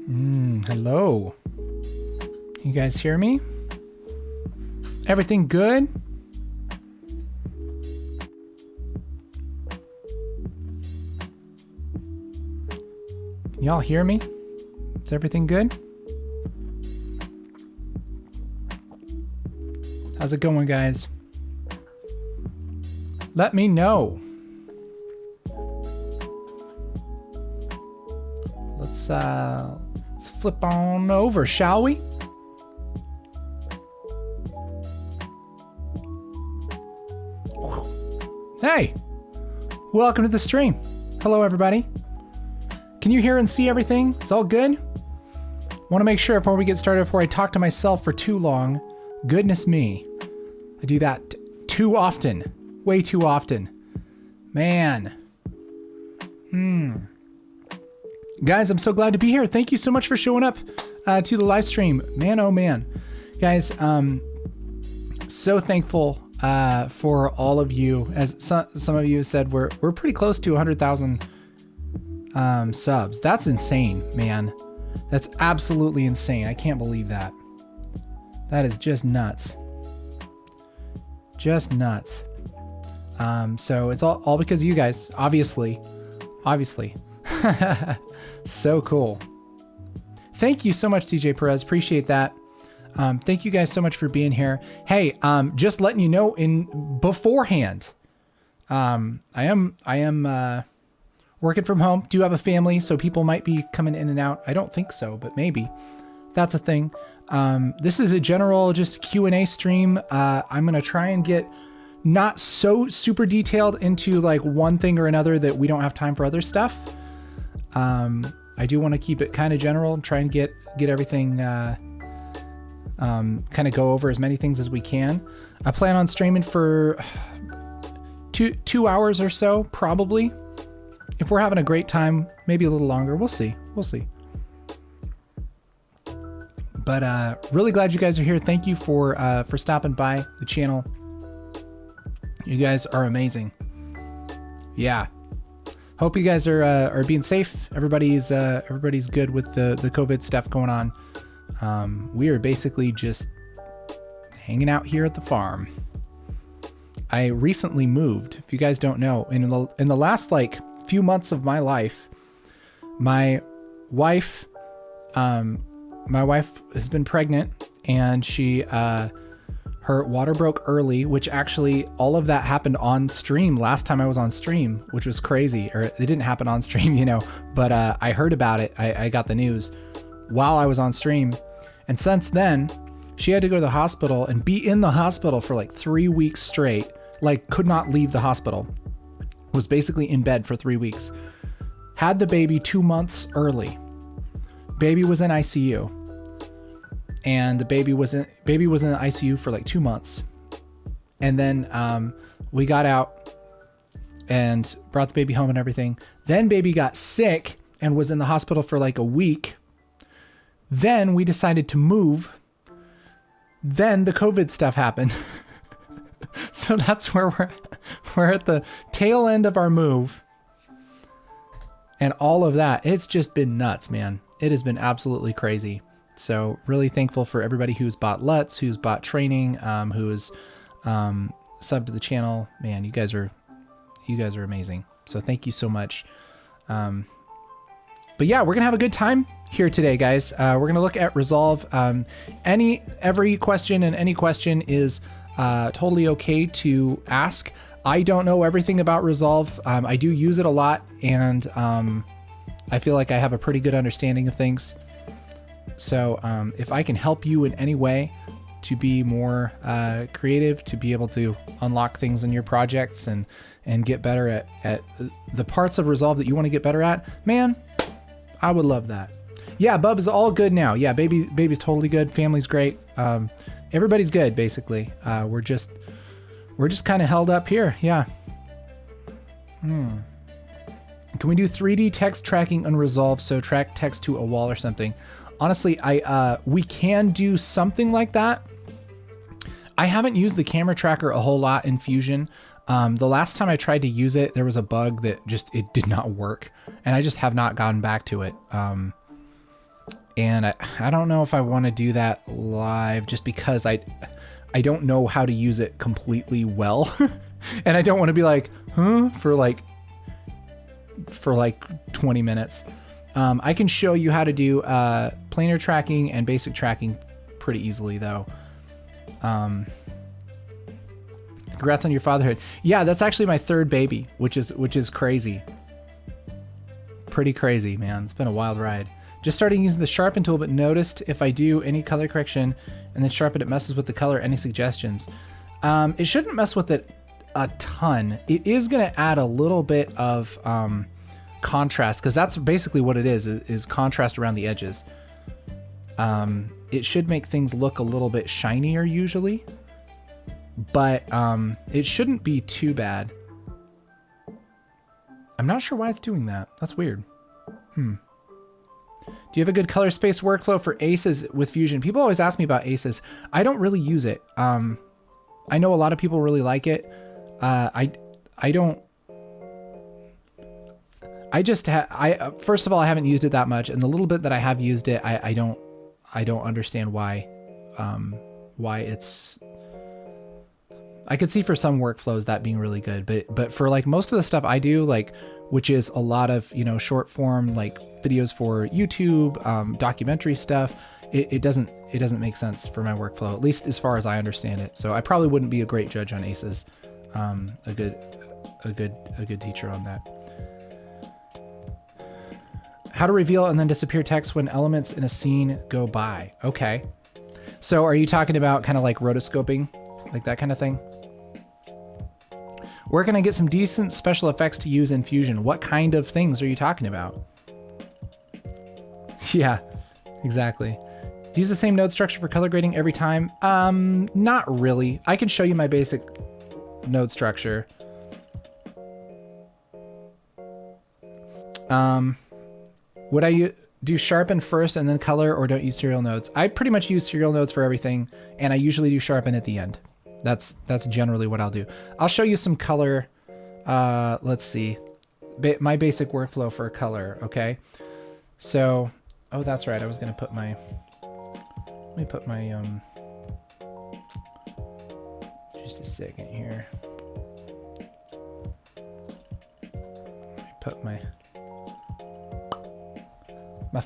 Hello. You guys hear me? Everything good? Y'all hear me? Is everything good? How's it going, guys? Let me know. Let's flip on over, shall we? Hey, welcome to the stream. Hello, everybody. Can you hear and see everything? It's all good? Want to make sure before we get started, before I talk to myself for too long, goodness me, I do that too often, way too often. Man. Guys, I'm so glad to be here. Thank you so much for showing up to the live stream. Man, oh man. Guys, so thankful for all of you. As some of you said, we're pretty close to 100,000 subs. That's insane, man. That's absolutely insane. I can't believe that. That is just nuts. Just nuts. So it's all because of you guys, obviously. So cool. Thank you so much, DJ Perez. Appreciate that. Thank you guys so much for being here. Hey, just letting you know beforehand, I am working from home. Do have a family, so people might be coming in and out. I don't think so, but maybe that's a thing. This is a general just Q&A stream. I'm going to try and get not so super detailed into like one thing or another that we don't have time for other stuff. I do want to keep it kind of general and try and get everything, kind of go over as many things as we can. I plan on streaming for two hours or so, probably. If we're having a great time, maybe a little longer. We'll see. But really glad you guys are here. Thank you for stopping by the channel. You guys are amazing. Yeah. Hope you guys are being safe. Everybody's good with the COVID stuff going on. We are basically just hanging out here at the farm. I recently moved. If you guys don't know, in the last like few months of my life, my wife has been pregnant, and she her water broke early, which actually all of that happened on stream last time I was on stream, which was crazy. Or it didn't happen on stream, but I heard about it. I got the news while I was on stream. And since then, she had to go to the hospital and be in the hospital for like 3 weeks straight, like could not leave the hospital. Was basically in bed for 3 weeks. Had the baby 2 months early. Baby was in ICU. And the baby was in the ICU for like 2 months. And then we got out and brought the baby home and everything. Then baby got sick and was in the hospital for like a week. Then we decided to move. Then the COVID stuff happened. So that's where we're at the tail end of our move. And all of that. It's just been nuts, man. It has been absolutely crazy. So really thankful for everybody who's bought LUTs, who's bought training, who is subbed to the channel. Man, you guys are amazing. So thank you so much. But yeah, we're gonna have a good time here today, guys. We're gonna look at Resolve. Every question and any question is totally okay to ask. I don't know everything about Resolve. I do use it a lot, and I feel like I have a pretty good understanding of things. So if I can help you in any way to be more creative, to be able to unlock things in your projects and get better at the parts of Resolve that you want to get better at, man, I would love that. Yeah, Bub is all good now. Yeah, baby's totally good. Family's great. Everybody's good, basically. We're just kind of held up here. Yeah. Can we do 3D text tracking on Resolve? So track text to a wall or something. Honestly, we can do something like that. I haven't used the camera tracker a whole lot in Fusion. The last time I tried to use it, there was a bug that it did not work, and I just have not gotten back to it. And I don't know if I want to do that live just because I don't know how to use it completely well. And I don't want to be like, huh, for like 20 minutes. I can show you how to do planar tracking and basic tracking pretty easily though. Congrats on your fatherhood. Yeah, that's actually my third baby, which is crazy. Pretty crazy, man. It's been a wild ride. Just starting using the sharpen tool, but noticed if I do any color correction and then sharpen, it messes with the color. Any suggestions? It shouldn't mess with it a ton. It is going to add a little bit of contrast, because that's basically what it is contrast around the edges. It should make things look a little bit shinier usually, but it shouldn't be too bad. I'm not sure why it's doing that. That's weird. Do you have a good color space workflow for aces with Fusion? People always ask me about aces. I don't really use it. I know a lot of people really like it. I don't. First of all, I haven't used it that much, and the little bit that I have used it, I don't understand why it's. I could see for some workflows that being really good, but for like most of the stuff I do, like, which is a lot of, short form, like videos for YouTube, documentary stuff, it doesn't make sense for my workflow, at least as far as I understand it. So I probably wouldn't be a great judge on aces. A good teacher on that. How to reveal and then disappear text when elements in a scene go by. Okay. So are you talking about kind of like rotoscoping, like that kind of thing? Where can I get some decent special effects to use in Fusion? What kind of things are you talking about? Yeah, exactly. Use the same node structure for color grading every time? Not really. I can show you my basic node structure. Would I do sharpen first and then color, or don't use serial nodes? I pretty much use serial nodes for everything, and I usually do sharpen at the end. That's generally what I'll do. I'll show you some color. Let's see. My basic workflow for color, okay? So, oh, that's right. I was gonna put my, let me put my, just a second here. Let me put my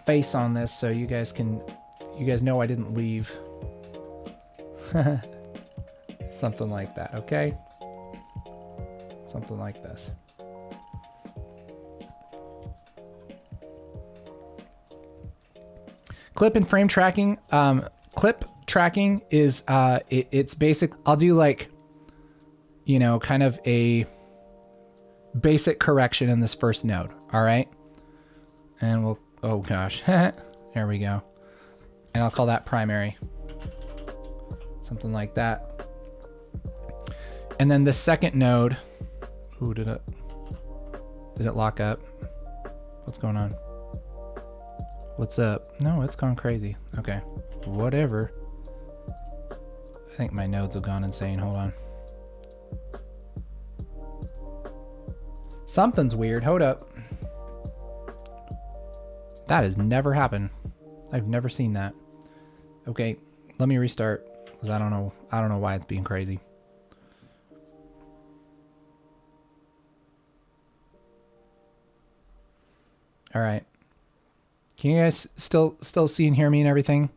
face on this so you guys know I didn't leave. Something like that, okay? Something like this. Clip and frame tracking. Clip tracking is, it's basic. I'll do like, kind of a basic correction in this first node, all right? And we'll, oh gosh, there we go. And I'll call that primary. Something like that. And then the second node, ooh, did it lock up? What's going on? What's up? No, it's gone crazy. Okay, whatever. I think my nodes have gone insane. Hold on. Something's weird. Hold up. That has never happened. I've never seen that. Okay, let me restart, because I don't know why it's being crazy. All right. Can you guys still see and hear me and everything?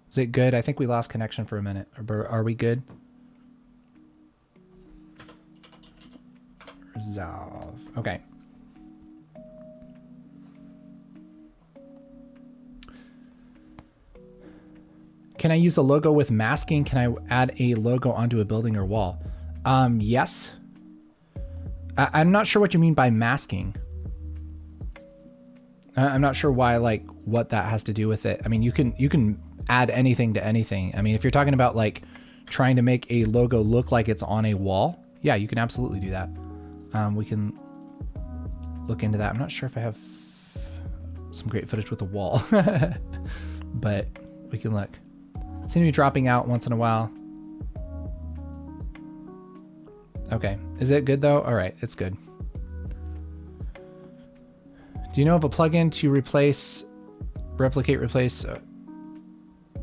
Is it good? I think we lost connection for a minute. Are we good? Resolve. Okay. Can I use a logo with masking? Can I add a logo onto a building or wall? Yes. I'm not sure what you mean by masking. I'm not sure why, like, what that has to do with it. I mean, you can add anything to anything. I mean, if you're talking about like trying to make a logo look like it's on a wall, yeah, you can absolutely do that. We can look into that. I'm not sure if I have some great footage with the wall, but we can look. Seem to be dropping out once in a while. Okay, is it good though? All right, it's good. Do you know of a plugin to replace replicate, replace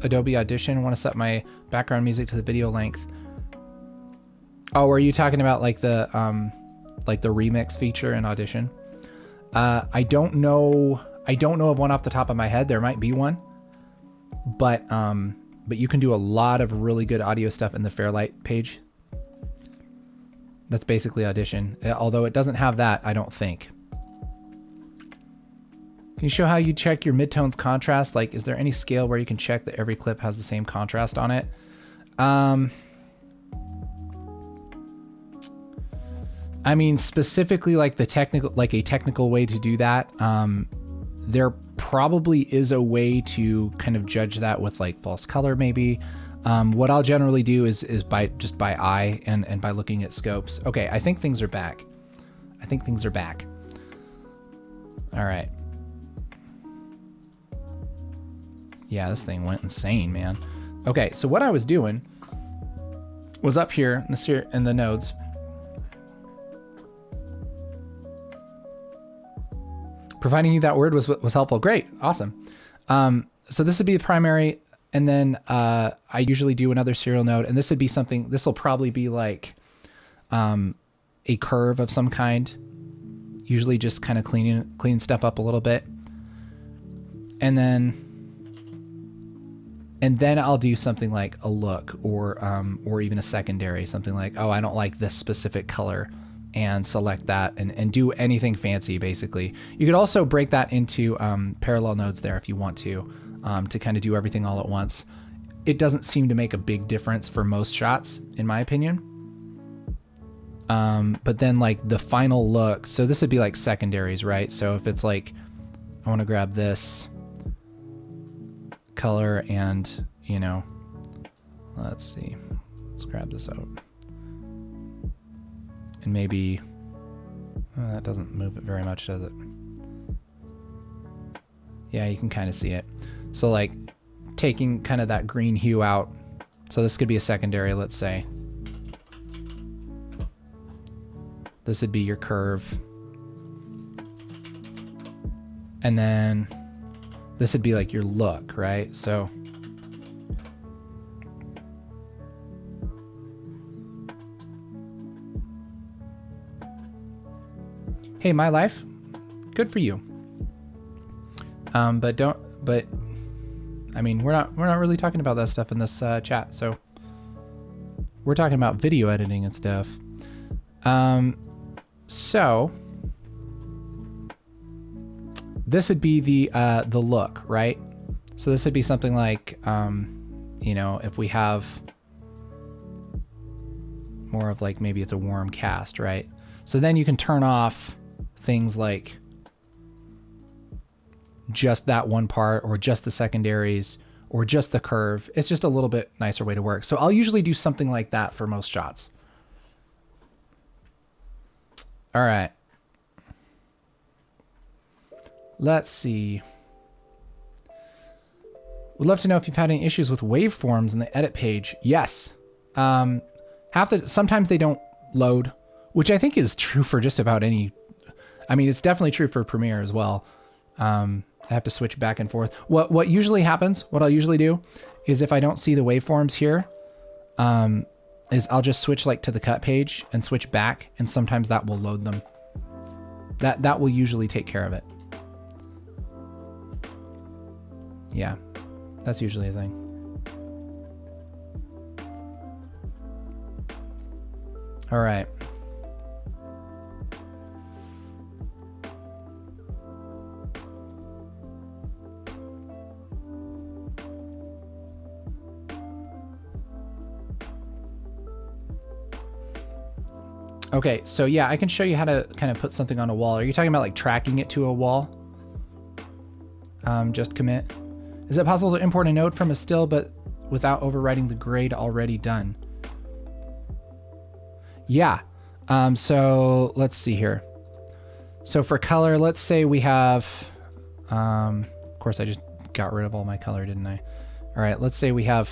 Adobe Audition. I want to set my background music to the video length. Oh, are you talking about like the remix feature in Audition? I don't know of one off the top of my head. There might be one, but you can do a lot of really good audio stuff in the Fairlight page. That's basically Audition, although it doesn't have that, I don't think. Can you show how you check your midtones contrast? Like, is there any scale where you can check that every clip has the same contrast on it? I mean, specifically like a technical way to do that. There probably is a way to kind of judge that with like false color, maybe. What I'll generally do is by eye and by looking at scopes. Okay, I think things are back. All right. Yeah, this thing went insane, man. Okay, so what I was doing was up here in the nodes. Providing you that word was helpful. Great, awesome. So this would be the primary, and then I usually do another serial node, and this would be something. This will probably be like a curve of some kind. Usually just kind of clean stuff up a little bit, and then I'll do something like a look or even a secondary, something like, oh, I don't like this specific color, and select that and do anything fancy, basically. You could also break that into parallel nodes there if you want to kind of do everything all at once. It doesn't seem to make a big difference for most shots, in my opinion. But then like the final look, so this would be like secondaries, right? So if it's like, I want to grab this color and, you know, let's see, let's grab this out. And maybe, that doesn't move it very much, does it? Yeah, you can kind of see it. So like taking kind of that green hue out. So this could be a secondary, let's say. This would be your curve. And then this would be like your look, right? So hey, my life, good for you. But I mean, we're not really talking about that stuff in this chat. So we're talking about video editing and stuff. So this would be the look, right? So this would be something like, you know, if we have more of like, maybe it's a warm cast, right? So then you can turn off things like just that one part, or just the secondaries, or just the curve. It's just a little bit nicer way to work. So I'll usually do something like that for most shots. All right. Let's see. Would love to know if you've had any issues with waveforms in the edit page. Yes. Sometimes they don't load, which I think is true for just about any. I mean, it's definitely true for Premiere as well. I have to switch back and forth. What usually happens, what I'll usually do is if I don't see the waveforms here, is I'll just switch like to the cut page and switch back, and sometimes that will load them. That will usually take care of it. Yeah, that's usually a thing. All right. Okay, so yeah, I can show you how to kind of put something on a wall. Are you talking about like tracking it to a wall? Just commit. Is it possible to import a node from a still but without overwriting the grade already done? Yeah. So let's see here. So for color, let's say we have, of course I just got rid of all my color, didn't I? All right, let's say we have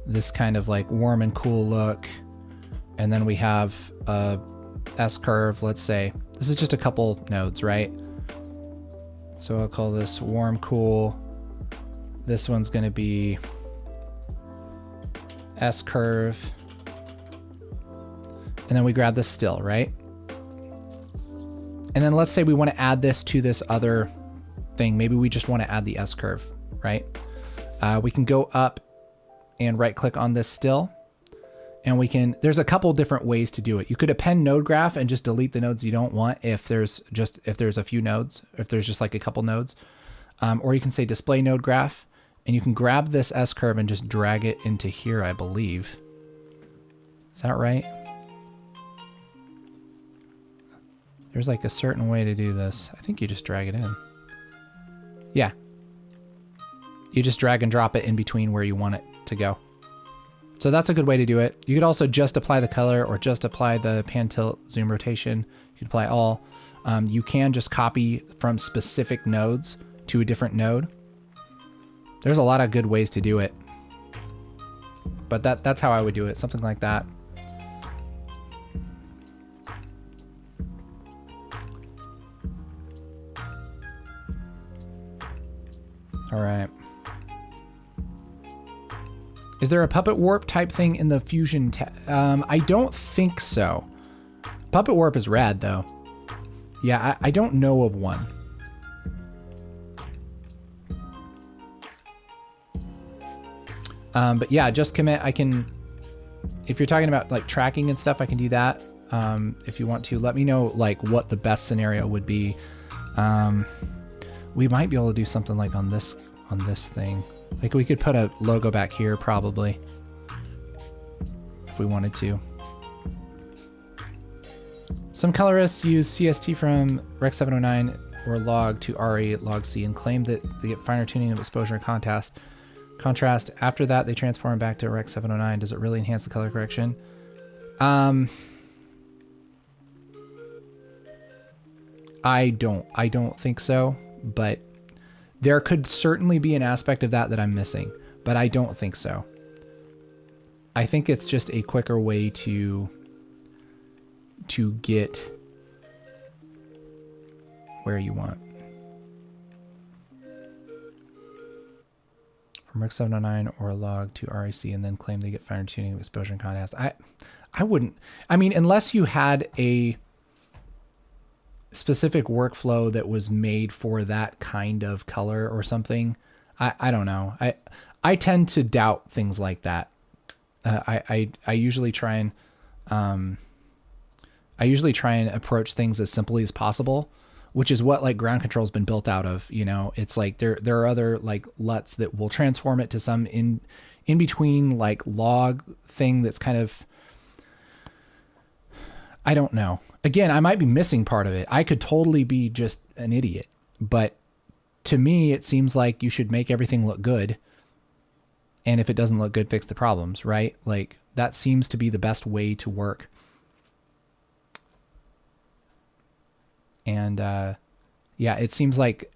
this kind of like warm and cool look. And then we have a S curve, let's say. This is just a couple nodes, right? So I'll call this warm, cool. This one's going to be S curve. And then we grab this still, right? And then let's say we want to add this to this other thing. Maybe we just want to add the S curve, right? We can go up and right click on this still. And we can, there's a couple different ways to do it. You could append node graph and just delete the nodes you don't want if there's a few nodes, if there's just like a couple nodes. Or you can say display node graph, and you can grab this S curve and just drag it into here, I believe. Is that right? There's like a certain way to do this. I think you just drag it in. Yeah. You just drag and drop it in between where you want it to go. So that's a good way to do it. You could also just apply the color or just apply the pan, tilt, zoom, rotation. You can apply all. You can just copy from specific nodes to a different node. There's a lot of good ways to do it. But that's how I would do it, something like that. All right. Is there a puppet warp type thing in the Fusion? I don't think so. Puppet warp is rad though. Yeah, I don't know of one. But yeah, just commit. I can, if you're talking about like tracking and stuff, I can do that. If you want to, let me know like what the best scenario would be. We might be able to do something like on this thing. Like we could put a logo back here probably if we wanted to. Some colorists use CST from Rec 709 or log to RE log C and claim that they get finer tuning of exposure and contrast. After that, they transform back to Rec 709. Does it really enhance the color correction? I don't think so, but there could certainly be an aspect of that I'm missing, but I don't think so. I think it's just a quicker way to get where you want. From Rec 709 or log to REC and then claim they get finer tuning of exposure and contrast. I wouldn't. I mean, unless you had a specific workflow that was made for that kind of color or something. I don't know. I tend to doubt things like that. I usually try and approach things as simply as possible, which is what like ground control has been built out of. You know, it's like there are other like LUTs that will transform it to some in between like log thing that's kind of, I don't know. Again, I might be missing part of it. I could totally be just an idiot, but to me, it seems like you should make everything look good. And if it doesn't look good, fix the problems, right? Like that seems to be the best way to work. And yeah, it seems like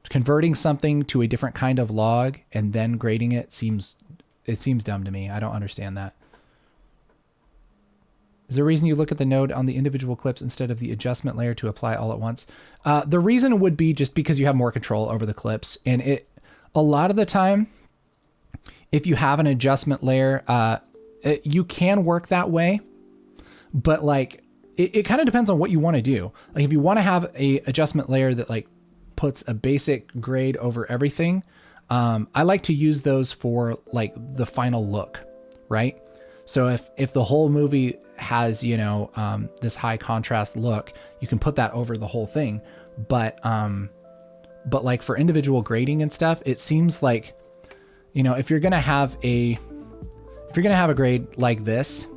converting something to a different kind of log and then grading it seems dumb to me. I don't understand that. Is there a reason you look at the node on the individual clips instead of the adjustment layer to apply all at once? The reason would be just because you have more control over the clips. And a lot of the time, if you have an adjustment layer, you can work that way. But like, it kind of depends on what you want to do. Like if you want to have a adjustment layer that like puts a basic grade over everything, I like to use those for like the final look, right? So if the whole movie has, you know, this high contrast look, you can put that over the whole thing. But like for individual grading and stuff, it seems like, you know, if you're going to have a grade like this,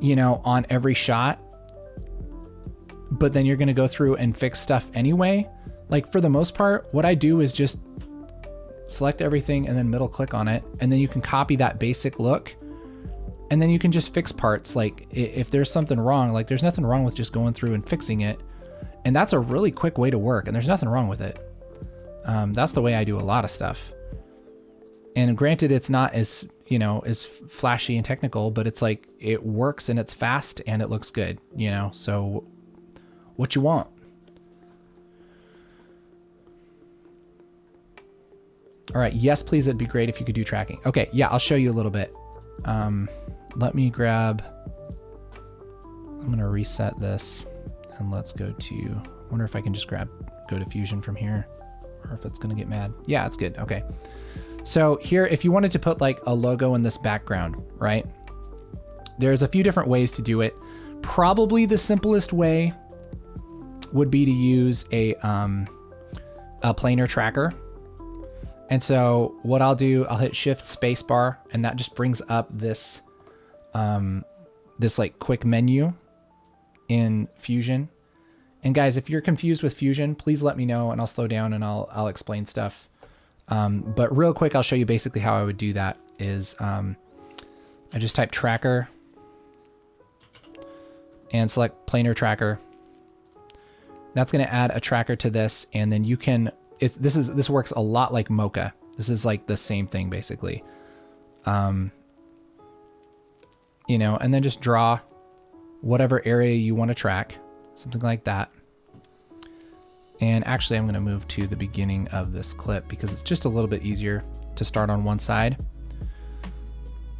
you know, on every shot, but then you're going to go through and fix stuff anyway. Like for the most part, what I do is just select everything and then middle click on it. And then you can copy that basic look and then you can just fix parts. Like if there's something wrong, like there's nothing wrong with just going through and fixing it. And that's a really quick way to work and there's nothing wrong with it. That's the way I do a lot of stuff. And granted, it's not as, you know, as flashy and technical, but it's like, it works and it's fast and it looks good, you know? So what you want? All right, yes, please, it'd be great if you could do tracking. Okay, yeah, I'll show you a little bit. Let me grab, I'm gonna reset this and let's go to, I wonder if I can just go to Fusion from here or if it's gonna get mad. Yeah, it's good, okay. So here, if you wanted to put like a logo in this background, right? There's a few different ways to do it. Probably the simplest way would be to use a planar tracker. And so what I'll do, I'll hit Shift Spacebar, and that just brings up this, this like quick menu in Fusion. And guys, if you're confused with Fusion, please let me know and I'll slow down and I'll explain stuff. But real quick, I'll show you basically how I would do that is, I just type tracker and select planar tracker. That's going to add a tracker to this. And then you can, this works a lot like Mocha. This is like the same thing basically. You know, and then just draw whatever area you want to track, something like that. And actually I'm going to move to the beginning of this clip because it's just a little bit easier to start on one side.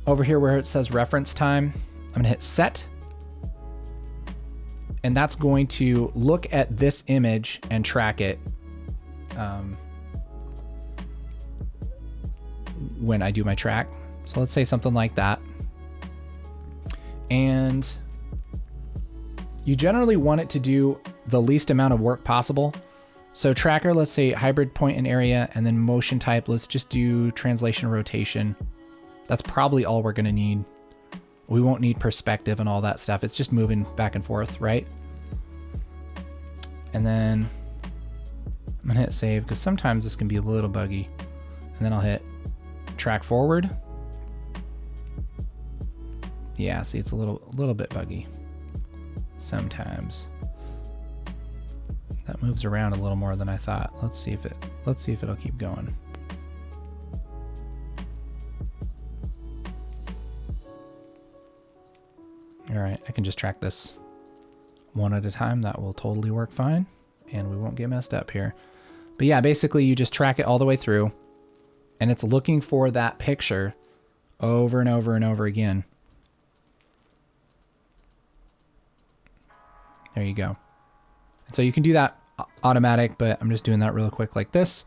Over here where it says reference time, I'm going to hit set. And that's going to look at this image and track it when I do my track. So let's say something like that. And you generally want it to do the least amount of work possible. So tracker, let's say hybrid point and area, and then motion type, let's just do translation rotation. That's probably all we're gonna need. We won't need perspective and all that stuff. It's just moving back and forth, right? And then I'm gonna hit save because sometimes this can be a little buggy. And then I'll hit track forward. Yeah, see, it's a little bit buggy sometimes. That moves around a little more than I thought. Let's see if it'll keep going. All right, I can just track this one at a time. That will totally work fine and we won't get messed up here. But yeah, basically you just track it all the way through and it's looking for that picture over and over and over again. There you go. So you can do that automatic, but I'm just doing that real quick like this.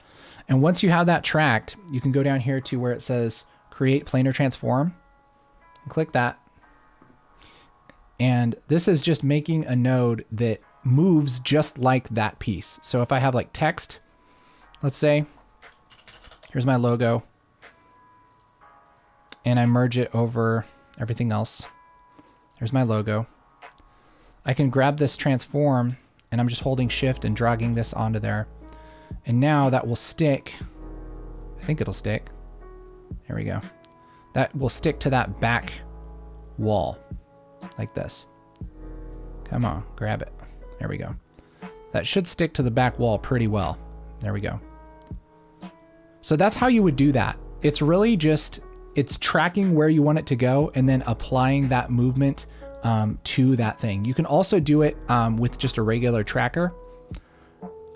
And once you have that tracked, you can go down here to where it says create planar transform and click that. And this is just making a node that moves just like that piece. So if I have like text, let's say, here's my logo, and I merge it over everything else. There's my logo. I can grab this transform and I'm just holding shift and dragging this onto there. And now that will stick. I think it'll stick. There we go. That will stick to that back wall like this. Come on, grab it. There we go. That should stick to the back wall pretty well. There we go. So that's how you would do that. It's really just, it's tracking where you want it to go and then applying that movement to that thing. You can also do it with just a regular tracker.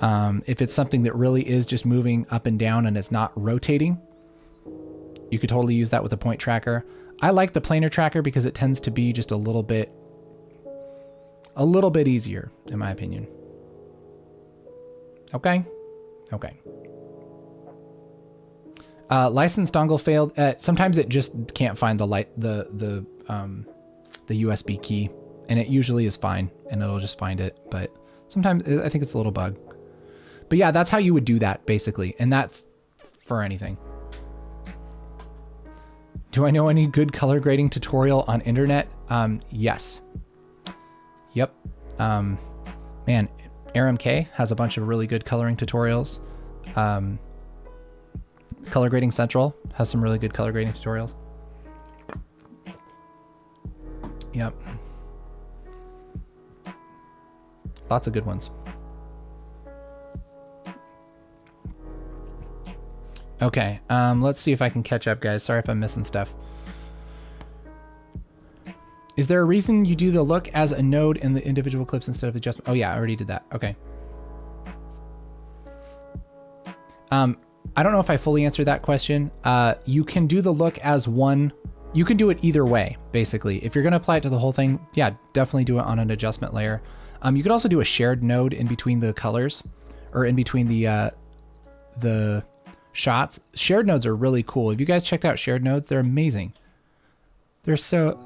If it's something that really is just moving up and down and it's not rotating, you could totally use that with a point tracker. I like the planar tracker because it tends to be just a little bit easier, in my opinion. Okay. License dongle failed. Sometimes it just can't find the USB key, and it usually is fine, and it'll just find it. But sometimes I think it's a little bug. But yeah, that's how you would do that basically, and that's for anything. Do I know any good color grading tutorial on internet? Yes. Yep. Man, RMK has a bunch of really good coloring tutorials. Color Grading Central has some really good color grading tutorials. Yep. Lots of good ones. Okay, let's see if I can catch up, guys. Sorry if I'm missing stuff. Is there a reason you do the look as a node in the individual clips instead of adjustment? Oh yeah, I already did that. Okay. I don't know if I fully answered that question. You can do the look as one. You can do it either way, basically. If you're going to apply it to the whole thing, yeah, definitely do it on an adjustment layer. You could also do a shared node in between the colors, or in between the shots. Shared nodes are really cool. Have you guys checked out shared nodes? They're amazing. They're so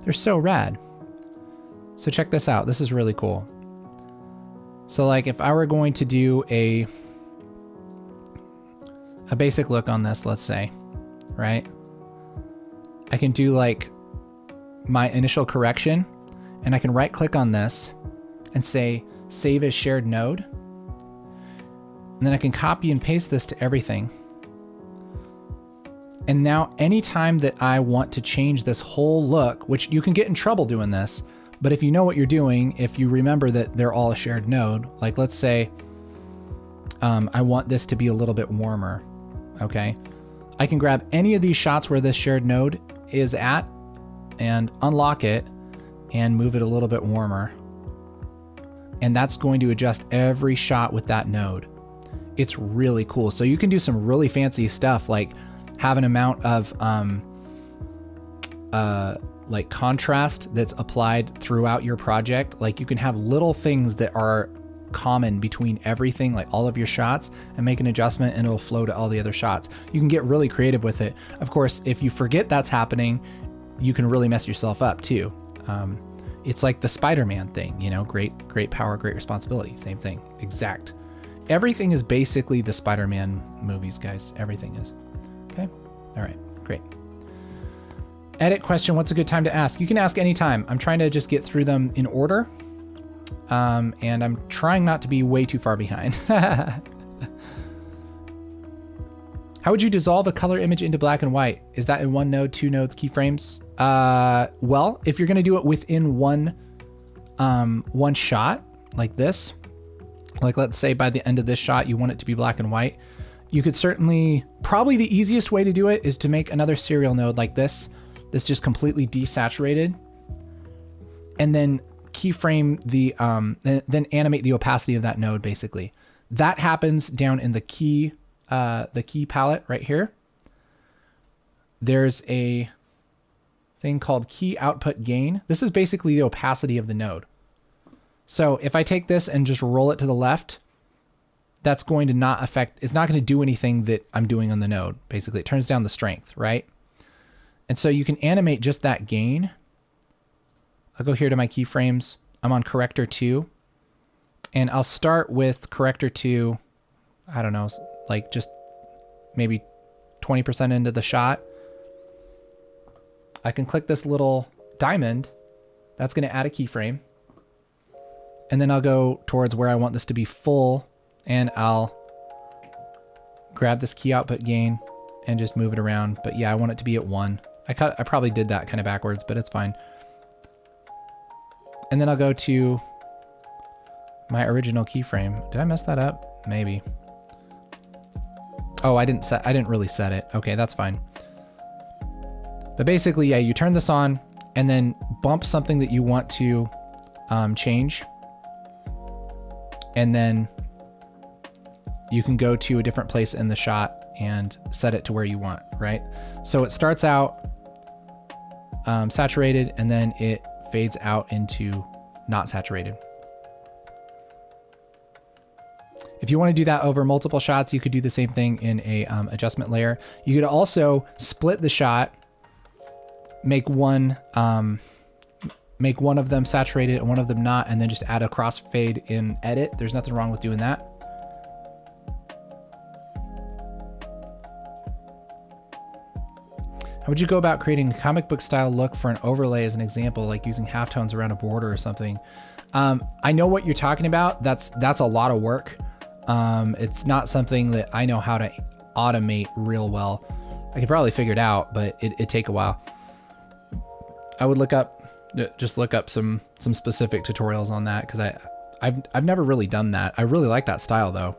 rad. So check this out. This is really cool. So like if I were going to do a basic look on this, let's say, right? I can do like my initial correction, and I can right click on this and say save as shared node. And then I can copy and paste this to everything. And now anytime that I want to change this whole look, which you can get in trouble doing this, but if you know what you're doing, if you remember that they're all a shared node, like let's say I want this to be a little bit warmer, okay? I can grab any of these shots where this shared node is at and unlock it and move it a little bit warmer. And that's going to adjust every shot with that node. It's really cool. So you can do some really fancy stuff, like have an amount of like contrast that's applied throughout your project. Like you can have little things that are common between everything, like all of your shots, and make an adjustment and it'll flow to all the other shots. You can get really creative with it. Of course, if you forget that's happening, you can really mess yourself up too. It's like the Spider-Man thing, you know, great power, great responsibility. Same thing, exact. Everything is basically the Spider-Man movies, guys. Everything is. Okay. All right, great. Edit question, what's a good time to ask? You can ask anytime. I'm trying to just get through them in order. And I'm trying not to be way too far behind. How would you dissolve a color image into black and white? Is that in one node, two nodes, keyframes? Well, if you're going to do it within one shot like this, like let's say by the end of this shot, you want it to be black and white. You could certainly, probably the easiest way to do it is to make another serial node like this. This just completely desaturated, and then keyframe then animate the opacity of that node. Basically, that happens down in the key palette right here. There's a thing called key output gain. This is basically the opacity of the node. So if I take this and just roll it to the left, that's going to not affect, it's not going to do anything that I'm doing on the node. Basically, it turns down the strength, right? And so you can animate just that gain. I'll go here to my keyframes. I'm on corrector 2. And I'll start with corrector 2, I don't know, like just maybe 20% into the shot. I can click this little diamond. That's going to add a keyframe. And then I'll go towards where I want this to be full, and I'll grab this key output gain and just move it around. But yeah, I want it to be at 1. I probably did that kind of backwards, but it's fine. And then I'll go to my original keyframe. Did I mess that up? Maybe. Oh, I didn't really set it. Okay, that's fine. But basically, yeah, you turn this on and then bump something that you want to change. And then you can go to a different place in the shot and set it to where you want, right? So it starts out saturated, and then it fades out into not saturated. If you want to do that over multiple shots, you could do the same thing in a adjustment layer. You could also split the shot, make one of them saturated and one of them not, and then just add a crossfade in edit. There's nothing wrong with doing that. How would you go about creating a comic book style look for an overlay as an example, like using halftones around a border or something? I know what you're talking about. That's a lot of work. It's not something that I know how to automate real well. I could probably figure it out, but it'd take a while. I would look up some specific tutorials on that, because I've never really done that. I really like that style though.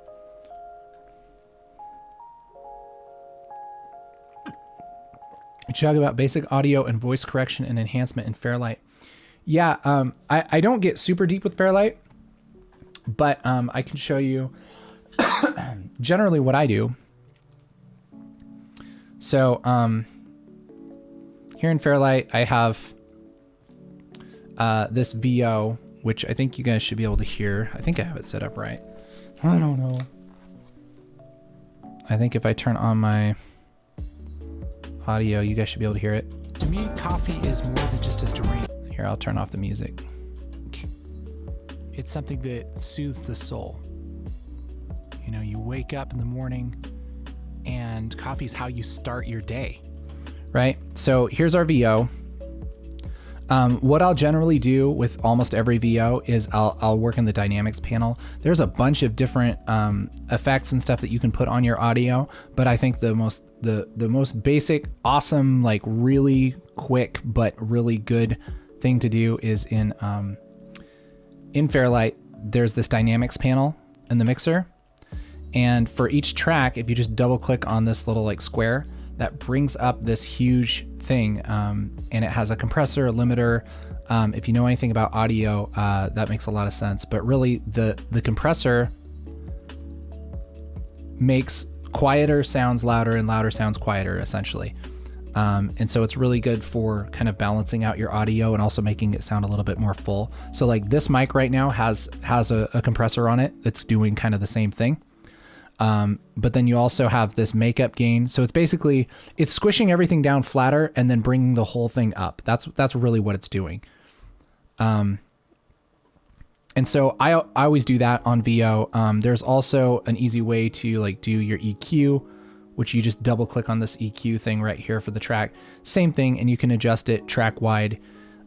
Talk about basic audio and voice correction and enhancement in Fairlight. Yeah, I don't get super deep with Fairlight, but I can show you generally what I do. So here in Fairlight, I have this VO, which I think you guys should be able to hear. I think I have it set up right. I don't know. I think if I turn on my audio, you guys should be able to hear it. To me, coffee is more than just a drink. Here, I'll turn off the music. It's something that soothes the soul. You know, you wake up in the morning and coffee is how you start your day, right? So here's our VO. What I'll generally do with almost every VO is I'll work in the dynamics panel. There's a bunch of different effects and stuff that you can put on your audio, but I think the most basic, awesome, like really quick but really good thing to do is in Fairlight. There's this dynamics panel in the mixer, and for each track, if you just double click on this little like square, that brings up this huge thing, and it has a compressor, a limiter. If you know anything about audio, that makes a lot of sense. But really, the compressor makes quieter sounds louder and louder sounds quieter, essentially. And so it's really good for kind of balancing out your audio and also making it sound a little bit more full. So like this mic right now has a compressor on it that's doing kind of the same thing. But then you also have this makeup gain. So it's basically, it's squishing everything down flatter and then bringing the whole thing up. That's really what it's doing. And so I always do that on VO. There's also an easy way to like do your EQ, which you just double click on this EQ thing right here for the track. Same thing. And you can adjust it track wide.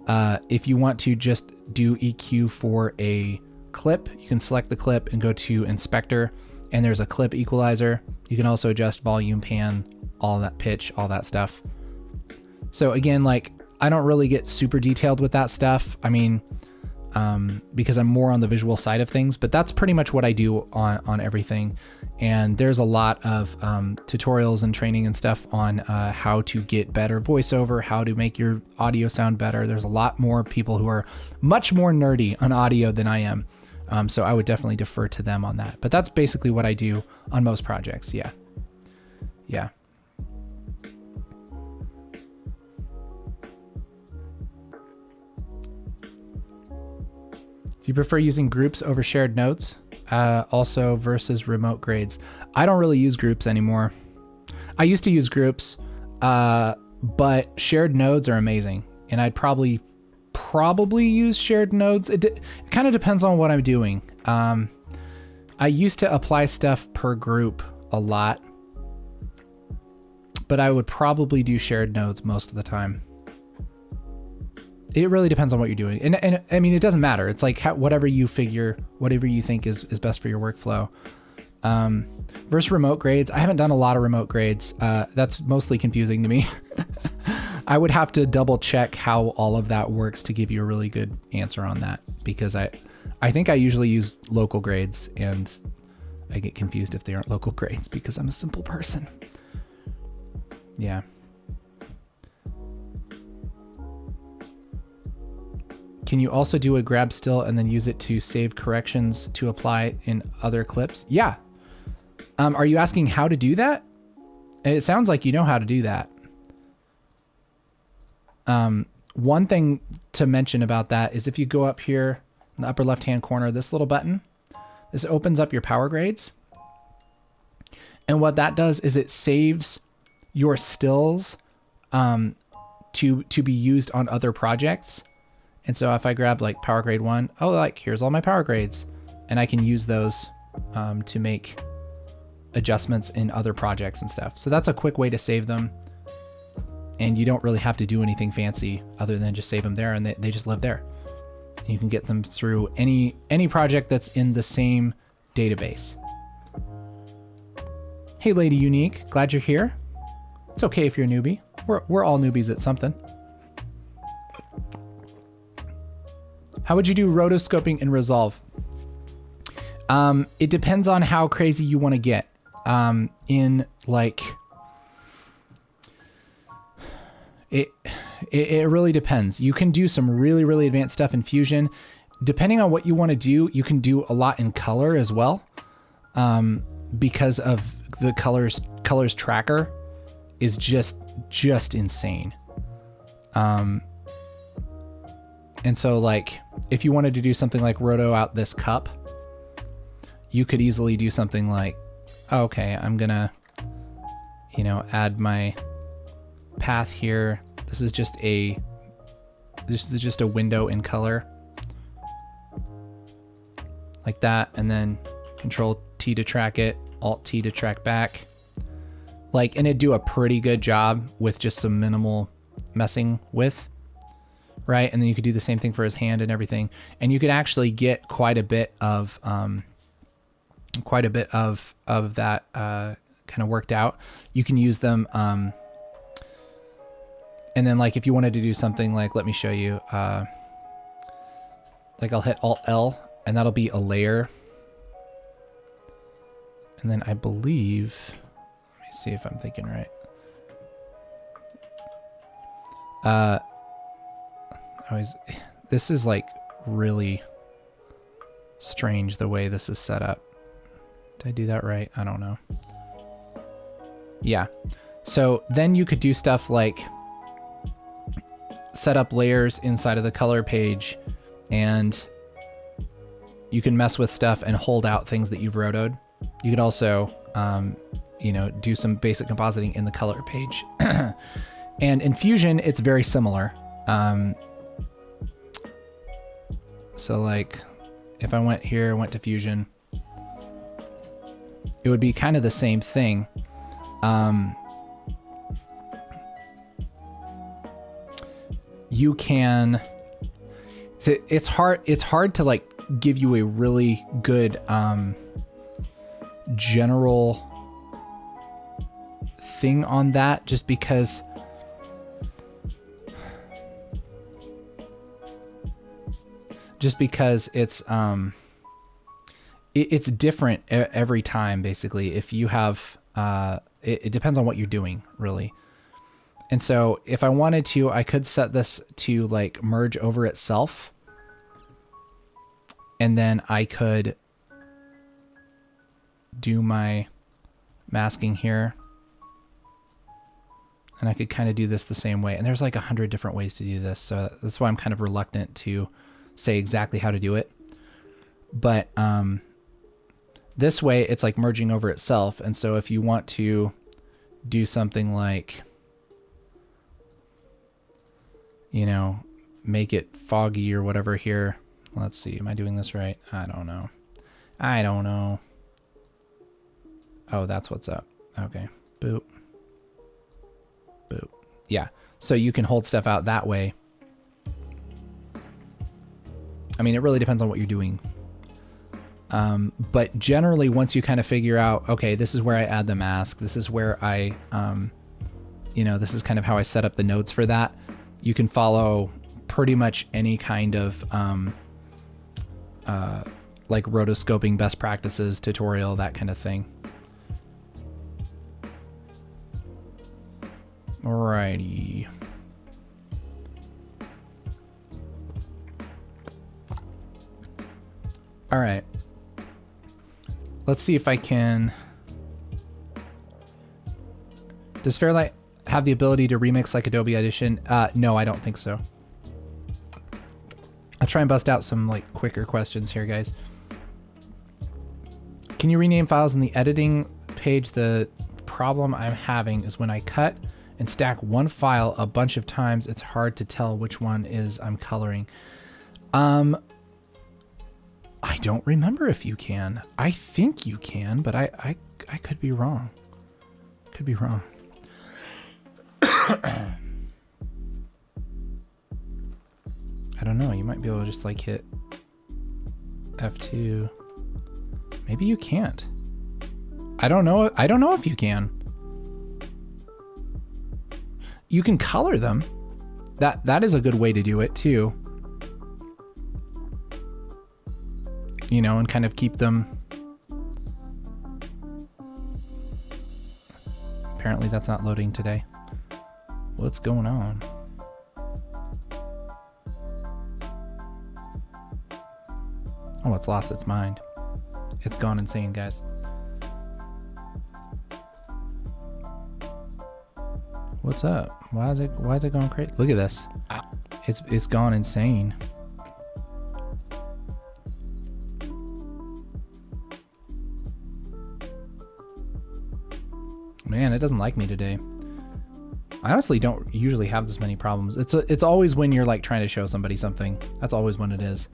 If you want to just do EQ for a clip, you can select the clip and go to inspector. And there's a clip equalizer. You can also adjust volume, pan, all that pitch, all that stuff. So again, like I don't really get super detailed with that stuff. I mean, because I'm more on the visual side of things, but that's pretty much what I do on everything. And there's a lot of tutorials and training and stuff on how to get better voiceover, how to make your audio sound better. There's a lot more people who are much more nerdy on audio than I am. So I would definitely defer to them on that. But that's basically what I do on most projects. Yeah. Yeah. Do you prefer using groups over shared notes? Also versus remote grades. I don't really use groups anymore. I used to use groups, but shared nodes are amazing. And I'd probably use shared nodes. It kind of depends on what I'm doing. I used to apply stuff per group a lot, but I would probably do shared nodes most of the time. It really depends on what you're doing. And I mean, it doesn't matter. It's like whatever you think is best for your workflow. Versus remote grades. I haven't done a lot of remote grades. That's mostly confusing to me. I would have to double check how all of that works to give you a really good answer on that, because I think I usually use local grades and I get confused if they aren't local grades because I'm a simple person. Yeah. Can you also do a grab still and then use it to save corrections to apply in other clips? Yeah. Are you asking how to do that? It sounds like you know how to do that. One thing to mention about that is if you go up here in the upper left-hand corner, this little button, this opens up your power grades. And what that does is it saves your stills to be used on other projects. And so if I grab like power grade 1, oh, like here's all my power grades, and I can use those to make adjustments in other projects and stuff. So that's a quick way to save them. And you don't really have to do anything fancy other than just save them there, and they just live there. And you can get them through any project that's in the same database. Hey, Lady Unique, glad you're here. It's okay if you're a newbie. We're all newbies at something. How would you do rotoscoping in Resolve? It depends on how crazy you want to get. It really depends. You can do some really, really advanced stuff in Fusion. Depending on what you want to do, you can do a lot in color as well. because of the colors tracker is just insane. And so like if you wanted to do something like roto out this cup, you could easily do something like, okay, I'm gonna, add my path here. This is just a window in color like that, and then Control T to track it, Alt T to track back. Like, and it'd do a pretty good job with just some minimal messing with, right? And then you could do the same thing for his hand and everything. And you could actually get quite a bit of that kind of worked out. You can use them. And then like, if you wanted to do something like, let me show you, like I'll hit Alt L and that'll be a layer. And then I believe, let me see if I'm thinking right. This is like really strange the way this is set up. Did I do that right? I don't know. Yeah. So then you could do stuff like set up layers inside of the color page, and you can mess with stuff and hold out things that you've rotoed. You could also, do some basic compositing in the color page. And in Fusion, it's very similar. So like if I went here, went to Fusion, it would be kind of the same thing. You can, so it's hard to like give you a really good general thing on that, just because it's different every time, basically. If you have it depends on what you're doing, really. And so if I wanted to, I could set this to like merge over itself, and then I could do my masking here, and I could kind of do this the same way. And there's like 100 different ways to do this, so that's why I'm kind of reluctant to say exactly how to do it. But this way it's like merging over itself. And so if you want to do something like, make it foggy or whatever here. Let's see, am I doing this right? I don't know. Oh, that's what's up. Okay, boop, boop. Yeah, so you can hold stuff out that way. I mean, it really depends on what you're doing. But generally, once you kind of figure out, okay, this is where I add the mask, this is where I, this is kind of how I set up the nodes for that, you can follow pretty much any kind of like rotoscoping best practices tutorial, that kind of thing. Alrighty. All right. Let's see if I can. Does Fairlight have the ability to remix like Adobe Audition? No, I don't think so. I'll try and bust out some like quicker questions here, guys. Can you rename files in the editing page? The problem I'm having is when I cut and stack one file a bunch of times, it's hard to tell which one is I'm coloring. I don't remember if you can. I think you can, but I could be wrong. Could be wrong. I don't know. You might be able to just like hit F2. Maybe you can't. I don't know. I don't know if you can. You can color them. That is a good way to do it too. And kind of keep them. Apparently that's not loading today. What's going on? Oh, it's lost its mind. It's gone insane, guys. What's up? Why is it going crazy? Look at this. It's gone insane. Man, it doesn't like me today. I honestly don't usually have this many problems. It's always when you're like trying to show somebody something. That's always when it is.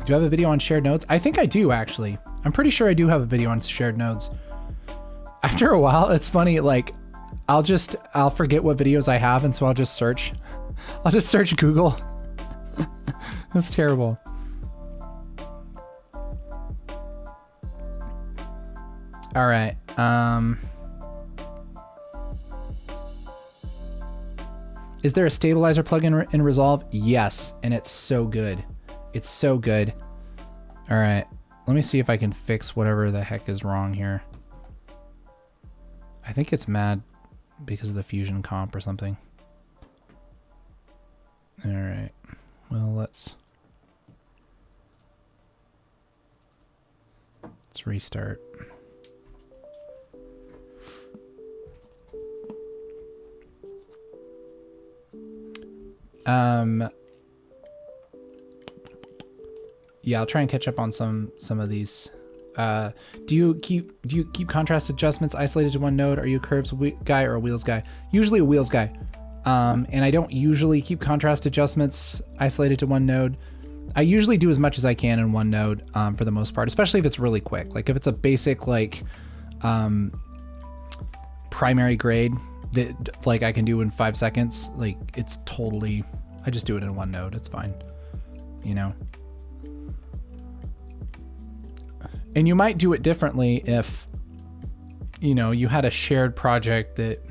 Do you have a video on shared nodes? I think I do, actually. I'm pretty sure I do have a video on shared nodes. After a while, it's funny, like, I'll forget what videos I have, and so I'll just search. I'll just search Google. That's terrible. All right. Is there a stabilizer plugin in Resolve? Yes, and it's so good. It's so good. All right, let me see if I can fix whatever the heck is wrong here. I think it's mad because of the fusion comp or something. All right, well, let's restart. Yeah, I'll try and catch up on some of these. Do you keep contrast adjustments isolated to one node? Are you a curves guy or a wheels guy? Usually a wheels guy. And I don't usually keep contrast adjustments isolated to one node. I usually do as much as I can in one node, for the most part, especially if it's really quick. Like if it's a basic like primary grade that like I can do in 5 seconds, like it's totally, I just do it in one node. It's fine, you know. And you might do it differently if, you know, you had a shared project that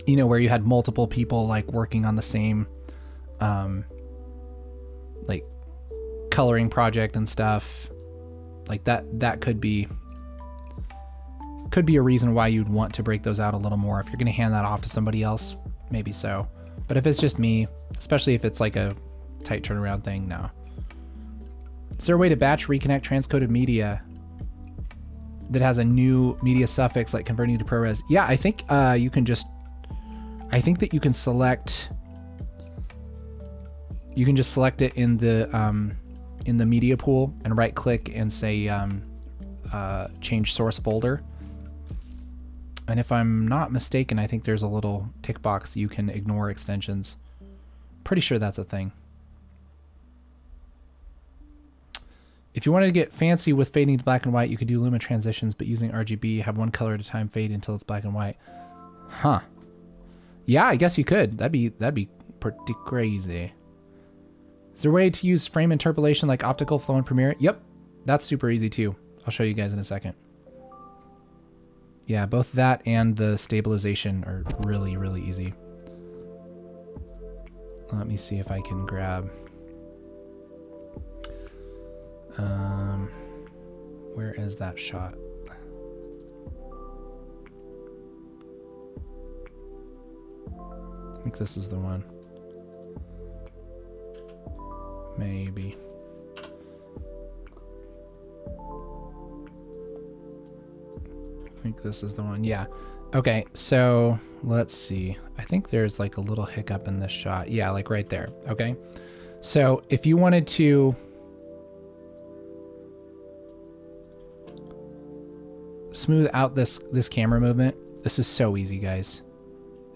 you know, where you had multiple people like working on the same like coloring project and stuff. Like that could be a reason why you'd want to break those out a little more. If you're going to hand that off to somebody else, maybe so. But if it's just me, especially if it's like a tight turnaround thing, no. Is there a way to batch reconnect transcoded media that has a new media suffix like converting to ProRes? Yeah, I think you can just, I think that you can select, you can just select it in the media pool and right click and say change source folder. And if I'm not mistaken, I think there's a little tick box you can ignore extensions. Pretty sure that's a thing. If you wanted to get fancy with fading to black and white, you could do Luma transitions, but using RGB, have one color at a time fade until it's black and white. Huh. Yeah, I guess you could. That'd be pretty crazy. Is there a way to use frame interpolation like optical flow in Premiere? Yep, that's super easy too. I'll show you guys in a second. Yeah, both that and the stabilization are really, really easy. Let me see if I can grab... where is that shot? I think this is the one. Maybe. I think this is the one. Yeah. Okay, so let's see. I think there's like a little hiccup in this shot. Yeah, like right there. Okay. So if you wanted to smooth out this camera movement, this is so easy, guys.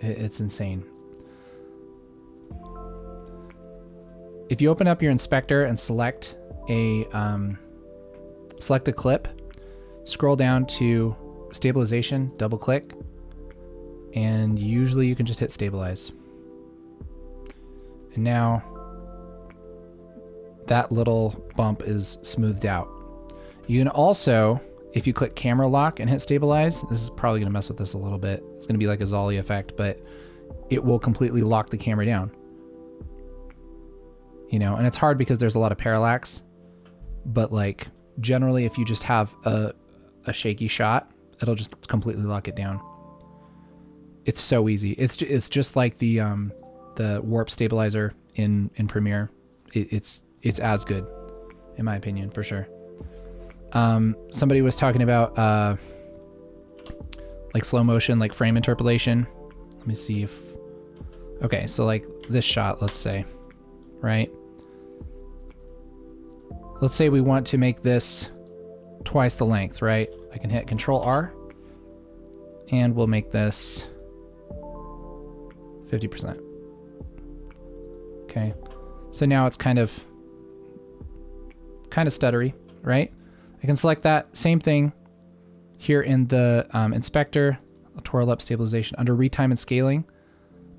It's insane. If you open up your inspector and select a clip, scroll down to stabilization, double click, and usually you can just hit stabilize. And now that little bump is smoothed out. You can also, if you click camera lock and hit stabilize, this is probably gonna mess with this a little bit. It's gonna be like a Zolly effect, but it will completely lock the camera down. You know, and it's hard because there's a lot of parallax, but like generally if you just have a shaky shot, it'll just completely lock it down. It's so easy. It's just like the warp stabilizer in Premiere. It's as good, in my opinion, for sure. Somebody was talking about like slow motion, like frame interpolation. Let me see if, okay, so like this shot, let's say, right? Let's say we want to make this twice the length, right? I can hit Control R and we'll make this 50%. Okay. So now it's kind of stuttery, right? I can select that same thing here in the inspector, twirl up stabilization, under retime and scaling,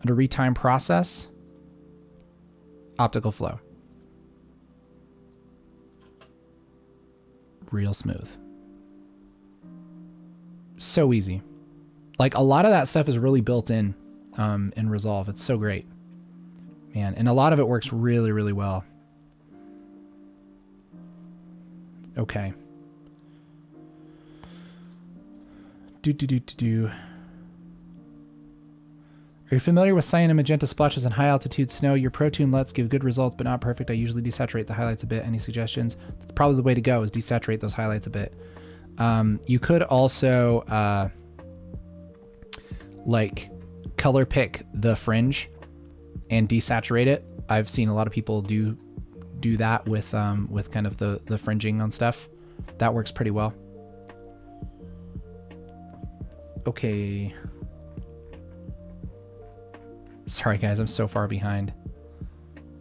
under retime process, optical flow. Real smooth. So easy. Like a lot of that stuff is really built in Resolve. It's so great, man. And a lot of it works really, really well. Okay. Are you familiar with cyan and magenta splotches in high altitude snow? Your ProTune LUTs give good results, but not perfect. I usually desaturate the highlights a bit. Any suggestions? That's probably the way to go, is desaturate those highlights a bit. You could also like color pick the fringe and desaturate it. I've seen a lot of people do that with kind of the fringing on stuff. That works pretty well. Okay. Sorry guys, I'm so far behind.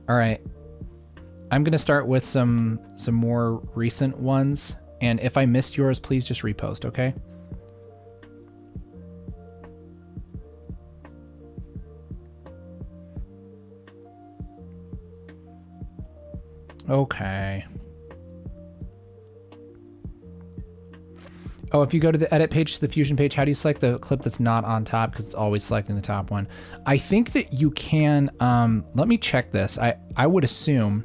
All right. I'm going to start with some more recent ones, and if I missed yours, please just repost, okay? Okay. Oh, if you go to the edit page to the Fusion page, how do you select the clip that's not on top? Because it's always selecting the top one. I think that you can, let me check this. I would assume,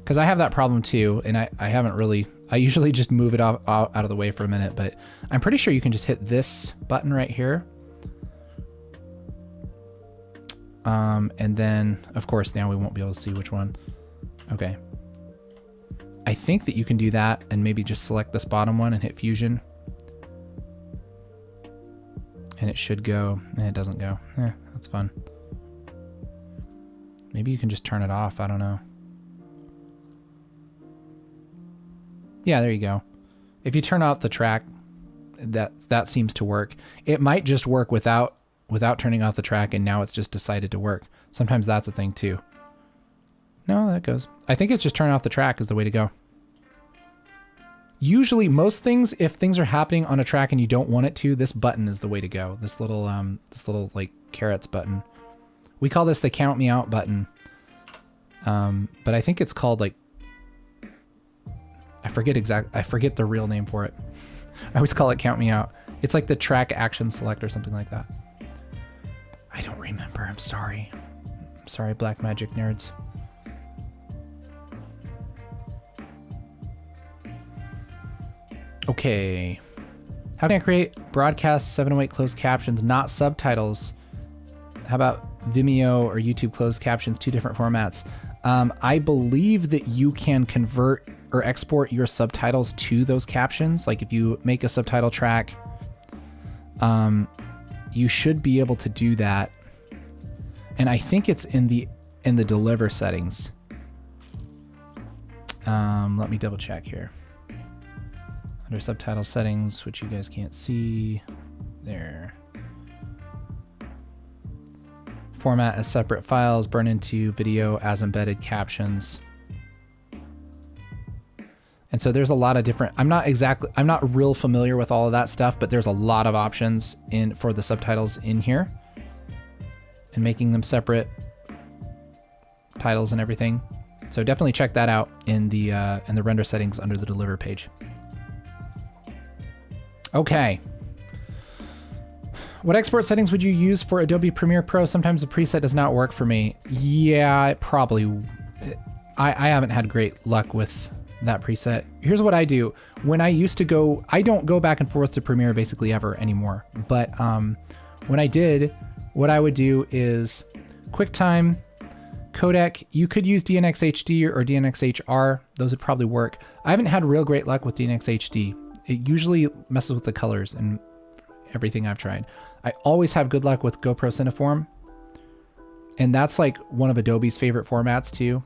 because I have that problem too, and I haven't really, I usually just move it out of the way for a minute, but I'm pretty sure you can just hit this button right here. And then, of course, now we won't be able to see which one. Okay. I think that you can do that and maybe just select this bottom one and hit Fusion. And it should go. It doesn't go. That's fun. Maybe you can just turn it off. I don't know. Yeah, there you go. If you turn off the track, that seems to work. It might just work without turning off the track, and now it's just decided to work. Sometimes that's a thing too. No, that goes. I think it's just turn off the track is the way to go. Usually, most things, if things are happening on a track and you don't want it to, this button is the way to go. This little like carrots button. We call this the count me out button. But I think it's called like, I forget the real name for it. I always call it count me out. It's like the track action select or something like that. I don't remember. I'm sorry. I'm sorry, Black Magic nerds. Okay. How can I create broadcast 708 closed captions, not subtitles? How about Vimeo or YouTube closed captions, two different formats? I believe that you can convert or export your subtitles to those captions. Like if you make a subtitle track, you should be able to do that. And I think it's in the deliver settings. Let me double check here. Under subtitle settings, which you guys can't see, there. Format as separate files, burn into video as embedded captions. And so there's a lot of different, I'm not real familiar with all of that stuff, but there's a lot of options for the subtitles in here and making them separate titles and everything. So definitely check that out in the render settings under the deliver page. Okay. What export settings would you use for Adobe Premiere Pro? Sometimes the preset does not work for me. Yeah, it probably. I haven't had great luck with that preset. Here's what I do. When I used to go, I don't go back and forth to Premiere basically ever anymore. But When I did, what I would do is QuickTime, codec. You could use DNxHD or DNxHR. Those would probably work. I haven't had real great luck with DNxHD. It usually messes with the colors and everything I've tried. I always have good luck with GoPro Cineform. And that's like one of Adobe's favorite formats too.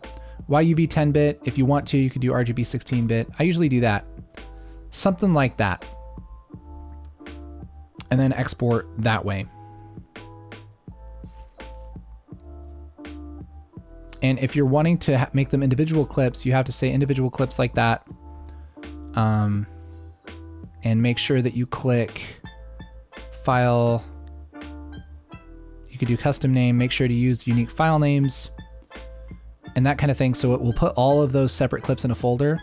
YUV 10-bit. If you want to, you could do RGB 16-bit. I usually do that. Something like that. And then export that way. And if you're wanting to make them individual clips, you have to say individual clips like that. And make sure that you click file. You could do custom name, make sure to use unique file names and that kind of thing. So it will put all of those separate clips in a folder.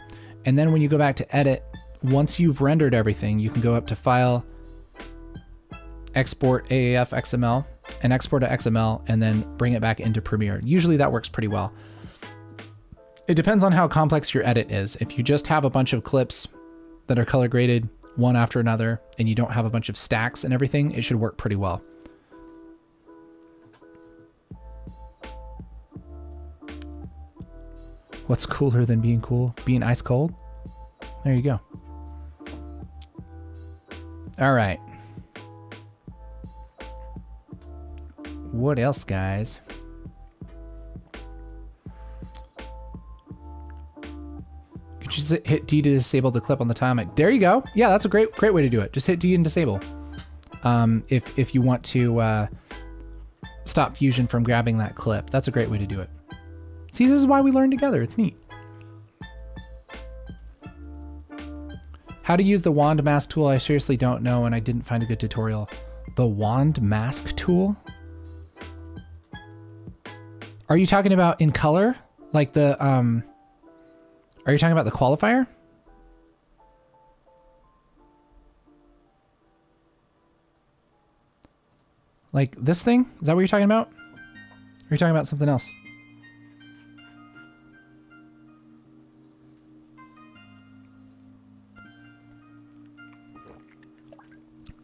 And then when you go back to edit, once you've rendered everything, you can go up to file, export AAF XML and export to XML and then bring it back into Premiere. Usually that works pretty well. It depends on how complex your edit is. If you just have a bunch of clips that are color graded one after another and you don't have a bunch of stacks and everything, it should work pretty well. What's cooler than being cool? Being ice cold? There you go. All right. What else, guys? Could you just hit D to disable the clip on the timeline? There you go. Yeah, that's a great way to do it. Just hit D and disable. If you want to stop Fusion from grabbing that clip, that's a great way to do it. See, this is why we learn together. It's neat. How to use the wand mask tool? I seriously don't know, and I didn't find a good tutorial. The wand mask tool? Are you talking about in color? Like the, are you talking about the qualifier? Like this thing? Is that what you're talking about? Or are you talking about something else?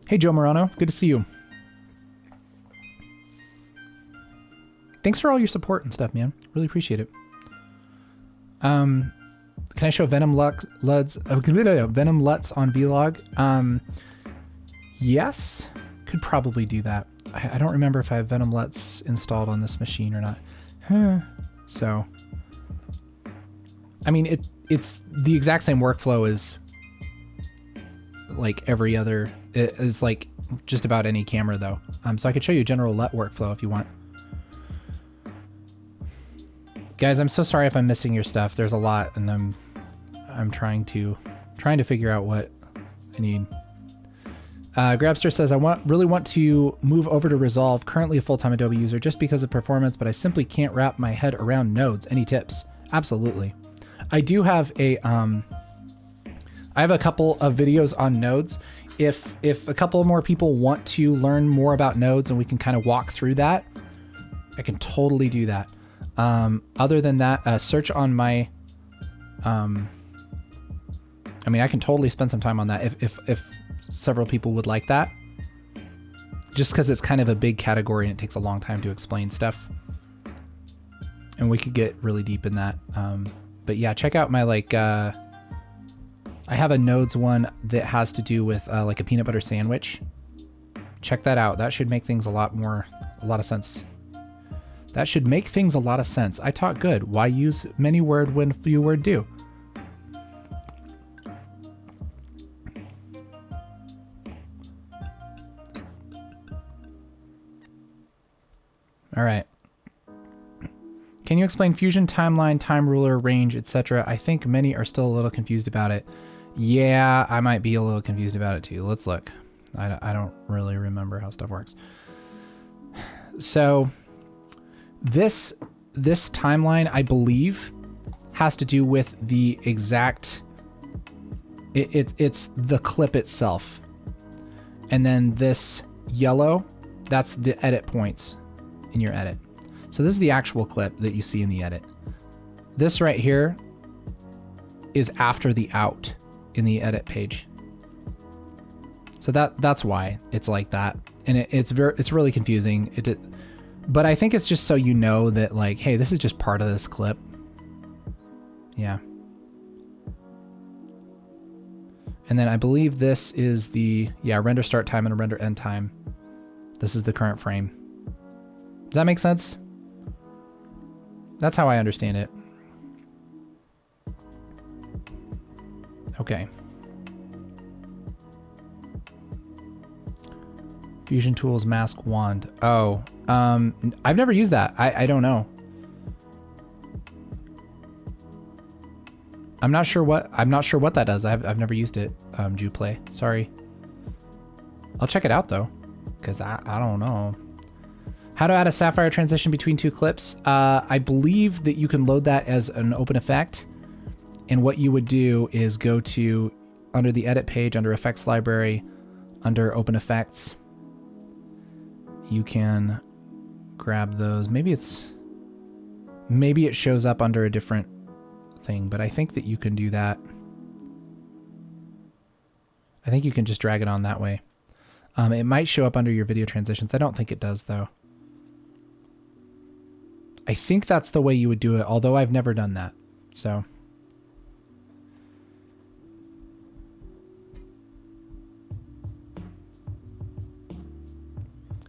Hey, Joe Morano. Good to see you. Thanks for all your support and stuff, man. Really appreciate it. Can I show Venom LUTs on Vlog? Yes, could probably do that. I don't remember if I have Venom LUTs installed on this machine or not. So, I mean, it's the exact same workflow as like every other. It is like just about any camera though. So I could show you a general LUT workflow if you want. Guys, I'm so sorry if I'm missing your stuff. There's a lot, and I'm trying to figure out what I need. Grabster says, I really want to move over to Resolve, currently a full-time Adobe user, just because of performance, but I simply can't wrap my head around nodes. Any tips? Absolutely. I do have I have a couple of videos on nodes. If a couple more people want to learn more about nodes and we can kind of walk through that, I can totally do that. Other than that, search on my, I mean, I can totally spend some time on that if several people would like that, just because it's kind of a big category and it takes a long time to explain stuff, and we could get really deep in that. But yeah, check out my, like, I have a nodes one that has to do with like a peanut butter sandwich. Check that out. That should make things a lot of sense. That should make things a lot of sense. I taught good. Why use many word when few word do? All right. Can you explain Fusion timeline, time ruler, range, etc.? I think many are still a little confused about it. Yeah, I might be a little confused about it too. Let's look. I don't really remember how stuff works. So this timeline, I believe, has to do with the exact, it's the clip itself. And then this yellow, that's the edit points in your edit. So this is the actual clip that you see in the edit. This right here is after the out in the edit page. So that's why it's like that. and it's really confusing. But I think it's just so you know that like, hey, this is just part of this clip. Yeah. And then I believe this is the, yeah, render start time and render end time. This is the current frame. Does that make sense? That's how I understand it. Okay. Fusion Tools Mask Wand. Oh, I've never used that. I don't know. I'm not sure what that does. I've never used it. Juplay. Sorry. I'll check it out though, because I don't know. How to add a sapphire transition between two clips. I believe that you can load that as an open effect. And what you would do is go to under the edit page, under effects library, under open effects. You can grab those. Maybe it shows up under a different thing, but I think that you can do that. I think you can just drag it on that way. It might show up under your video transitions. I don't think it does though. I think that's the way you would do it, although I've never done that. So.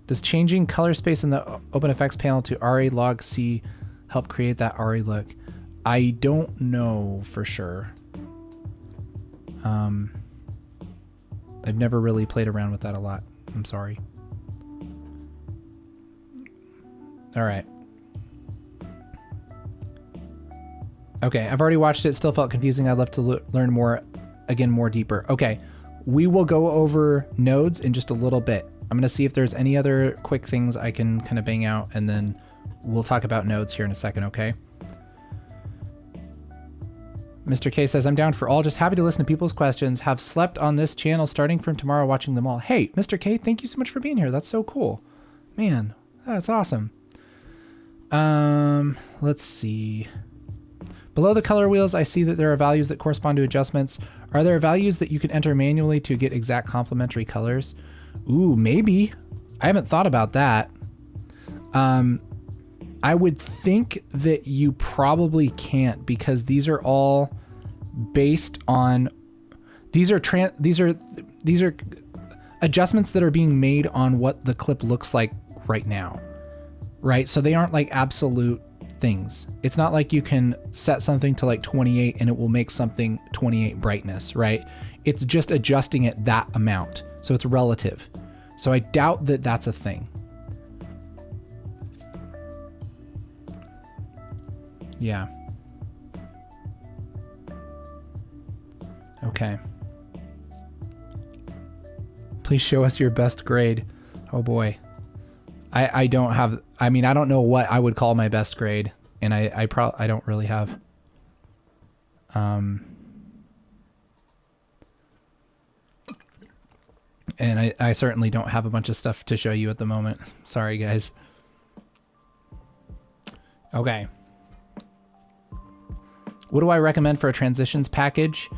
Does changing color space in the Open Effects panel to RA log C help create that RA look? I don't know for sure. I've never really played around with that a lot. I'm sorry. All right. Okay, I've already watched it. Still felt confusing. I'd love to learn more, again, more deeper. Okay, we will go over nodes in just a little bit. I'm going to see if there's any other quick things I can kind of bang out, and then we'll talk about nodes here in a second, okay? Mr. K says, I'm down for all. Just happy to listen to people's questions. Have slept on this channel starting from tomorrow, watching them all. Hey, Mr. K, thank you so much for being here. That's so cool. Man, that's awesome. Let's see. Below the color wheels, I see that there are values that correspond to adjustments. Are there values that you can enter manually to get exact complementary colors? Ooh, maybe. I haven't thought about that. I would think that you probably can't, because these are all based on, these are adjustments that are being made on what the clip looks like right now, right? So they aren't like absolute things. It's not like you can set something to like 28 and it will make something 28 brightness, right? It's just adjusting it that amount. So it's relative. So I doubt that that's a thing. Yeah. Okay. Please show us your best grade. Oh boy. I don't have, I mean, I don't know what I would call my best grade, and I don't really have. And I certainly don't have a bunch of stuff to show you at the moment. Sorry, guys. Okay. What do I recommend for a transitions package?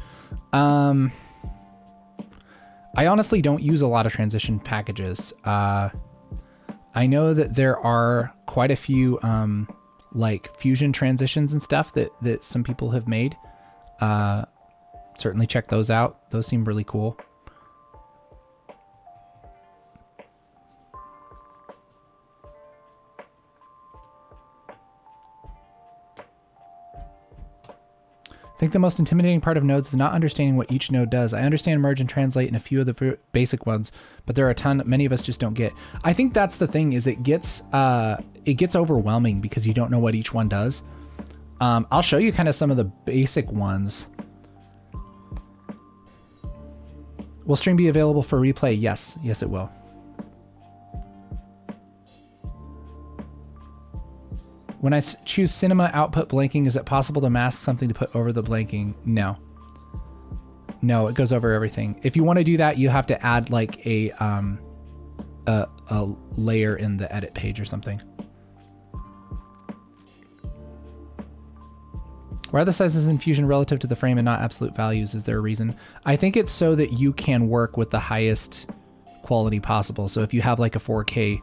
I honestly don't use a lot of transition packages. I know that there are quite a few like fusion transitions and stuff that some people have made. Certainly check those out. Those seem really cool. I think the most intimidating part of nodes is not understanding what each node does. I understand merge and translate in a few of the basic ones, but there are a ton many of us just don't get. I think that's the thing, is it gets overwhelming because you don't know what each one does. I'll show you kind of some of the basic ones. Will stream be available for replay? Yes, it will. When I choose cinema output blanking, is it possible to mask something to put over the blanking? No. No, it goes over everything. If you want to do that, you have to add like a layer in the edit page or something. Why are the sizes in Fusion relative to the frame and not absolute values? Is there a reason? I think it's so that you can work with the highest quality possible. So if you have like a 4K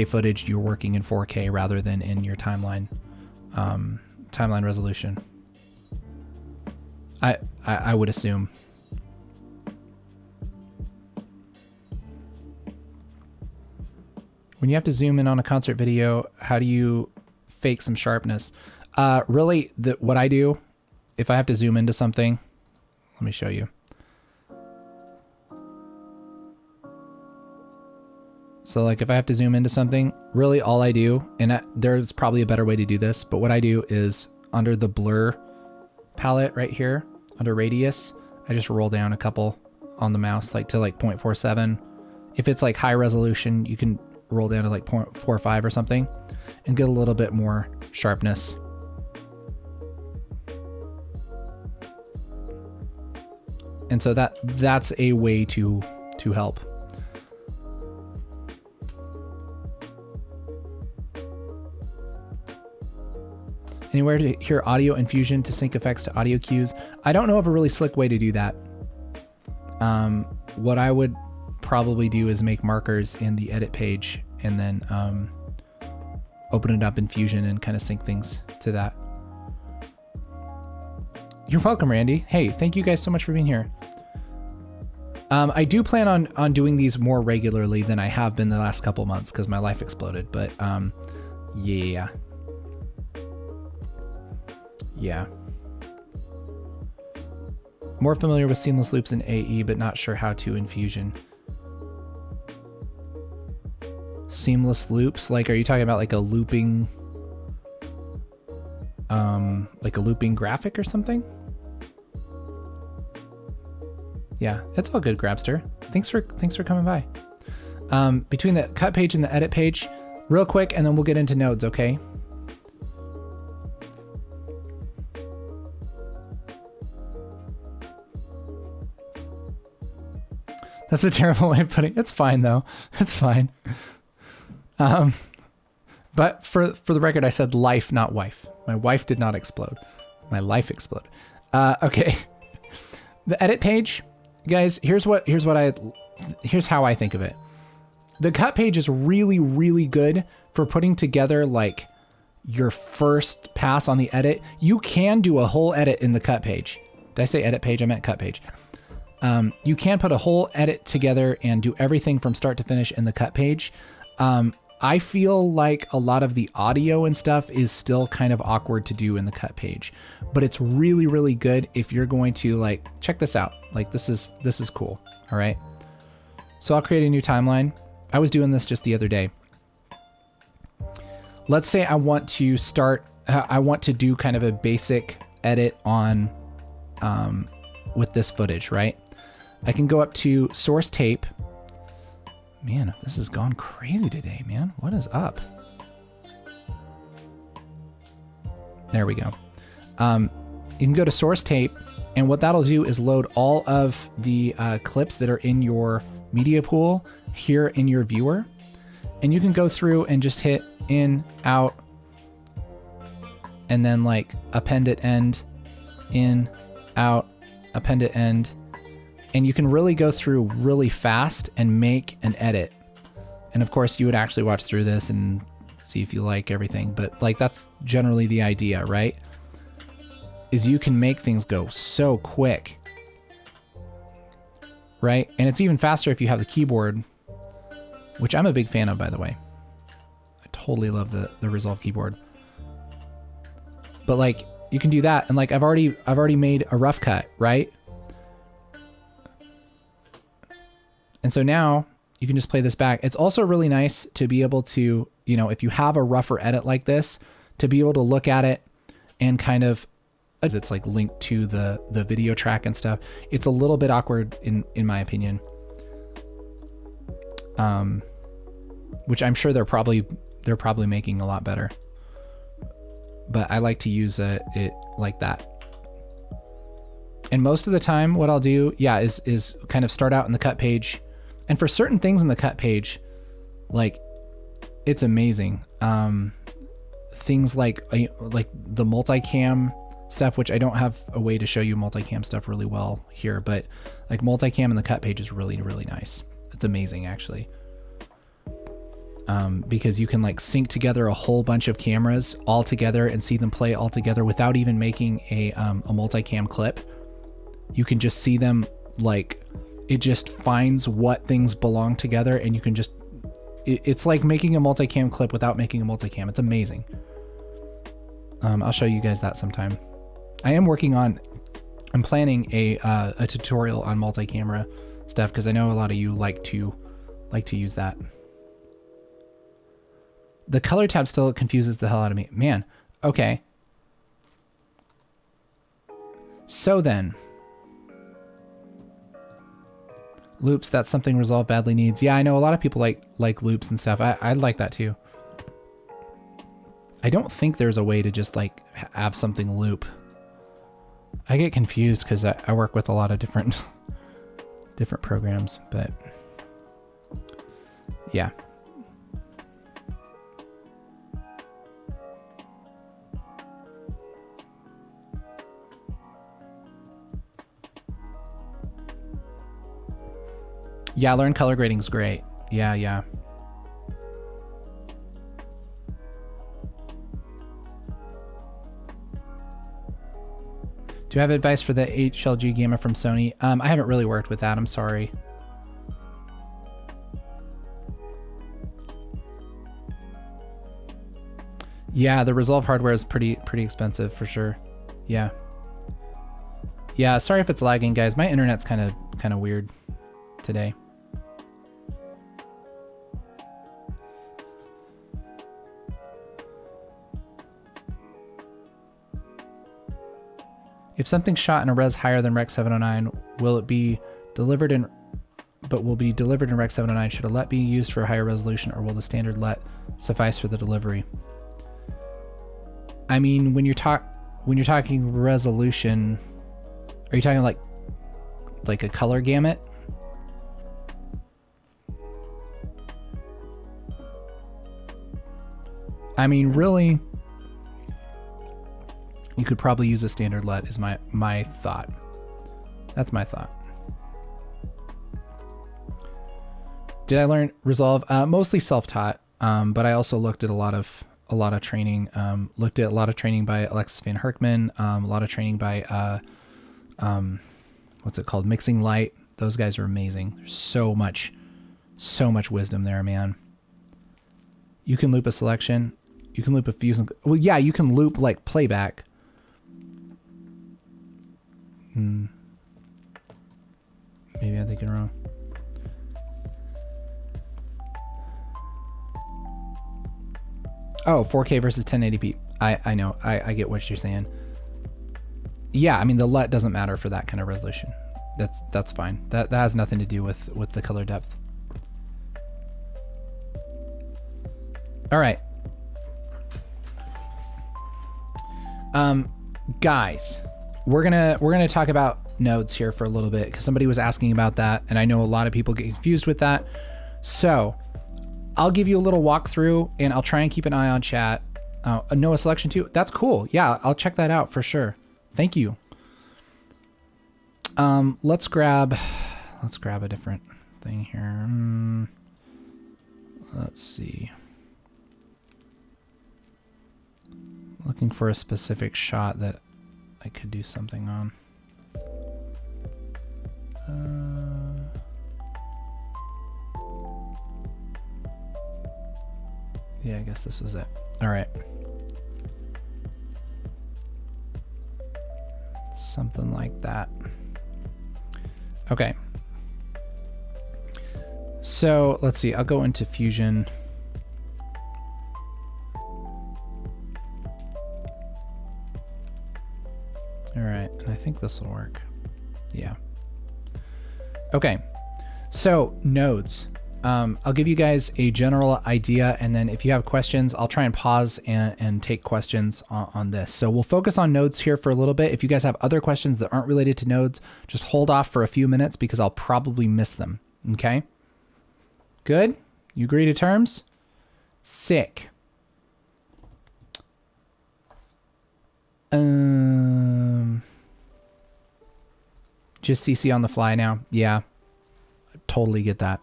footage, you're working in 4K rather than in your timeline resolution. I would assume. When you have to zoom in on a concert video, how do you fake some sharpness? Really, what I do, if I have to zoom into something, let me show you. So like if I have to zoom into something, really all I do, and there's probably a better way to do this, but what I do is under the blur palette right here, under radius, I just roll down a couple on the mouse, like to like 0.47. If it's like high resolution, you can roll down to like 0.45 or something and get a little bit more sharpness. And so that's a way to help. Anywhere to hear audio infusion to sync effects to audio cues? I don't know of a really slick way to do that. What I would probably do is make markers in the edit page and then open it up in Fusion and kind of sync things to that. You're welcome, Randy. Hey, thank you guys so much for being here. I do plan on doing these more regularly than I have been the last couple months because my life exploded, but yeah. Yeah. More familiar with seamless loops in AE, but not sure how to in Fusion. Seamless loops, like, are you talking about like a looping graphic or something? Yeah, it's all good, Grabster. Thanks for coming by. Between the cut page and the edit page, real quick, and then we'll get into nodes, okay? That's a terrible way of putting it. It's fine though. It's fine. But for the record, I said life, not wife. My wife did not explode. My life exploded. Okay. The edit page, guys, here's how I think of it. The cut page is really, really good for putting together like your first pass on the edit. You can do a whole edit in the cut page. Did I say edit page? I meant cut page. You can put a whole edit together and do everything from start to finish in the cut page. I feel like a lot of the audio and stuff is still kind of awkward to do in the cut page, but it's really, really good if you're going to like, check this out. Like this is cool. All right. So I'll create a new timeline. I was doing this just the other day. Let's say I want to do kind of a basic edit on, with this footage, right? I can go up to source tape. Man, this has gone crazy today, man. What is up? There we go. You can go to source tape, and what that'll do is load all of the clips that are in your media pool here in your viewer. And you can go through and just hit in, out, and then like append it, end, in, out, append it, end. And you can really go through really fast and make an edit. And of course you would actually watch through this and see if you like everything, but like that's generally the idea, right? Is you can make things go so quick, right? And it's even faster if you have the keyboard, which I'm a big fan of, by the way. I totally love the Resolve keyboard. But like you can do that, and like I've already made a rough cut, right? And so now you can just play this back. It's also really nice to be able to, you know, if you have a rougher edit like this, to be able to look at it and kind of, it's like linked to the video track and stuff. It's a little bit awkward in my opinion. Which I'm sure they're probably making a lot better. But I like to use it like that. And most of the time what I'll do, yeah, is kind of start out in the cut page. And for certain things in the cut page, like it's amazing. Things like the multicam stuff, which I don't have a way to show you multicam stuff really well here, but like multicam in the cut page is really, really nice. It's amazing, actually. Because you can like sync together a whole bunch of cameras all together and see them play all together without even making a multicam clip. You can just see them, like, it just finds what things belong together, and you can just, it's like making a multicam clip without making a multicam. It's amazing. I'll show you guys that sometime. I'm planning a tutorial on multi-camera stuff because I know a lot of you like to use that. The color tab still confuses the hell out of me. Man, okay. So then, loops, that's something Resolve badly needs. Yeah, I know a lot of people like loops and stuff. I'd like that too. I don't think there's a way to just like have something loop. I get confused because I work with a lot of different programs, but yeah. Yeah, learn color grading is great. Yeah. Do you have advice for the HLG Gamma from Sony? I haven't really worked with that. I'm sorry. Yeah, the Resolve hardware is pretty expensive for sure. Yeah. Yeah, sorry if it's lagging, guys. My internet's kind of weird today. If something's shot in a res higher than Rec 709, will be delivered in Rec 709? Should a LUT be used for a higher resolution, or will the standard LUT suffice for the delivery? I mean, when you're talking resolution, are you talking like a color gamut? I mean, really, you could probably use a standard LUT is my thought. That's my thought. Did I learn Resolve? Mostly self-taught, but I also looked at a lot of training. Looked at a lot of training by Alexis Van Herkman, a lot of training by what's it called? Mixing Light. Those guys are amazing. There's so much wisdom there, man. You can loop a selection. You can loop a fuse. Well, yeah, you can loop like playback. Maybe I'm thinking wrong. Oh, 4K versus 1080p. I know. I get what you're saying. Yeah, I mean the LUT doesn't matter for that kind of resolution. That's fine. That has nothing to do with the color depth. All right. Guys, we're gonna talk about nodes here for a little bit because somebody was asking about that, and I know a lot of people get confused with that. So I'll give you a little walkthrough, and I'll try and keep an eye on chat. A Noah selection too. That's cool. Yeah, I'll check that out for sure. Thank you. Let's grab a different thing here. Let's see. Looking for a specific shot that I could do something on. Yeah, I guess this was it. All right. Something like that. Okay. So let's see. I'll go into Fusion. All right, and I think this will work. Yeah. Okay, so nodes. I'll give you guys a general idea, and then if you have questions, I'll try and pause and take questions on this. So we'll focus on nodes here for a little bit. If you guys have other questions that aren't related to nodes, just hold off for a few minutes because I'll probably miss them, okay? Good? You agree to terms? Sick. Just CC on the fly now. Yeah, I totally get that.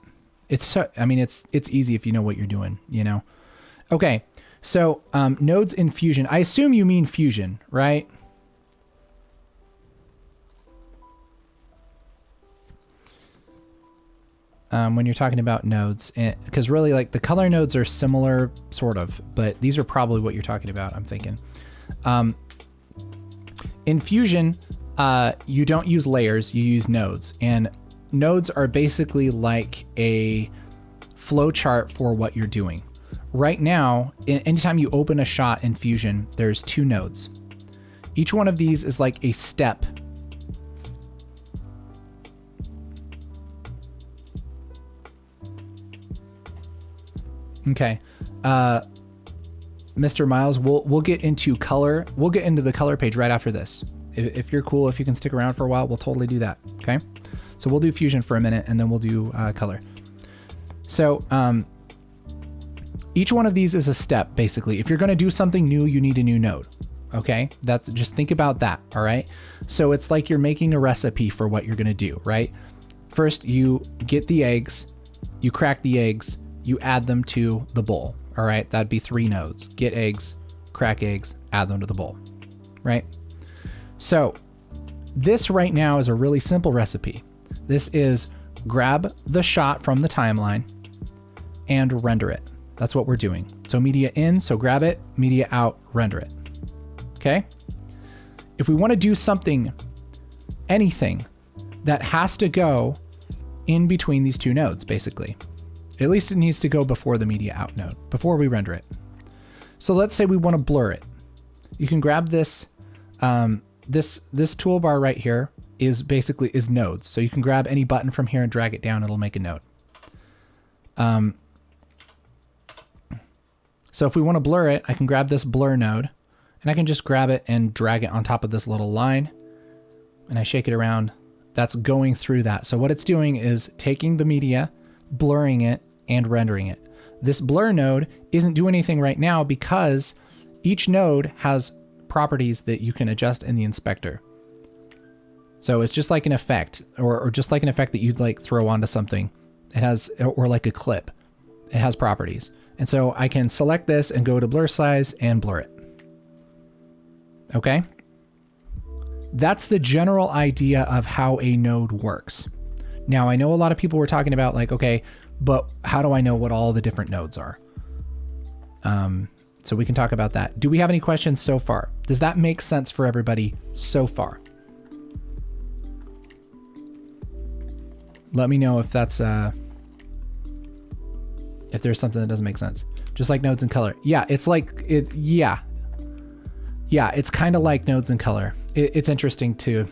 It's so, I mean, it's easy if you know what you're doing, you know? Okay. So, nodes in Fusion, I assume you mean Fusion, right? When you're talking about nodes, because really like the color nodes are similar sort of, but these are probably what you're talking about, I'm thinking. In Fusion, you don't use layers, you use nodes, and nodes are basically like a flow chart for what you're doing. Right now, anytime you open a shot in Fusion, there's 2 nodes. Each one of these is like a step. Okay. Mr. Miles, we'll get into color. We'll get into the color page right after this. If you're cool, if you can stick around for a while, we'll totally do that. Okay. So we'll do Fusion for a minute and then we'll do color. So each one of these is a step, basically. If you're going to do something new, you need a new node. Okay. Just think about that. All right. So it's like you're making a recipe for what you're going to do, right? First, you get the eggs, you crack the eggs, you add them to the bowl. All right. That'd be 3 nodes. Get eggs, crack eggs, add them to the bowl, right? So this right now is a really simple recipe. This is grab the shot from the timeline and render it. That's what we're doing. So media in, so grab it, media out, render it. Okay. If we want to do something, anything that has to go in between these 2 nodes, basically, at least it needs to go before the media out node, before we render it. So let's say we want to blur it. You can grab this, this toolbar right here is basically nodes. So you can grab any button from here and drag it down. It'll make a node. So if we want to blur it, I can grab this blur node and I can just grab it and drag it on top of this little line and I shake it around. That's going through that. So what it's doing is taking the media, blurring it, and rendering it. This blur node isn't doing anything right now because each node has properties that you can adjust in the inspector. So it's just like an effect, or just like an effect that you'd like throw onto something. It has, or like a clip. It has properties. And so I can select this and go to blur size and blur it. Okay? That's the general idea of how a node works. Now, I know a lot of people were talking about like, okay, but how do I know what all the different nodes are? So we can talk about that. Do we have any questions so far? Does that make sense for everybody so far? Let me know if that's, if there's something that doesn't make sense. Just like nodes and color. Yeah, it's like, yeah, it's kind of like nodes and color. It's interesting too.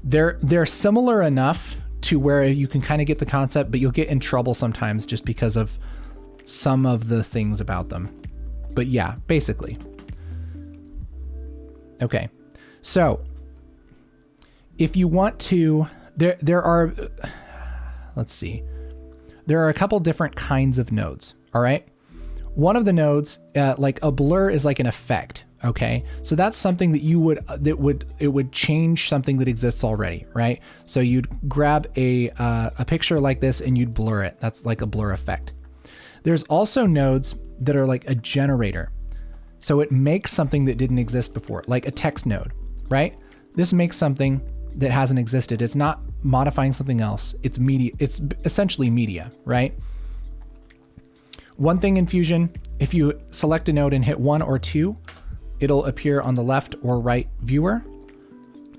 They're similar enough to where you can kind of get the concept, but you'll get in trouble sometimes just because of some of the things about them. But yeah, basically. Okay. So if you want to, there are, let's see, there are a couple different kinds of nodes. All right. One of the nodes, like a blur is like an effect. Okay. So that's something that it would change something that exists already. Right. So you'd grab a picture like this and you'd blur it. That's like a blur effect. There's also nodes that are like a generator. So it makes something that didn't exist before, like a text node, right? This makes something that hasn't existed. It's not modifying something else. It's media. It's essentially media, right? One thing in Fusion, if you select a node and hit 1 or 2, it'll appear on the left or right viewer.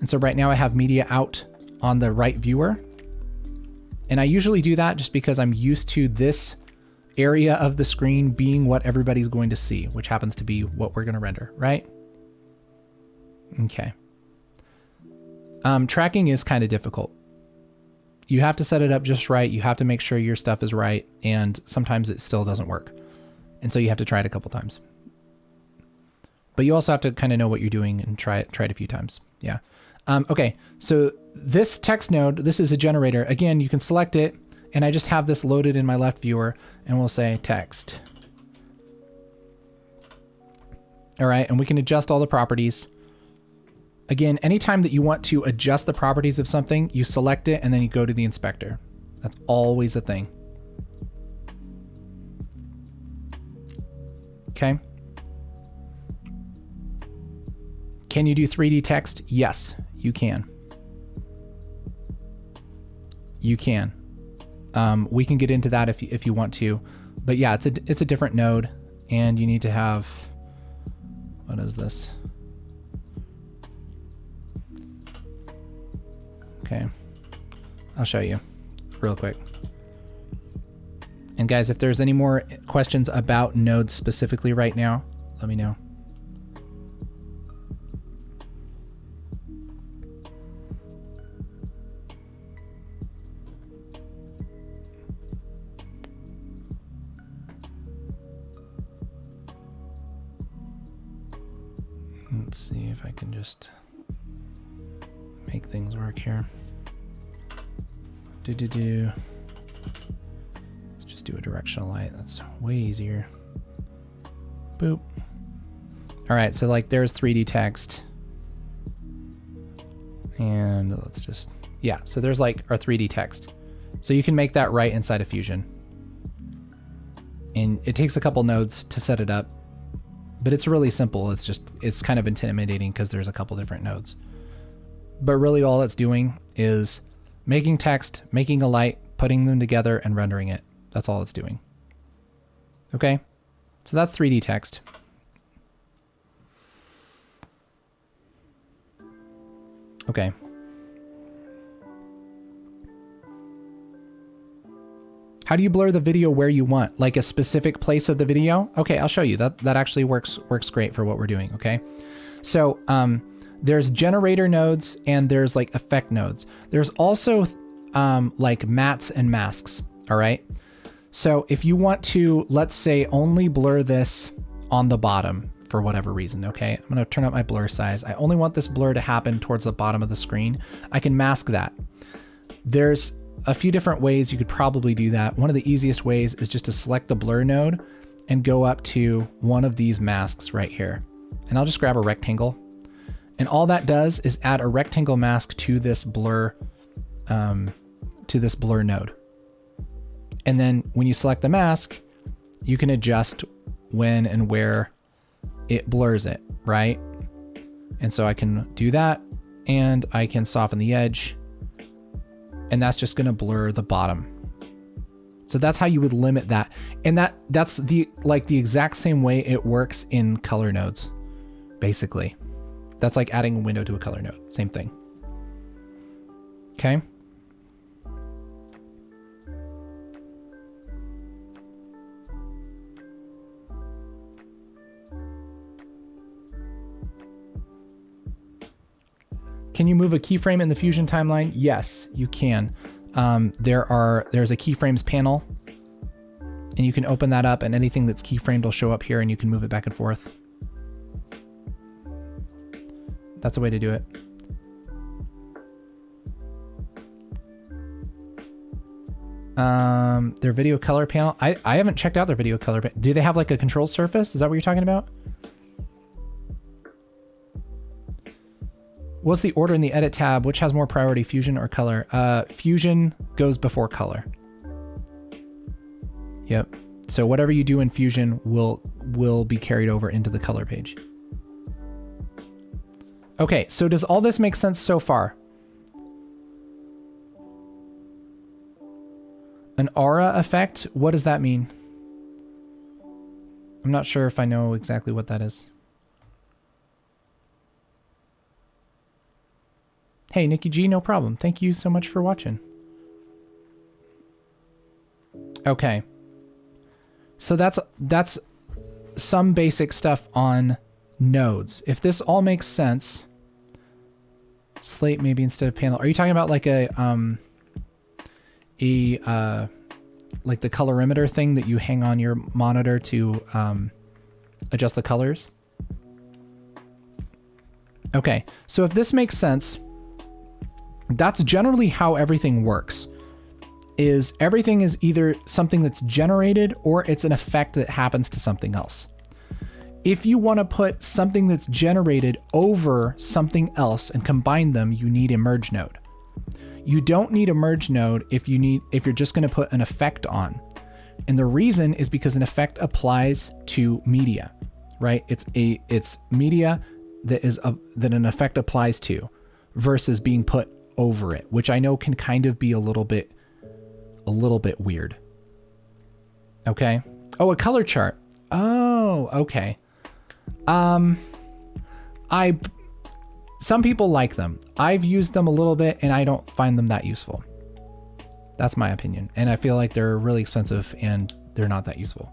And so right now I have media out on the right viewer. And I usually do that just because I'm used to this area of the screen being what everybody's going to see, which happens to be what we're going to render, right? Okay. Tracking is kind of difficult. You have to set it up just right. You have to make sure your stuff is right. And sometimes it still doesn't work. And so you have to try it a couple times. But you also have to kind of know what you're doing and try it a few times. Yeah. Okay. So this text node, this is a generator. Again, you can select it. And I just have this loaded in my left viewer and we'll say text. All right. And we can adjust all the properties. Again, anytime that you want to adjust the properties of something, you select it and then you go to the inspector. That's always a thing. Okay. Can you do 3D text? Yes, you can. You can. We can get into that if you want to, but yeah, it's a different node, and you need to have, what is this? Okay, I'll show you real quick. And guys, if there's any more questions about nodes specifically right now, let me know. Let's see if I can just make things work here. Let's just do a directional light. That's way easier. Boop. All right, so like there's 3D text. And let's just, yeah, so there's like our 3D text. So you can make that right inside of Fusion. And it takes a couple nodes to set it up, but it's really simple. It's kind of intimidating because there's a couple different nodes. But really all it's doing is making text, making a light, putting them together and rendering it. That's all it's doing. Okay, so that's 3D text. Okay. How do you blur the video where you want? Like a specific place of the video? Okay, I'll show you. That actually works great for what we're doing, okay? So there's generator nodes and there's like effect nodes. There's also like mats and masks, all right? So if you want to, let's say, only blur this on the bottom for whatever reason, okay? I'm gonna turn up my blur size. I only want this blur to happen towards the bottom of the screen. I can mask that. There's a few different ways you could probably do that. One of the easiest ways is just to select the blur node and go up to one of these masks right here. And I'll just grab a rectangle. And all that does is add a rectangle mask to this blur node. And then when you select the mask, you can adjust when and where it blurs it, right? And so I can do that, and I can soften the edge, and that's just gonna blur the bottom. So that's how you would limit that. And that's the exact same way it works in color nodes, basically. That's like adding a window to a color node, same thing. Okay. Can you move a keyframe in the Fusion timeline? Yes, you can. There's a keyframes panel, and you can open that up, and anything that's keyframed will show up here, and you can move it back and forth. That's a way to do it. Their video color panel. I haven't checked out their video color. Do they have like a control surface? Is that what you're talking about? What's the order in the edit tab? Which has more priority, Fusion or color? Fusion goes before color. Yep. So whatever you do in Fusion will be carried over into the color page. Okay, so does all this make sense so far? An aura effect? What does that mean? I'm not sure if I know exactly what that is. Hey, Nikki G, no problem. Thank you so much for watching. Okay. So that's some basic stuff on nodes. If this all makes sense, slate maybe instead of panel. Are you talking about like like the colorimeter thing that you hang on your monitor to adjust the colors? Okay, so if this makes sense, that's generally how everything works. Is everything is either something that's generated or it's an effect that happens to something else. If you want to put something that's generated over something else and combine them, you need a merge node. You don't need a merge node if you're just going to put an effect on. And the reason is because an effect applies to media, right? It's media that an effect applies to versus being put over it, which I know can kind of be a little bit weird. Okay. Oh, a color chart. Oh, okay. Some people like them. I've used them a little bit and I don't find them that useful. That's my opinion. And I feel like they're really expensive and they're not that useful,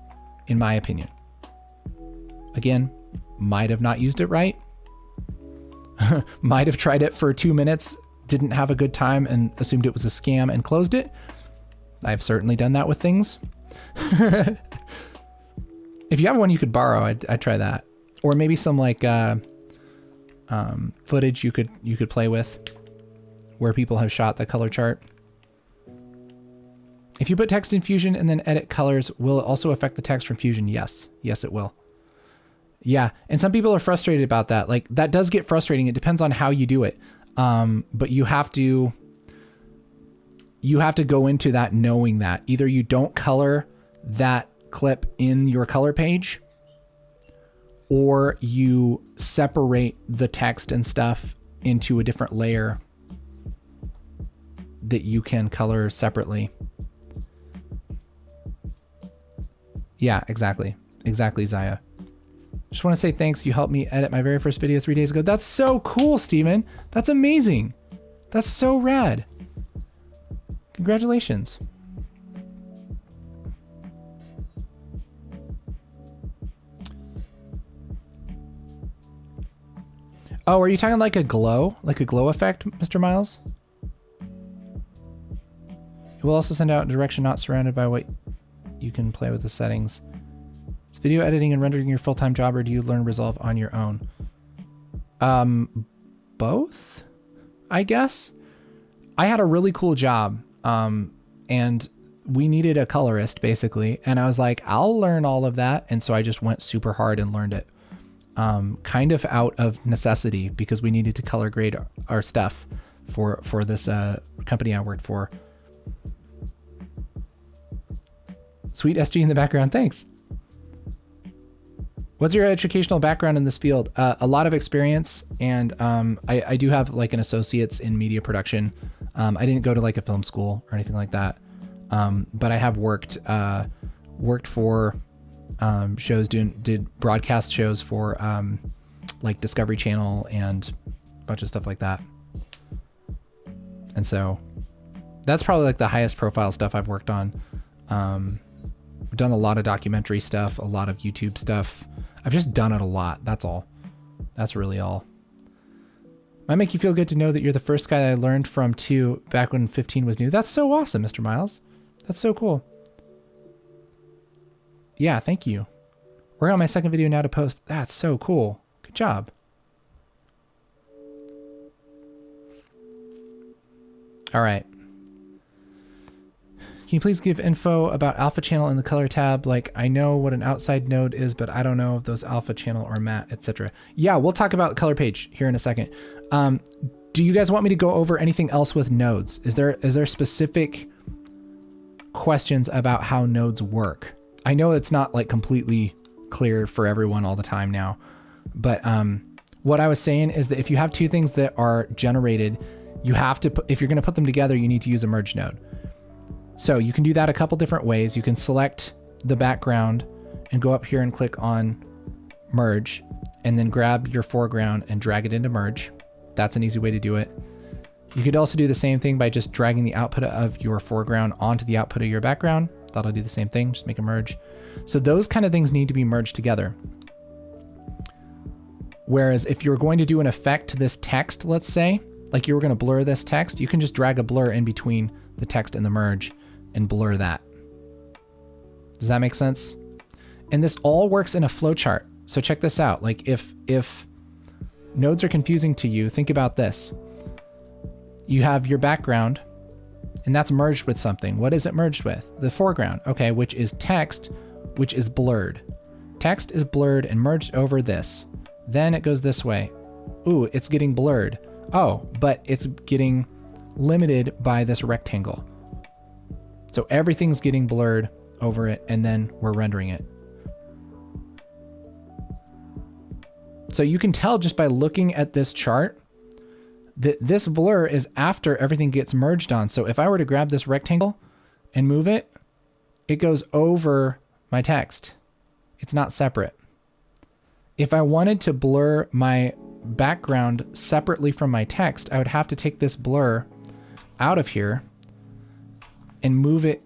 in my opinion. Again, might have not used it right. Might have tried it for 2 minutes, didn't have a good time and assumed it was a scam and closed it. I've certainly done that with things. If you have one you could borrow, I'd try that. Or maybe some like footage you could play with where people have shot the color chart. If you put text in Fusion and then edit colors, will it also affect the text from Fusion? Yes. Yes, it will. Yeah. And some people are frustrated about that. Like that does get frustrating. It depends on how you do it. But you have to go into that knowing that either you don't color that clip in your color page, or you separate the text and stuff into a different layer that you can color separately. Yeah, exactly. Exactly, Zaya. Just want to say thanks. You helped me edit my very first video 3 days ago. That's so cool, Steven. That's amazing. That's so rad. Congratulations. Oh, are you talking like a glow effect, Mr. Miles? It will also send out a direction not surrounded by what you can play with the settings. Is video editing and rendering your full-time job, or do you learn Resolve on your own? Both, I guess. I had a really cool job, and we needed a colorist basically, and I was like, I'll learn all of that, and so I just went super hard and learned it. Kind of out of necessity because we needed to color grade our stuff for this company I worked for. Sweet SG in the background, thanks. What's your educational background in this field? A lot of experience, and I do have like an associate's in media production. I didn't go to like a film school or anything like that, but I have worked for shows, did broadcast shows for like Discovery Channel and a bunch of stuff like that. And so that's probably like the highest profile stuff I've worked on. I've done a lot of documentary stuff, a lot of YouTube stuff. I've just done it a lot. That's all. That's really all. Might make you feel good to know that you're the first guy that I learned from too, back when 15 was new. That's so awesome, Mr. Miles. That's so cool. Yeah, thank you. Working on my second video now to post. That's so cool. Good job. All right. Can you please give info about alpha channel in the color tab? Like, I know what an outside node is, but I don't know if those alpha channel or matte, etc. Yeah, we'll talk about the color page here in a second. Do you guys want me to go over anything else with nodes? Is there specific questions about how nodes work? I know it's not like completely clear for everyone all the time now, but what I was saying is that if you have two things that are generated, you have to, if you're going to put them together, you need to use a merge node. So you can do that a couple different ways. You can select the background and go up here and click on merge, and then grab your foreground and drag it into merge. That's an easy way to do it. You could also do the same thing by just dragging the output of your foreground onto the output of your background. That'll do the same thing, just make a merge. So those kind of things need to be merged together. Whereas if you're going to do an effect to this text, let's say, like you were going to blur this text, you can just drag a blur in between the text and the merge and blur that. Does that make sense? And this all works in a flowchart. So check this out. Like if nodes are confusing to you, think about this. You have your background, and that's merged with something. What is it merged with? The foreground, okay, which is text, which is blurred. Text is blurred and merged over this. Then it goes this way. Ooh, it's getting blurred. Oh, but it's getting limited by this rectangle. So everything's getting blurred over it, and then we're rendering it. So you can tell just by looking at this chart that this blur is after everything gets merged on. So if I were to grab this rectangle and move it, it goes over my text. It's not separate. If I wanted to blur my background separately from my text, I would have to take this blur out of here and move it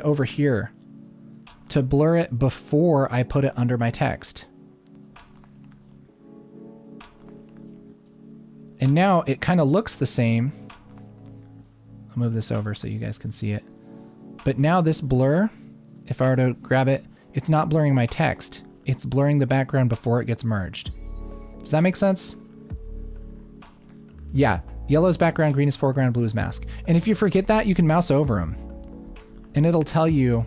over here to blur it before I put it under my text. And now it kind of looks the same. I'll move this over so you guys can see it. But now this blur, if I were to grab it, it's not blurring my text. It's blurring the background before it gets merged. Does that make sense? Yeah. Yellow is background, green is foreground, blue is mask. And if you forget that, you can mouse over them. And it'll tell you,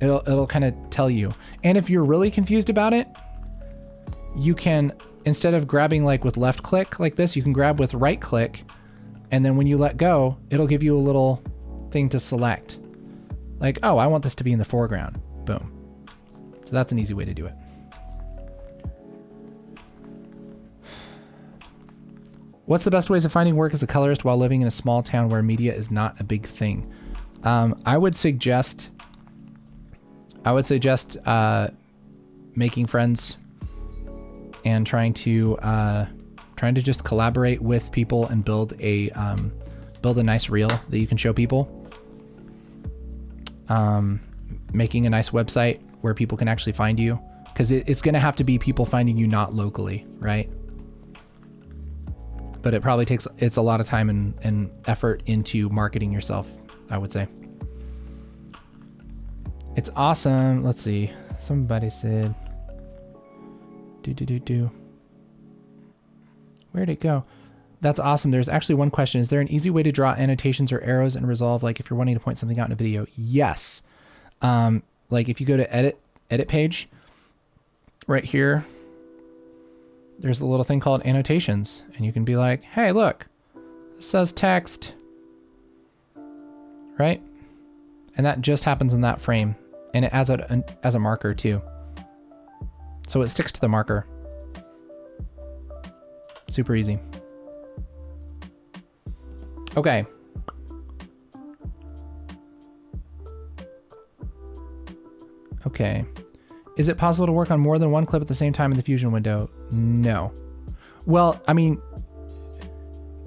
it'll kind of tell you. And if you're really confused about it, you can, instead of grabbing like with left click like this, you can grab with right click. And then when you let go, it'll give you a little thing to select. Like, oh, I want this to be in the foreground. Boom. So that's an easy way to do it. What's the best ways of finding work as a colorist while living in a small town where media is not a big thing? I would suggest making friends and trying to just collaborate with people and build a nice reel that you can show people. Making a nice website where people can actually find you, because it's going to have to be people finding you not locally, right? But it probably takes a lot of time and effort into marketing yourself, I would say. It's awesome. Let's see. Somebody said, where'd it go? That's awesome. There's actually one question. Is there an easy way to draw annotations or arrows and resolve, like if you're wanting to point something out in a video? Yes. Like if you go to edit page right here, there's a little thing called annotations, and you can be like, hey, look, this says text, right? And that just happens in that frame, and it adds it as a marker too. So it sticks to the marker. Super easy. Okay. Okay. Is it possible to work on more than one clip at the same time in the Fusion window? No. Well, I mean,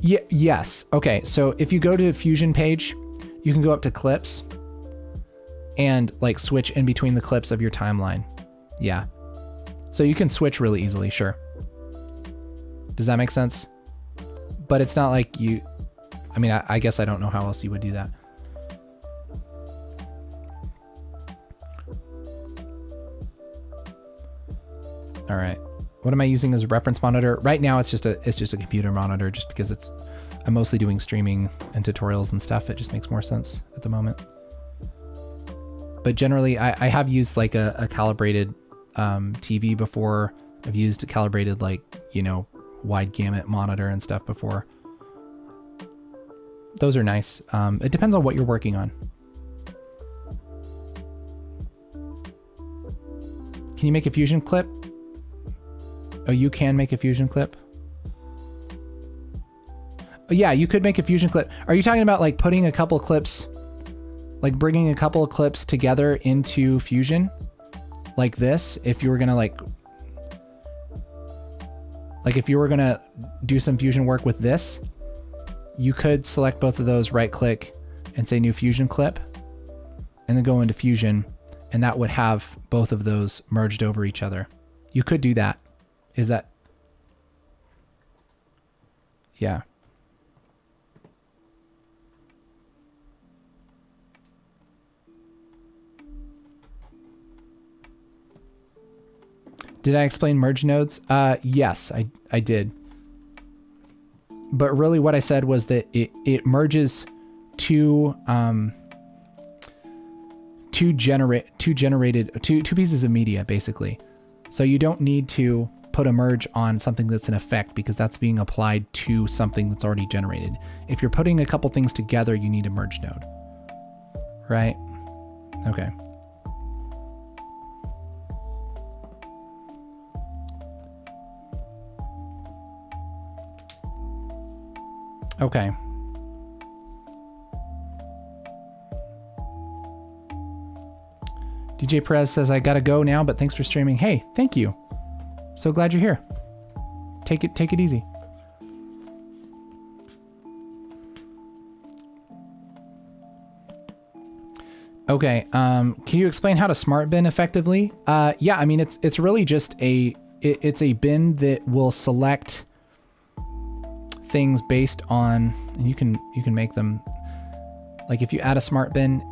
yes. Okay, so if you go to the Fusion page, you can go up to clips and like switch in between the clips of your timeline. Yeah. So you can switch really easily, sure. Does that make sense? But it's not like you, I mean, I guess I don't know how else you would do that. All right. What am I using as a reference monitor? Right now it's just a computer monitor, just because I'm mostly doing streaming and tutorials and stuff. It just makes more sense at the moment. But generally I have used like a calibrated TV before. I've used a calibrated, like, you know, wide gamut monitor and stuff before. Those are nice. It depends on what you're working on. Can you make a Fusion clip? Oh, you can make a Fusion clip? Oh, yeah, you could make a Fusion clip. Are you talking about like putting a couple clips, like bringing a couple of clips together into Fusion? Like this, if you were gonna like if you were gonna do some Fusion work with this, you could select both of those, right click and say new Fusion clip, and then go into Fusion, and that would have both of those merged over each other. You could do that. Is that? Yeah. Did I explain merge nodes? Yes, I did. But really what I said was that it merges two pieces of media, basically. So you don't need to put a merge on something that's an effect because that's being applied to something that's already generated. If you're putting a couple things together, you need a merge node, right? Okay. Okay. DJ Perez says, I gotta go now, but thanks for streaming. Hey, thank you. So glad you're here. Take it easy. Okay, can you explain how to smart bin effectively? Yeah, I mean, it's really just it's a bin that will select things based on, and you can make them, like if you add a smart bin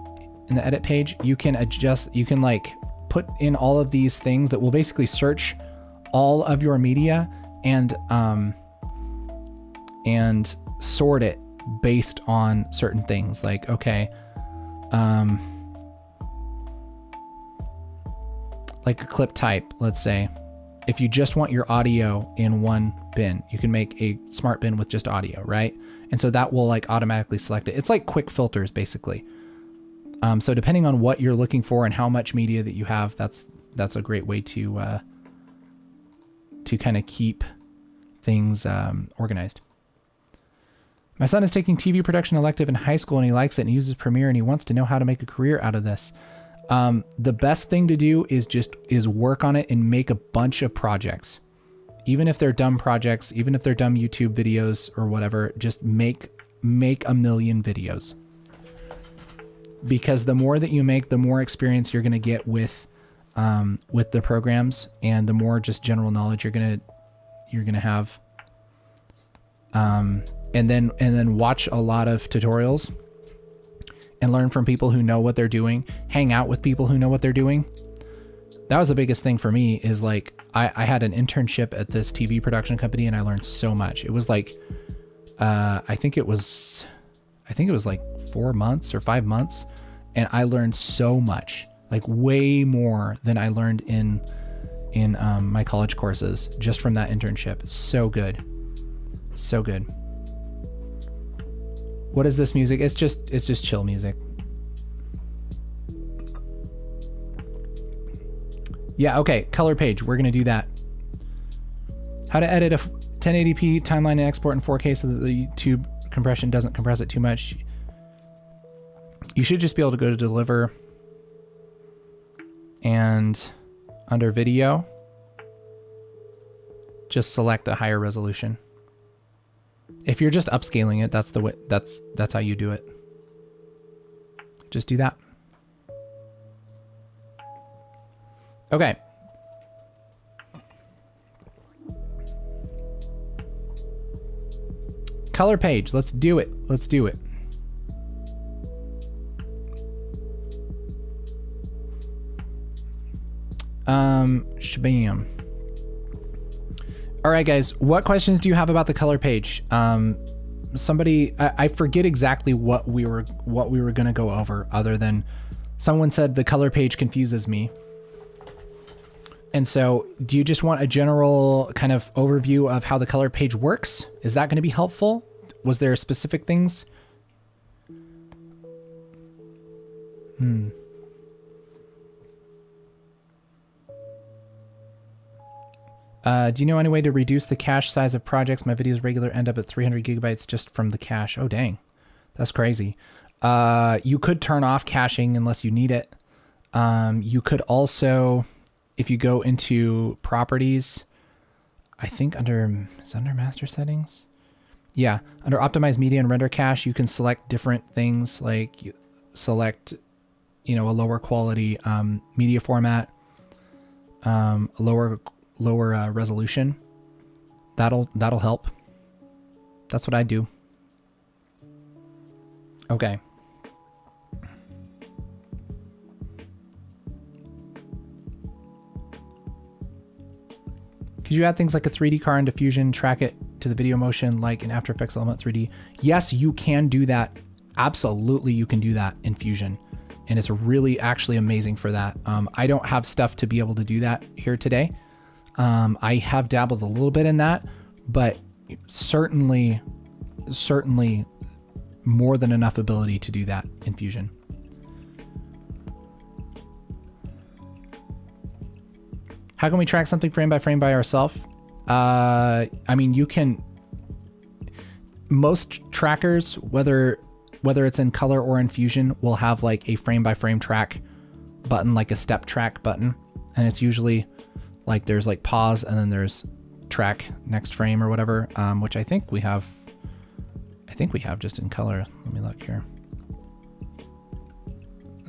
in the edit page, you can adjust, you can like put in all of these things that will basically search all of your media and sort it based on certain things. Like, okay, like a clip type, let's say, if you just want your audio in one bin, you can make a smart bin with just audio, right? And so that will like automatically select it. It's like quick filters basically. So depending on what you're looking for and how much media that you have, that's a great way to kind of keep things organized. My son is taking TV production elective in high school and he likes it and he uses Premiere and he wants to know how to make a career out of this. The best thing to do is work on it and make a bunch of projects. Even if they're dumb projects, even if they're dumb YouTube videos or whatever, just make a million videos. Because the more that you make, the more experience you're going to get with the programs, and the more just general knowledge you're going to have. And then watch a lot of tutorials and learn from people who know what they're doing. Hang out with people who know what they're doing. That was the biggest thing for me, is like I had an internship at this TV production company and I learned so much. It was like I think it was like 4 months or 5 months, and I learned so much, like way more than I learned in my college courses just from that internship. It's so good. So good. What is this music? It's just chill music. Yeah, okay, color page. We're gonna do that. How to edit a 1080p timeline and export in 4K so that the YouTube compression doesn't compress it too much. You should just be able to go to deliver and under video, just select a higher resolution. If you're just upscaling it, that's the way, that's how you do it. Just do that. Okay. Color page. Let's do it. Let's do it. Shabam. All right, guys, what questions do you have about the color page? Somebody, I forget exactly what we were going to go over, other than someone said the color page confuses me. And so do you just want a general kind of overview of how the color page works? Is that going to be helpful? Was there specific things? Do you know any way to reduce the cache size of projects? My videos regular end up at 300 gigabytes just from the cache. Oh, dang. That's crazy. You could turn off caching unless you need it. You could also, if you go into properties, I think under master settings? Yeah, under optimize media and render cache, you can select different things, like you select, a lower quality media format, lower resolution. That'll help. That's what I do. Okay. Could you add things like a 3D car into Fusion, track it to the video motion like in After Effects Element 3D? Yes, you can do that. Absolutely, you can do that in Fusion. And it's really actually amazing for that. I don't have stuff to be able to do that here today. I have dabbled a little bit in that, but certainly more than enough ability to do that in Fusion. How can we track something frame by ourselves? I mean, you can. Most trackers, whether it's in color or in Fusion, will have like a frame by frame track button, like a step track button, and it's usually like there's like pause and then there's track next frame or whatever, which I think we have. I think we have just in color. Let me look here.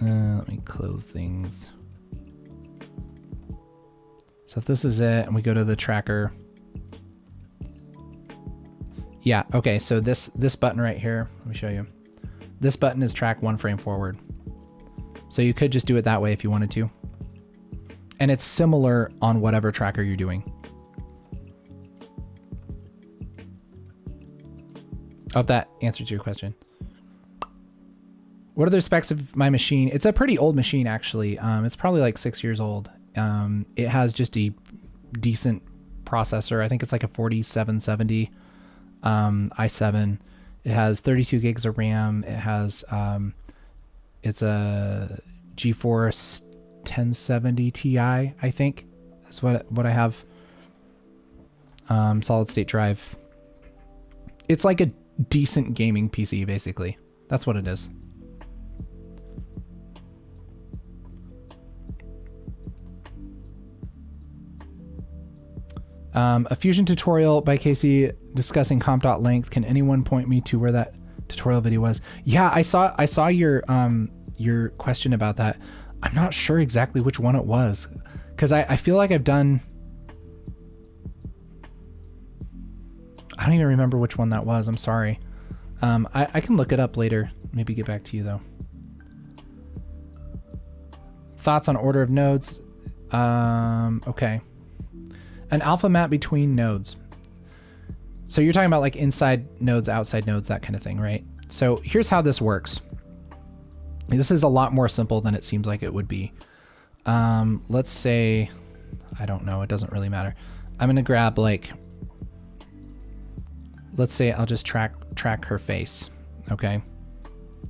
Let me close things. So if this is it, and we go to the tracker. Yeah, okay, so this button right here, let me show you. This button is track 1 frame forward. So you could just do it that way if you wanted to. And it's similar on whatever tracker you're doing. I hope that answered your question. What are the specs of my machine? It's a pretty old machine, actually. It's probably like 6 years old. It has just a decent processor. I think it's like a 4770 i7. It has 32 gigs of RAM. It has it's a GeForce 1070 Ti, I think. That's what I have. Solid state drive. It's like a decent gaming PC, basically. That's what it is. A Fusion tutorial by Casey discussing comp.length. Can anyone point me to where that tutorial video was? Yeah, I saw your question about that. I'm not sure exactly which one it was, because I feel like I've done. I don't even remember which one that was. I'm sorry. I can look it up later. Maybe get back to you though. Thoughts on order of nodes? Okay. An alpha map between nodes. So you're talking about like inside nodes, outside nodes, that kind of thing, right? So here's how this works. This is a lot more simple than it seems like it would be. Let's say, I don't know, it doesn't really matter. I'm gonna grab like, let's say I'll just track her face, okay?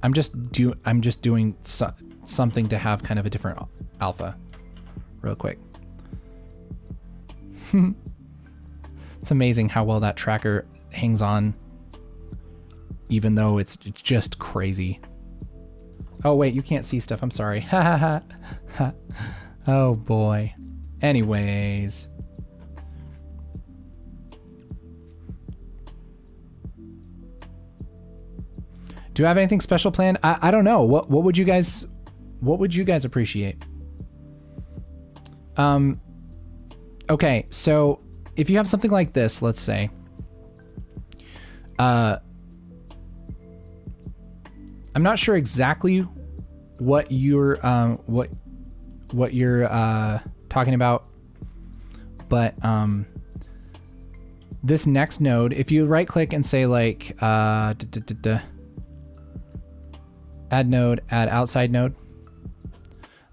I'm just doing something to have kind of a different alpha real quick. It's amazing how well that tracker hangs on, even though it's just crazy. Oh wait, you can't see stuff. I'm sorry. Oh boy. Anyways. Do you have anything special planned? I don't know. What would you guys appreciate? Okay, so if you have something like this, let's say, I'm not sure exactly what you're talking about, but this next node, if you right click and say like add node, add outside node,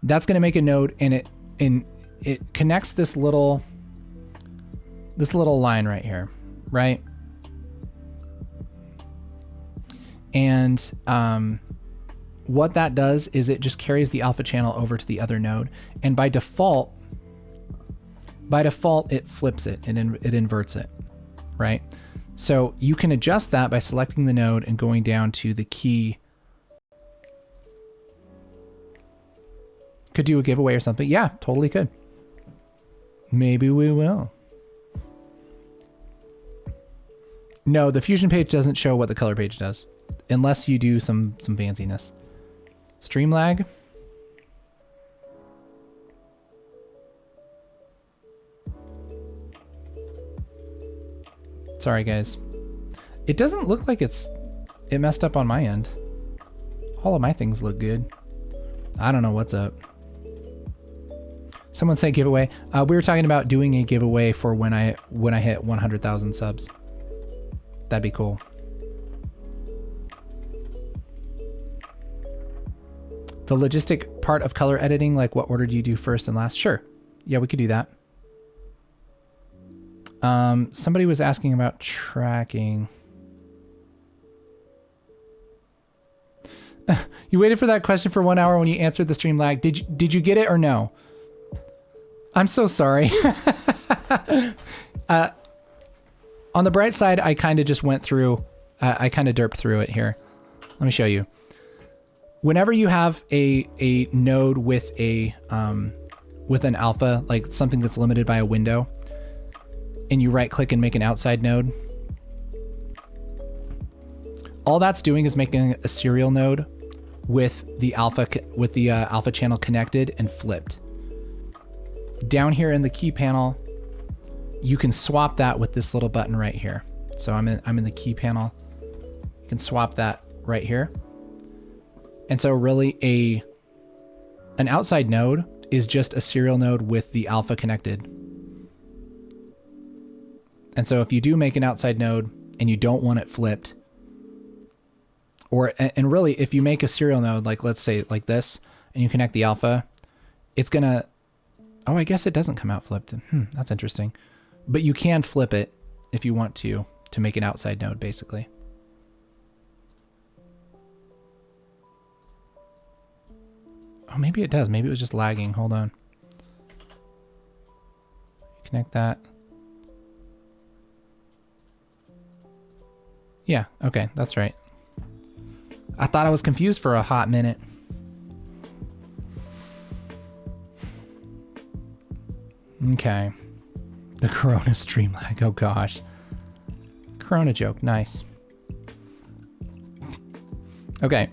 that's going to make a node, and it connects this little line right here, right? And what that does is it just carries the alpha channel over to the other node, and by default it flips it and it inverts it, right? So you can adjust that by selecting the node and going down to the key. Could do a giveaway or something. Yeah, totally could. Maybe we will. No, the Fusion page doesn't show what the color page does, unless you do some fanciness. Stream lag. Sorry guys. It doesn't look like it messed up on my end. All of my things look good. I don't know what's up. Someone said giveaway. We were talking about doing a giveaway for when I hit 100,000 subs. That'd be cool. The logistic part of color editing, like what order do you do first and last? Sure. Yeah, we could do that. Somebody was asking about tracking. You waited for that question for 1 hour when you answered the stream lag. Did you get it or no? I'm so sorry. On the bright side, I kind of just went through, I kind of derped through it here. Let me show you. Whenever you have a node with with an alpha, like something that's limited by a window, and you right click and make an outside node, all that's doing is making a serial node with the alpha channel connected and flipped. Down here in the key panel, you can swap that with this little button right here. So I'm in the key panel. You can swap that right here. And so really an outside node is just a serial node with the alpha connected. And so if you do make an outside node and you don't want it flipped, and really if you make a serial node, like let's say like this, and you connect the alpha, it's gonna, oh, I guess it doesn't come out flipped. That's interesting. But you can flip it if you want to make an outside node basically. Oh, maybe it does. Maybe it was just lagging. Hold on. Connect that. Yeah, okay, that's right. I thought I was confused for a hot minute. Okay. The Corona stream lag. Oh gosh. Corona joke. Nice. Okay.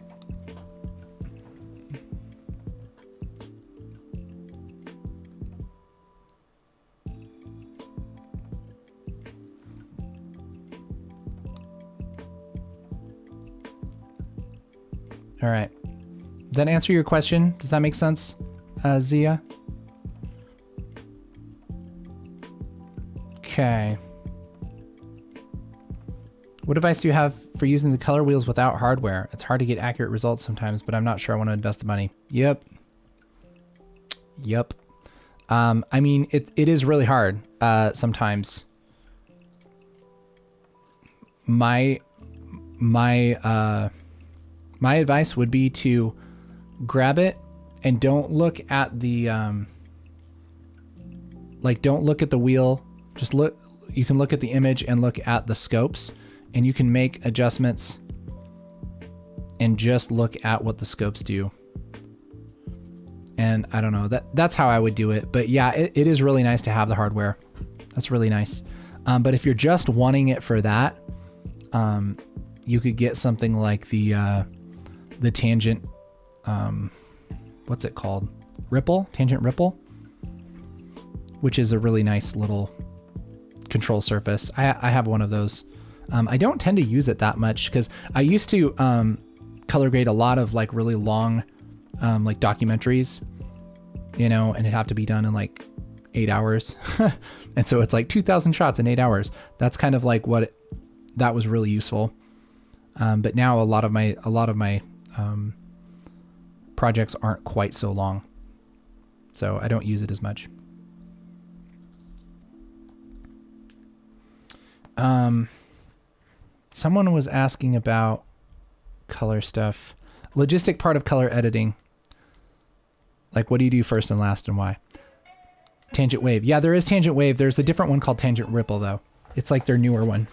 All right. Does that answer your question? Does that make sense, Zia? Okay. What advice do you have for using the color wheels without hardware? It's hard to get accurate results sometimes, but I'm not sure I want to invest the money. Yep. I mean, it is really hard sometimes. My advice would be to grab it and don't look at the don't look at the wheel. Just look, you can look at the image and look at the scopes, and you can make adjustments and just look at what the scopes do. And I don't know, that's how I would do it. But yeah, it is really nice to have the hardware. That's really nice. But if you're just wanting it for that, you could get something like the tangent, what's it called? Tangent ripple, which is a really nice little control surface. I have one of those. I don't tend to use it that much because I used to color grade a lot of like really long like documentaries, you know, and it'd have to be done in like 8 hours. And so it's like 2,000 shots in 8 hours. That's kind of like that was really useful. But now a lot of my projects aren't quite so long, so I don't use it as much. Someone was asking about color stuff, logistic part of color editing. Like, what do you do first and last and why? Tangent wave. Yeah, there is tangent wave. There's a different one called tangent ripple though. It's like their newer one.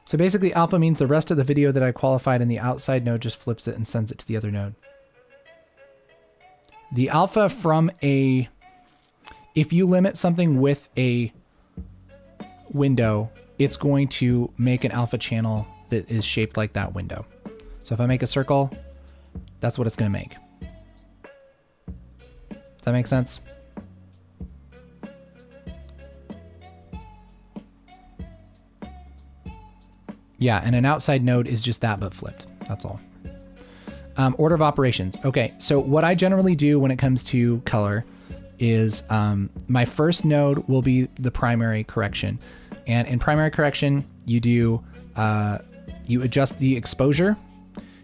So basically alpha means the rest of the video that I qualified in the outside node just flips it and sends it to the other node. The alpha from if you limit something with a window, it's going to make an alpha channel that is shaped like that window. So if I make a circle, that's what it's going to make. Does that make sense? Yeah, and an outside node is just that, but flipped. That's all. Order of operations. Okay, so what I generally do when it comes to color is my first node will be the primary correction. And in primary correction, you do, you adjust the exposure,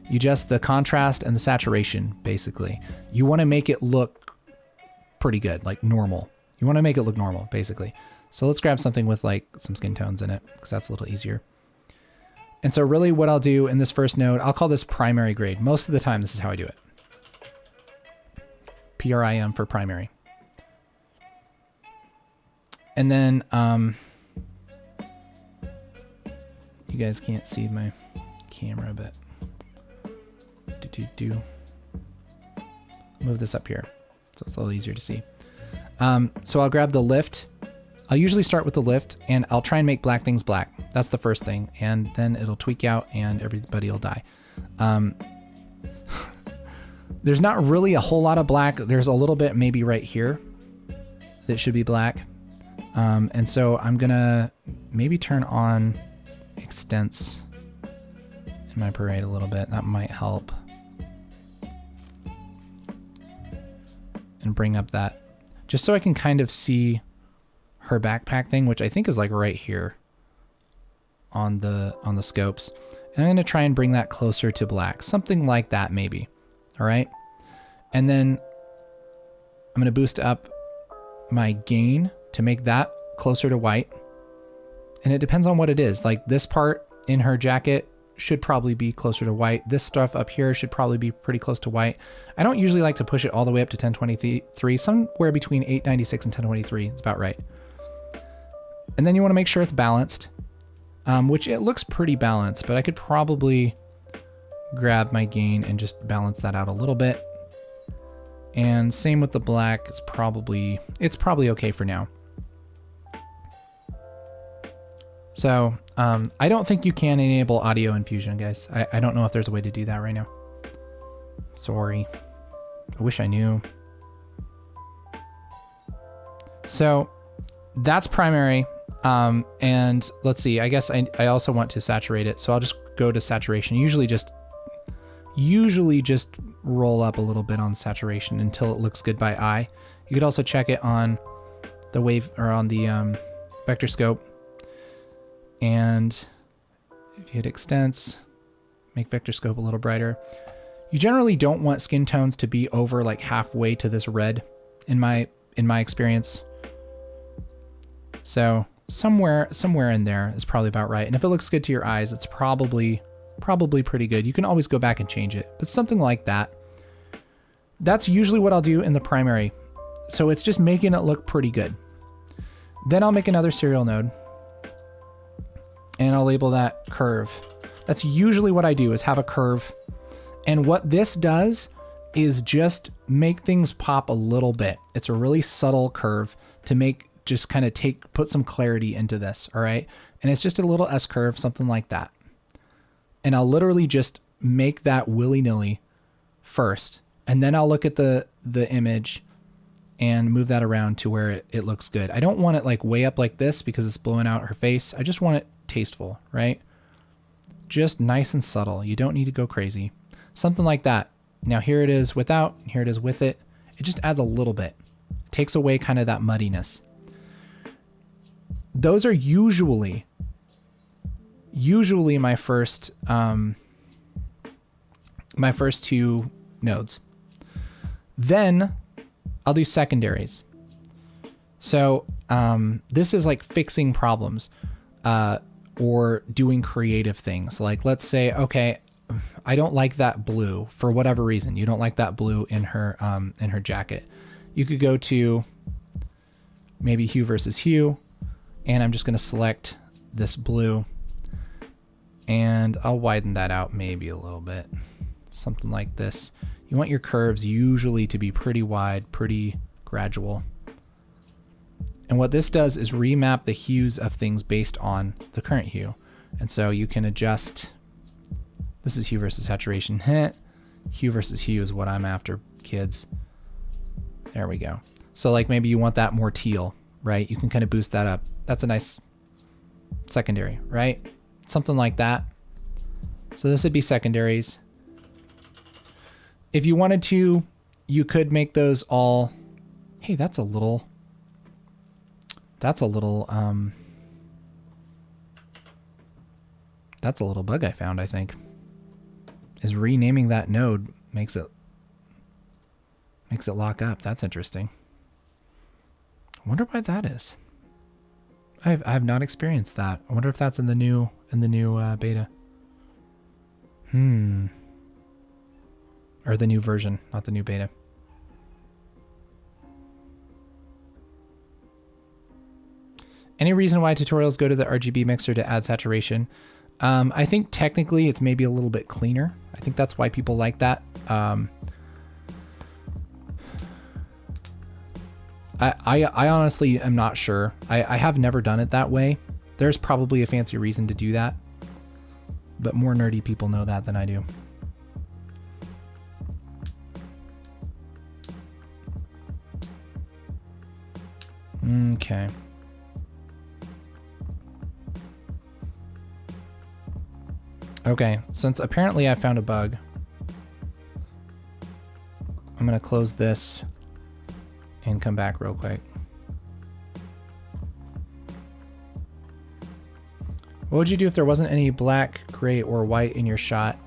you adjust the contrast and the saturation, basically. You want to make it look pretty good, like normal. You want to make it look normal, basically. So let's grab something with like some skin tones in it, because that's a little easier. And so really what I'll do in this first node, I'll call this primary grade. Most of the time, this is how I do it. PRIM for primary. And then, you guys can't see my camera, but move this up here so it's a little easier to see. So I'll grab the lift. I'll usually start with the lift, and I'll try and make black things black. That's the first thing, and then it'll tweak out and everybody will die. There's not really a whole lot of black. There's a little bit maybe right here that should be black. And so I'm gonna maybe turn on extents in my parade a little bit. That might help. And bring up that, just so I can kind of see her backpack thing, which I think is like right here on the scopes. And I'm gonna try and bring that closer to black, something like that maybe. All right. And then I'm gonna boost up my gain to make that closer to white. And it depends on what it is. Like this part in her jacket should probably be closer to white. This stuff up here should probably be pretty close to white. I don't usually like to push it all the way up to 1023. Somewhere between 896 and 1023 is about right. And then you want to make sure it's balanced, which it looks pretty balanced, but I could probably grab my gain and just balance that out a little bit. And same with the black. It's probably okay for now. So I don't think you can enable audio infusion, guys. I don't know if there's a way to do that right now. Sorry. I wish I knew. So that's primary. And let's see, I guess I also want to saturate it. So I'll just go to saturation. Usually just roll up a little bit on saturation until it looks good by eye. You could also check it on the wave or on the vector scope. And if you hit extents, make vector scope a little brighter. You generally don't want skin tones to be over like halfway to this red in my experience. So somewhere in there is probably about right. And if it looks good to your eyes, it's probably pretty good. You can always go back and change it, but something like that. That's usually what I'll do in the primary. So it's just making it look pretty good. Then I'll make another serial node and I'll label that curve. That's usually what I do, is have a curve. And what this does is just make things pop a little bit. It's a really subtle curve to make, just kind of put some clarity into this, all right? And it's just a little S curve, something like that. And I'll literally just make that willy-nilly first. And then I'll look at the image and move that around to where it looks good. I don't want it like way up like this because it's blowing out her face. I just want it tasteful, right? Just nice and subtle. You don't need to go crazy. Something like that. Now here it is without, here it is with it. It just adds a little bit. It takes away kind of that muddiness. Those are usually my first two nodes. Then I'll do secondaries. So this is like fixing problems or doing creative things. Like let's say, okay, I don't like that blue for whatever reason. You don't like that blue in her jacket. You could go to maybe hue versus hue, and I'm just going to select this blue, and I'll widen that out maybe a little bit, something like this. You want your curves usually to be pretty wide, pretty gradual. And what this does is remap the hues of things based on the current hue. And so you can adjust. This is hue versus saturation. Hue versus hue is what I'm after, kids. There we go. So like maybe you want that more teal, right? You can kind of boost that up. That's a nice secondary, right? Something like that. So this would be secondaries. If you wanted to, you could make those all, hey, that's a little bug I found, I think. Is renaming that node makes it lock up. That's interesting. I wonder why that is. I have not experienced that. I wonder if that's in the new beta. Or the new version, not the new beta. Any reason why tutorials go to the RGB mixer to add saturation? I think technically it's maybe a little bit cleaner. I think that's why people like that. I honestly am not sure. I have never done it that way. There's probably a fancy reason to do that, but more nerdy people know that than I do. Okay. Okay, since apparently I found a bug, I'm gonna close this and come back real quick. What would you do if there wasn't any black, gray, or white in your shot?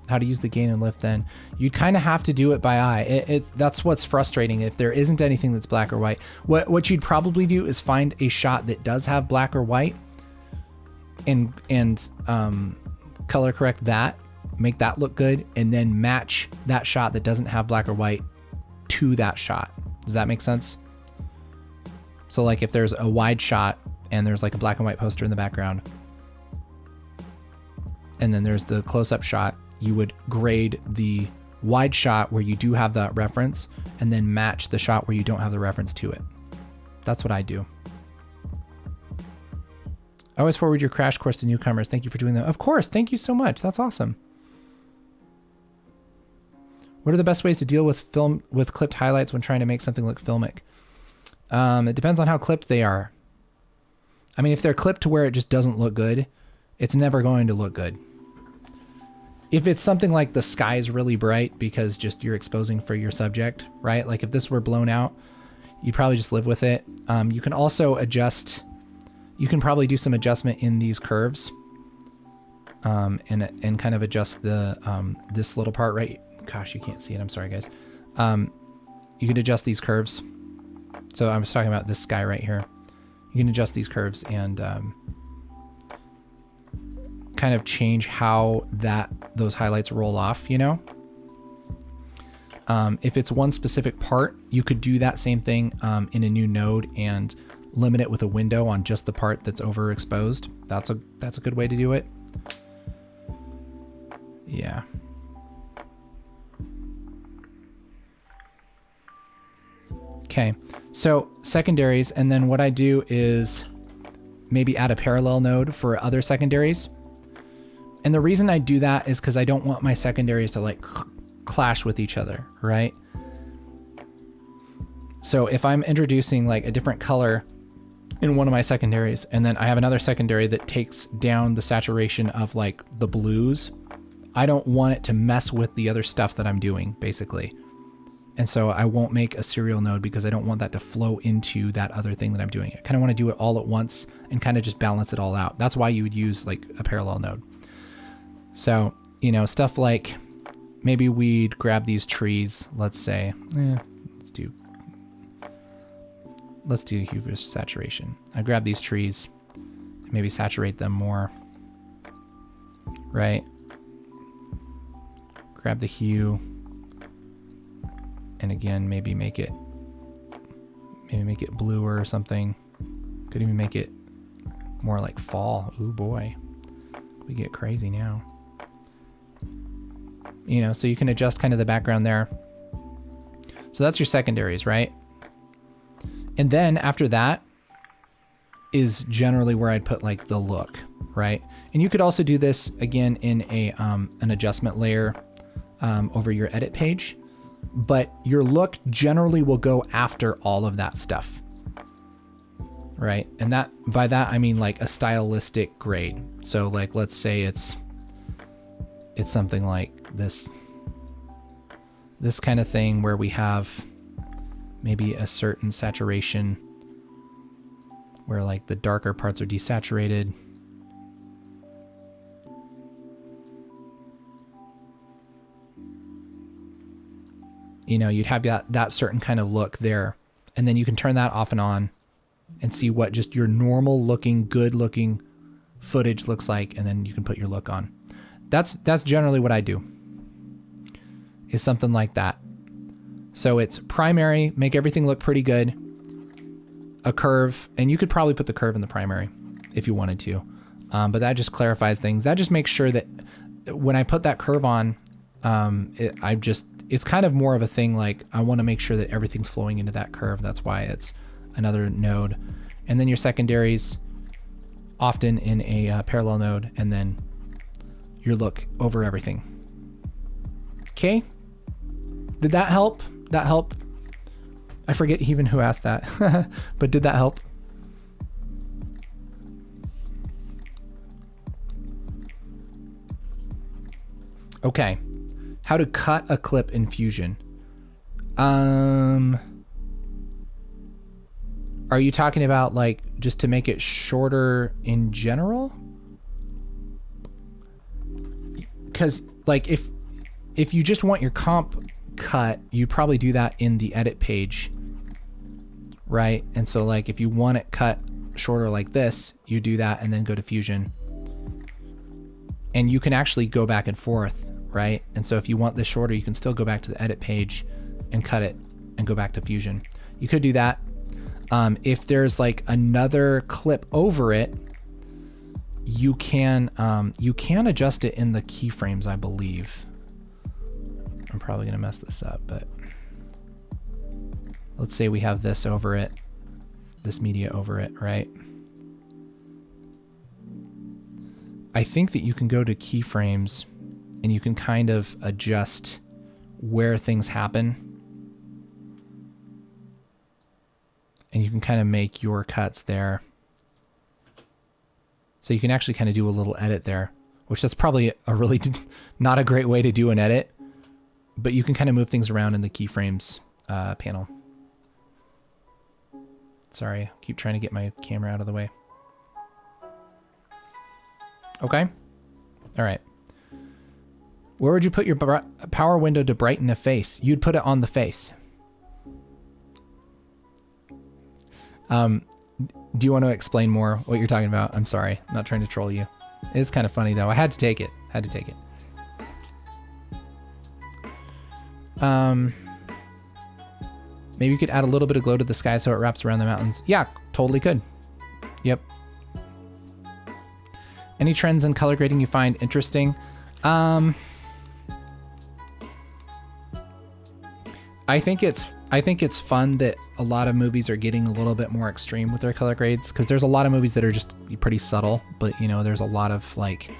How to use the gain and lift then? You'd kind of have to do it by eye. That's what's frustrating. If there isn't anything that's black or white, what you'd probably do is find a shot that does have black or white and color correct that, make that look good, and then match that shot that doesn't have black or white to that shot. Does that make sense? So like if there's a wide shot and there's like a black and white poster in the background, and then there's the close-up shot, you would grade the wide shot where you do have that reference and then match the shot where you don't have the reference to it. That's what I do. I always forward your crash course to newcomers. Thank you for doing that. Of course. Thank you so much. That's awesome. What are the best ways to deal with clipped highlights when trying to make something look filmic? It depends on how clipped they are. I mean, if they're clipped to where it just doesn't look good, it's never going to look good. If it's something like the sky is really bright because just you're exposing for your subject, right? Like if this were blown out, you'd probably just live with it. You can also adjust, you can probably do some adjustment in these curves and kind of adjust the this little part right. Gosh, you can't see it. I'm sorry, guys. You can adjust these curves. So I was talking about this sky right here. You can adjust these curves and kind of change how those highlights roll off, you know? If it's one specific part, you could do that same thing in a new node and limit it with a window on just the part that's overexposed. That's a good way to do it. Yeah. Okay, so secondaries, and then what I do is maybe add a parallel node for other secondaries. And the reason I do that is because I don't want my secondaries to like clash with each other, right? So if I'm introducing like a different color in one of my secondaries, and then I have another secondary that takes down the saturation of like the blues, I don't want it to mess with the other stuff that I'm doing, basically. And so I won't make a serial node because I don't want that to flow into that other thing that I'm doing. I kind of want to do it all at once and kind of just balance it all out. That's why you would use like a parallel node. So, you know, stuff like maybe we'd grab these trees, let's say, let's do hue versus saturation. I grab these trees, maybe saturate them more, right? Grab the hue, and again, maybe make it bluer or something. Could even make it more like fall. Ooh boy, we get crazy now. You know, so you can adjust kind of the background there. So that's your secondaries, right? And then after that is generally where I'd put like the look, right? And you could also do this again in a an adjustment layer over your edit page, but your look generally will go after all of that stuff, right? And that by that I mean like a stylistic grade. So like let's say it's something like this kind of thing where we have maybe a certain saturation where like the darker parts are desaturated. You know, you'd have that certain kind of look there. And then you can turn that off and on and see what just your normal looking, good looking footage looks like. And then you can put your look on. That's generally what I do, is something like that. So it's primary, make everything look pretty good. A curve, and you could probably put the curve in the primary if you wanted to. But that just clarifies things. That just makes sure that when I put that curve on, it's kind of more of a thing like I want to make sure that everything's flowing into that curve. That's why it's another node. And then your secondaries, often in a parallel node, and then your look over everything. Okay. Did that help? That help? I forget even who asked that, but did that help? Okay. How to cut a clip in Fusion. Are you talking about like just to make it shorter in general? Because like if you just want your comp cut, you'd probably do that in the edit page, right? And so like if you want it cut shorter like this, you do that and then go to Fusion. And you can actually go back and forth, right? And so if you want this shorter, you can still go back to the edit page and cut it and go back to Fusion. You could do that. If there's like another clip over it, you can adjust it in the keyframes, I believe. I'm probably gonna mess this up, but let's say we have this over it, this media over it, right? I think that you can go to keyframes and you can kind of adjust where things happen. And you can kind of make your cuts there. So you can actually kind of do a little edit there, which that's probably a really not a great way to do an edit, but you can kind of move things around in the keyframes panel. Sorry, keep trying to get my camera out of the way. Okay. All right. Where would you put your power window to brighten a face? You'd put it on the face. Do you want to explain more what you're talking about? I'm sorry. I'm not trying to troll you. It is kind of funny though. I had to take it. Maybe you could add a little bit of glow to the sky so it wraps around the mountains. Yeah, totally could. Yep. Any trends in color grading you find interesting? I think it's fun that a lot of movies are getting a little bit more extreme with their color grades, because there's a lot of movies that are just pretty subtle, but you know, there's a lot of like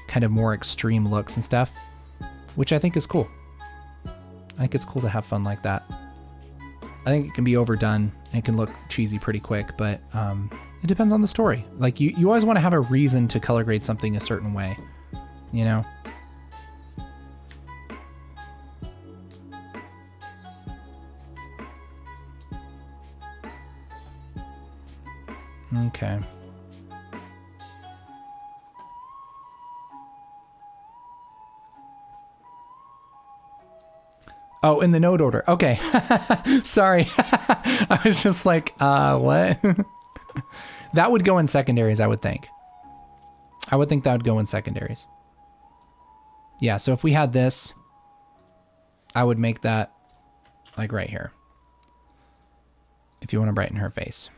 kind of more extreme looks and stuff, which I think is cool. I think it's cool to have fun like that. I think it can be overdone and it can look cheesy pretty quick, but it depends on the story. Like you always want to have a reason to color grade something a certain way, you know? Okay. Oh, in the node order. Okay. Sorry. I was just like, what? That would go in secondaries, I would think. I would think that would go in secondaries. Yeah, so if we had this, I would make that like right here. If you want to brighten her face.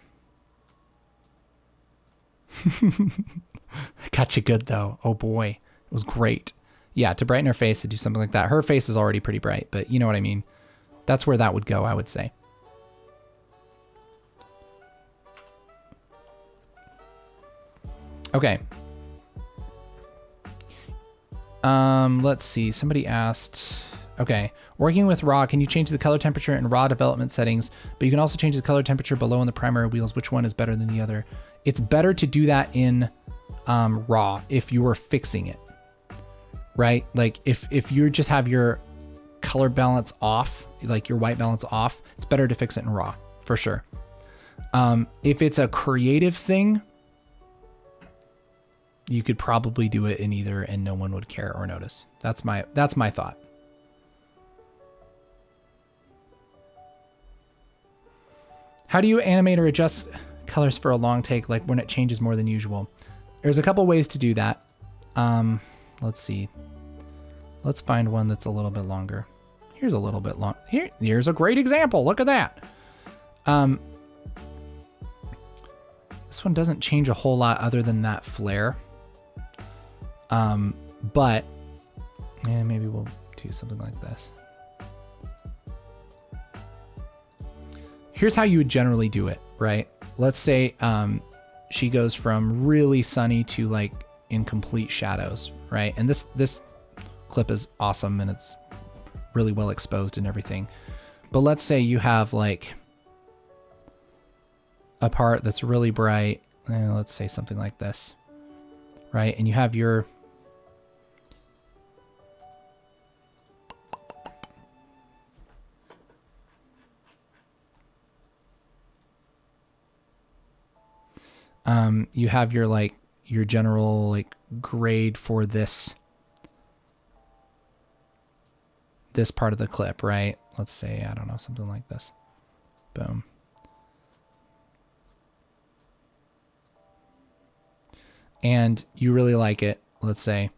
I got you good though. Oh boy, it was great. Yeah, to brighten her face, to do something like that. Her face is already pretty bright, but you know what I mean. That's where that would go, I would say. Okay. Let's see. Somebody asked. Okay, working with raw, can you change the color temperature in raw development settings? But you can also change the color temperature below in the primary wheels. Which one is better than the other? It's better to do that in raw if you were fixing it, right? Like if you just have your color balance off, like your white balance off, it's better to fix it in raw for sure. If it's a creative thing, you could probably do it in either and no one would care or notice. That's my thought. How do you animate or adjust colors for a long take, like when it changes more than usual? There's a couple ways to do that. Let's see. Let's find one that's a little bit longer. Here's a little bit long. Here's a great example. Look at that. This one doesn't change a whole lot other than that flare. But maybe we'll do something like this. Here's how you would generally do it, right? Let's say she goes from really sunny to like in complete shadows, right? And this clip is awesome and it's really well exposed and everything. But let's say you have like a part that's really bright. Let's say something like this, right? And you have your like your general like grade for this part of the clip, right? Let's say, I don't know, something like this. Boom. And you really like it. Let's say,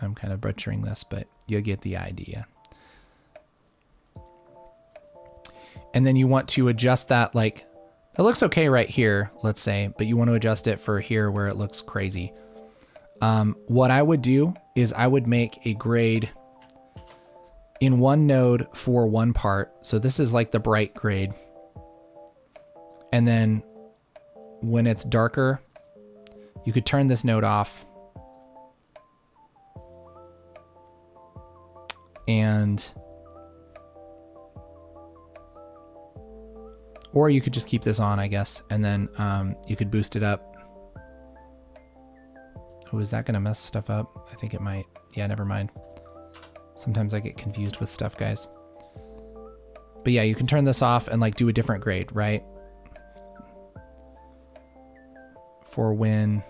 I'm kind of butchering this, but you'll get the idea. And then you want to adjust that, like, it looks okay right here, let's say, but you want to adjust it for here where it looks crazy. What I would do is I would make a grade in one node for one part. So this is like the bright grade. And then when it's darker, you could turn this node off. And or you could just keep this on, I guess, and then you could boost it up. Oh, is that gonna mess stuff up? I think it might. Yeah, never mind. Sometimes I get confused with stuff, guys. But yeah, you can turn this off and like do a different grade, right? For when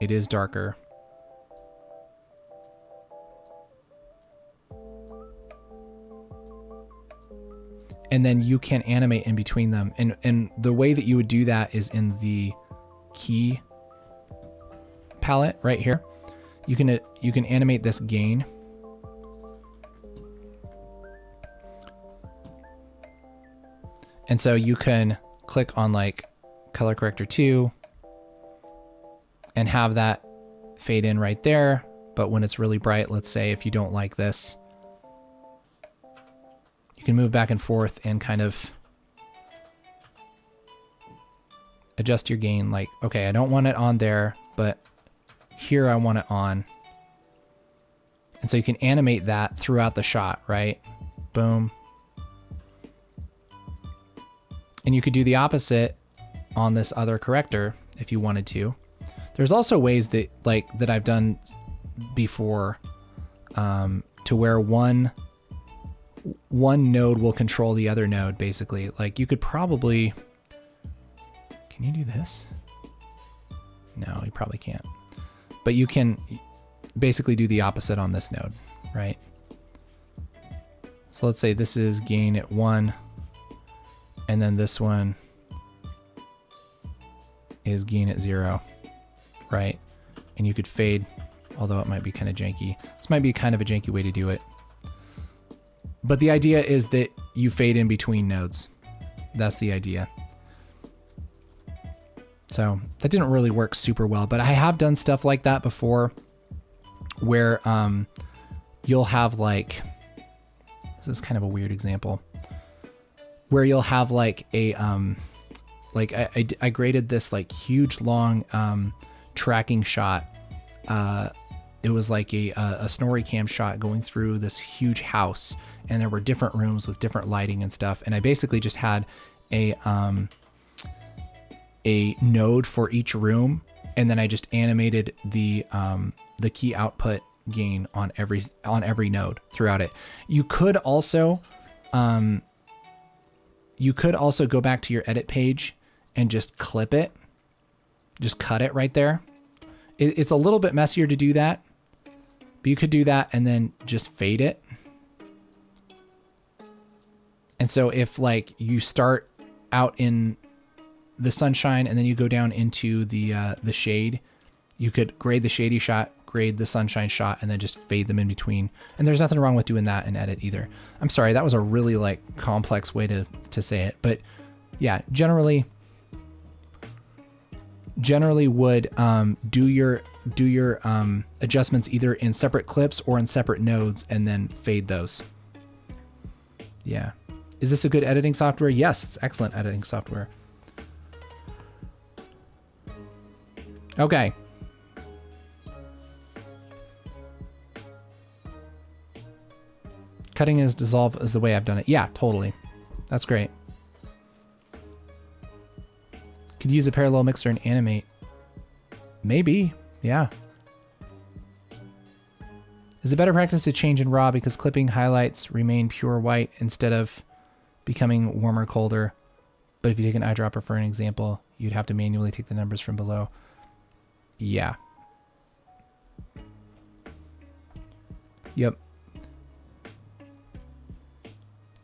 it is darker. And then you can animate in between them. And the way that you would do that is in the key palette right here. You can animate this gain. And so you can click on like color corrector 2 and have that fade in right there. But when it's really bright, let's say if you don't like this, you can move back and forth and kind of adjust your gain. Like, okay, I don't want it on there, but here I want it on. And so you can animate that throughout the shot, right? Boom. And you could do the opposite on this other corrector if you wanted to. There's also ways that that I've done before to where one node will control the other node, basically. Like you could probably, can you do this? No, you probably can't. But you can basically do the opposite on this node, right? So let's say this is gain at 1, and then this one is gain at 0, right? And you could fade, although it might be kind of janky. This might be kind of a janky way to do it. But the idea is that you fade in between nodes. That's the idea. So that didn't really work super well, but I have done stuff like that before where you'll have like, this is kind of a weird example, where you'll have like a, like I graded this like huge long tracking shot. It was like a snorri cam shot going through this huge house, and there were different rooms with different lighting and stuff. And I basically just had a node for each room, and then I just animated the key output gain on every node throughout it. You could also go back to your edit page and just clip it, just cut it right there. It's a little bit messier to do that, but you could do that and then just fade it. And so if like you start out in the sunshine and then you go down into the shade, you could grade the shady shot, grade the sunshine shot, and then just fade them in between. And there's nothing wrong with doing that in edit either. I'm sorry, that was a really like complex way to say it, but yeah, generally would do your adjustments either in separate clips or in separate nodes and then fade those. Yeah. Is this a good editing software? Yes, it's excellent editing software. Okay. Cutting as dissolve is the way I've done it. Yeah, totally. That's great. Could use a parallel mixer and animate. Maybe, yeah. Is it better practice to change in RAW because clipping highlights remain pure white instead of becoming warmer, colder? But if you take an eyedropper for an example, you'd have to manually take the numbers from below. Yeah. Yep.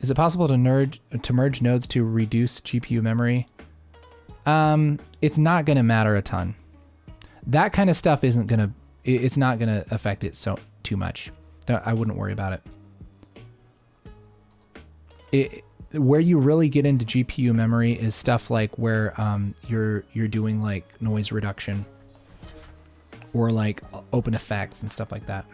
Is it possible to merge nodes to reduce GPU memory? It's not going to matter a ton. That kind of stuff it's not going to affect it too much. I wouldn't worry about it. Where you really get into GPU memory is stuff like where you're doing like noise reduction or like open effects and stuff like that.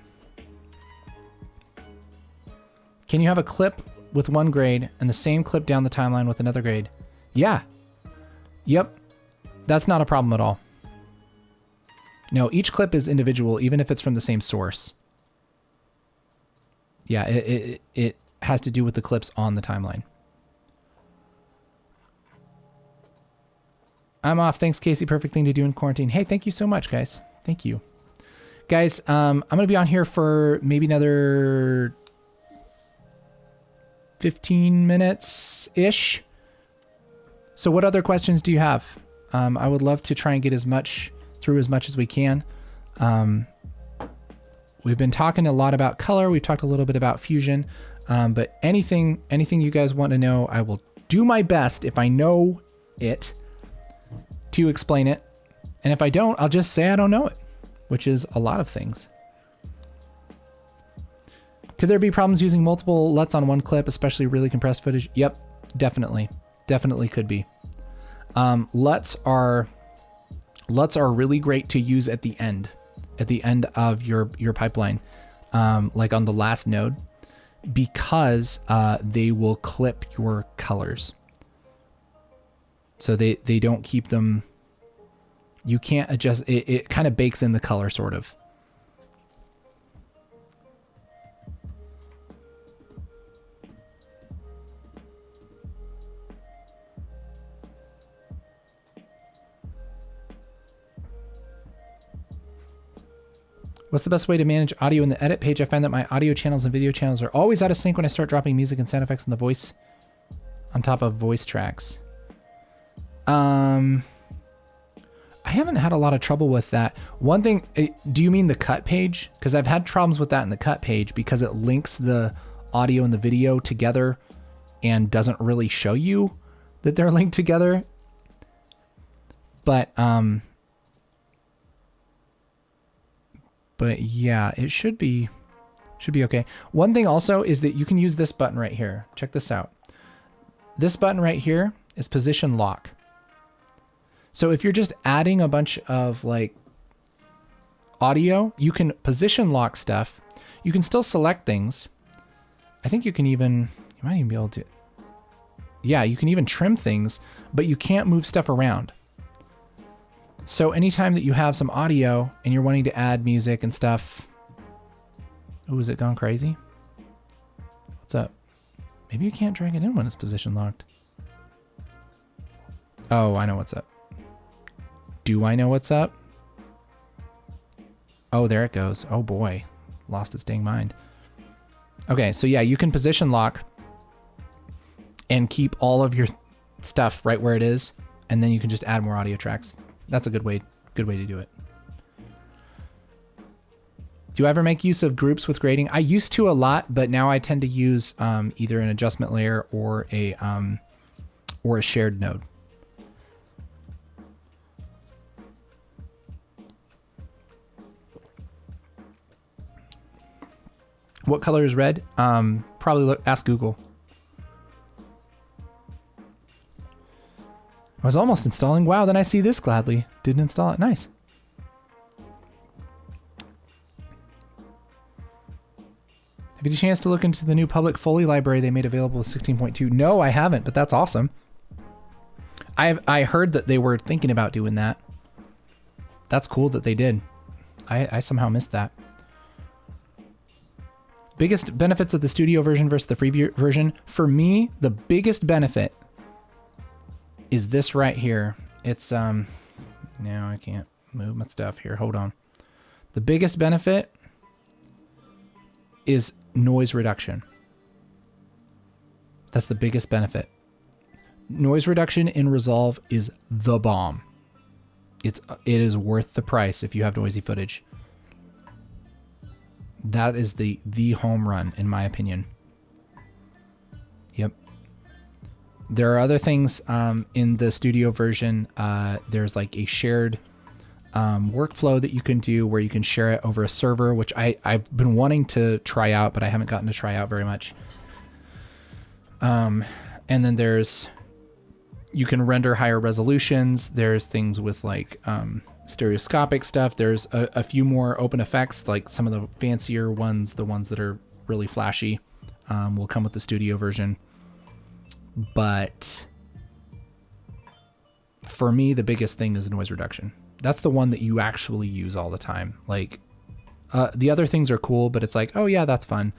Can you have a clip with one grade and the same clip down the timeline with another grade? Yeah. Yep. That's not a problem at all. No, each clip is individual, even if it's from the same source. Yeah, it has to do with the clips on the timeline. I'm off. Thanks, Casey. Perfect thing to do in quarantine. Hey, thank you so much, guys. Thank you. Guys, I'm going to be on here for maybe another 15 minutes-ish. So what other questions do you have? I would love to try and get as much as we can. We've been talking a lot about color. We've talked a little bit about fusion. But anything you guys want to know, I will do my best, if I know it, to explain it. And if I don't, I'll just say I don't know it, which is a lot of things. Could there be problems using multiple LUTs on one clip, especially really compressed footage? Yep, definitely. Definitely could be. LUTs are really great to use at the end of your pipeline, like on the last node, because they will clip your colors. So they don't keep them. You can't adjust. It kind of bakes in the color, sort of. What's the best way to manage audio in the edit page? I find that my audio channels and video channels are always out of sync when I start dropping music and sound effects in the voice on top of voice tracks. I haven't had a lot of trouble with that. One thing, do you mean the cut page? Because I've had problems with that in the cut page because it links the audio and the video together and doesn't really show you that they're linked together. But yeah, it should be okay. One thing also is that you can use this button right here. Check this out. This button right here is position lock. So if you're just adding a bunch of like audio, you can position lock stuff. You can still select things. I think you might even be able to, yeah, you can even trim things, but you can't move stuff around. So anytime that you have some audio and you're wanting to add music and stuff. Oh, is it gone crazy? What's up? Maybe you can't drag it in when it's position locked. Oh, I know what's up. Do I know what's up? Oh, there it goes. Oh boy, lost its dang mind. Okay, so yeah, you can position lock and keep all of your stuff right where it is, and then you can just add more audio tracks. That's a good way to do it. Do you ever make use of groups with grading? I used to a lot, but now I tend to use either an adjustment layer or a or a shared node. What color is red? Probably ask Google. I was almost installing. Wow, then I see this gladly. Didn't install it. Nice. Have you had a chance to look into the new public Foley library they made available with 16.2? No, I haven't, but that's awesome. I heard that they were thinking about doing that. That's cool that they did. I somehow missed that. Biggest benefits of the studio version versus the free version. For me, the biggest benefit is this right here. It's, now I can't move my stuff here. Hold on. The biggest benefit is noise reduction. That's the biggest benefit. Noise reduction in Resolve is the bomb. It is worth the price if you have noisy footage. That is the home run, in my opinion. Yep. There are other things in the studio version. There's like a shared workflow that you can do where you can share it over a server, which I've been wanting to try out, but I haven't gotten to try out very much. And then you can render higher resolutions. There's things with like stereoscopic stuff. There's a few more open effects, like some of the fancier ones, the ones that are really flashy, will come with the studio version. But for me, the biggest thing is noise reduction. That's the one that you actually use all the time. Like the other things are cool, but it's like, oh yeah, that's fun.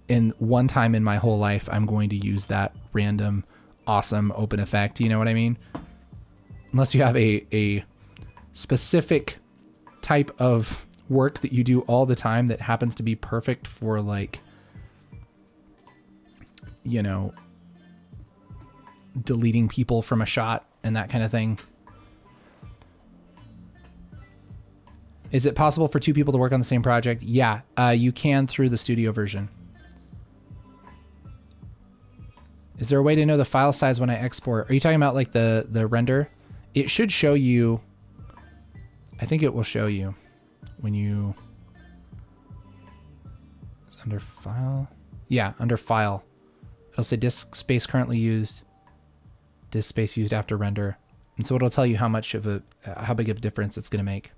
And one time in my whole life, I'm going to use that random, awesome open effect. You know what I mean? Unless you have a specific type of work that you do all the time that happens to be perfect for, like, you know, deleting people from a shot and that kind of thing. Is it possible for two people to work on the same project? Yeah, you can through the studio version. Is there a way to know the file size when I export? Are you talking about like the render? It should show you. I think it will show you when you. It's under file. Yeah, under file. It'll say disk space currently used. Disk space used after render. And so it'll tell you how much of how big of a difference it's going to make.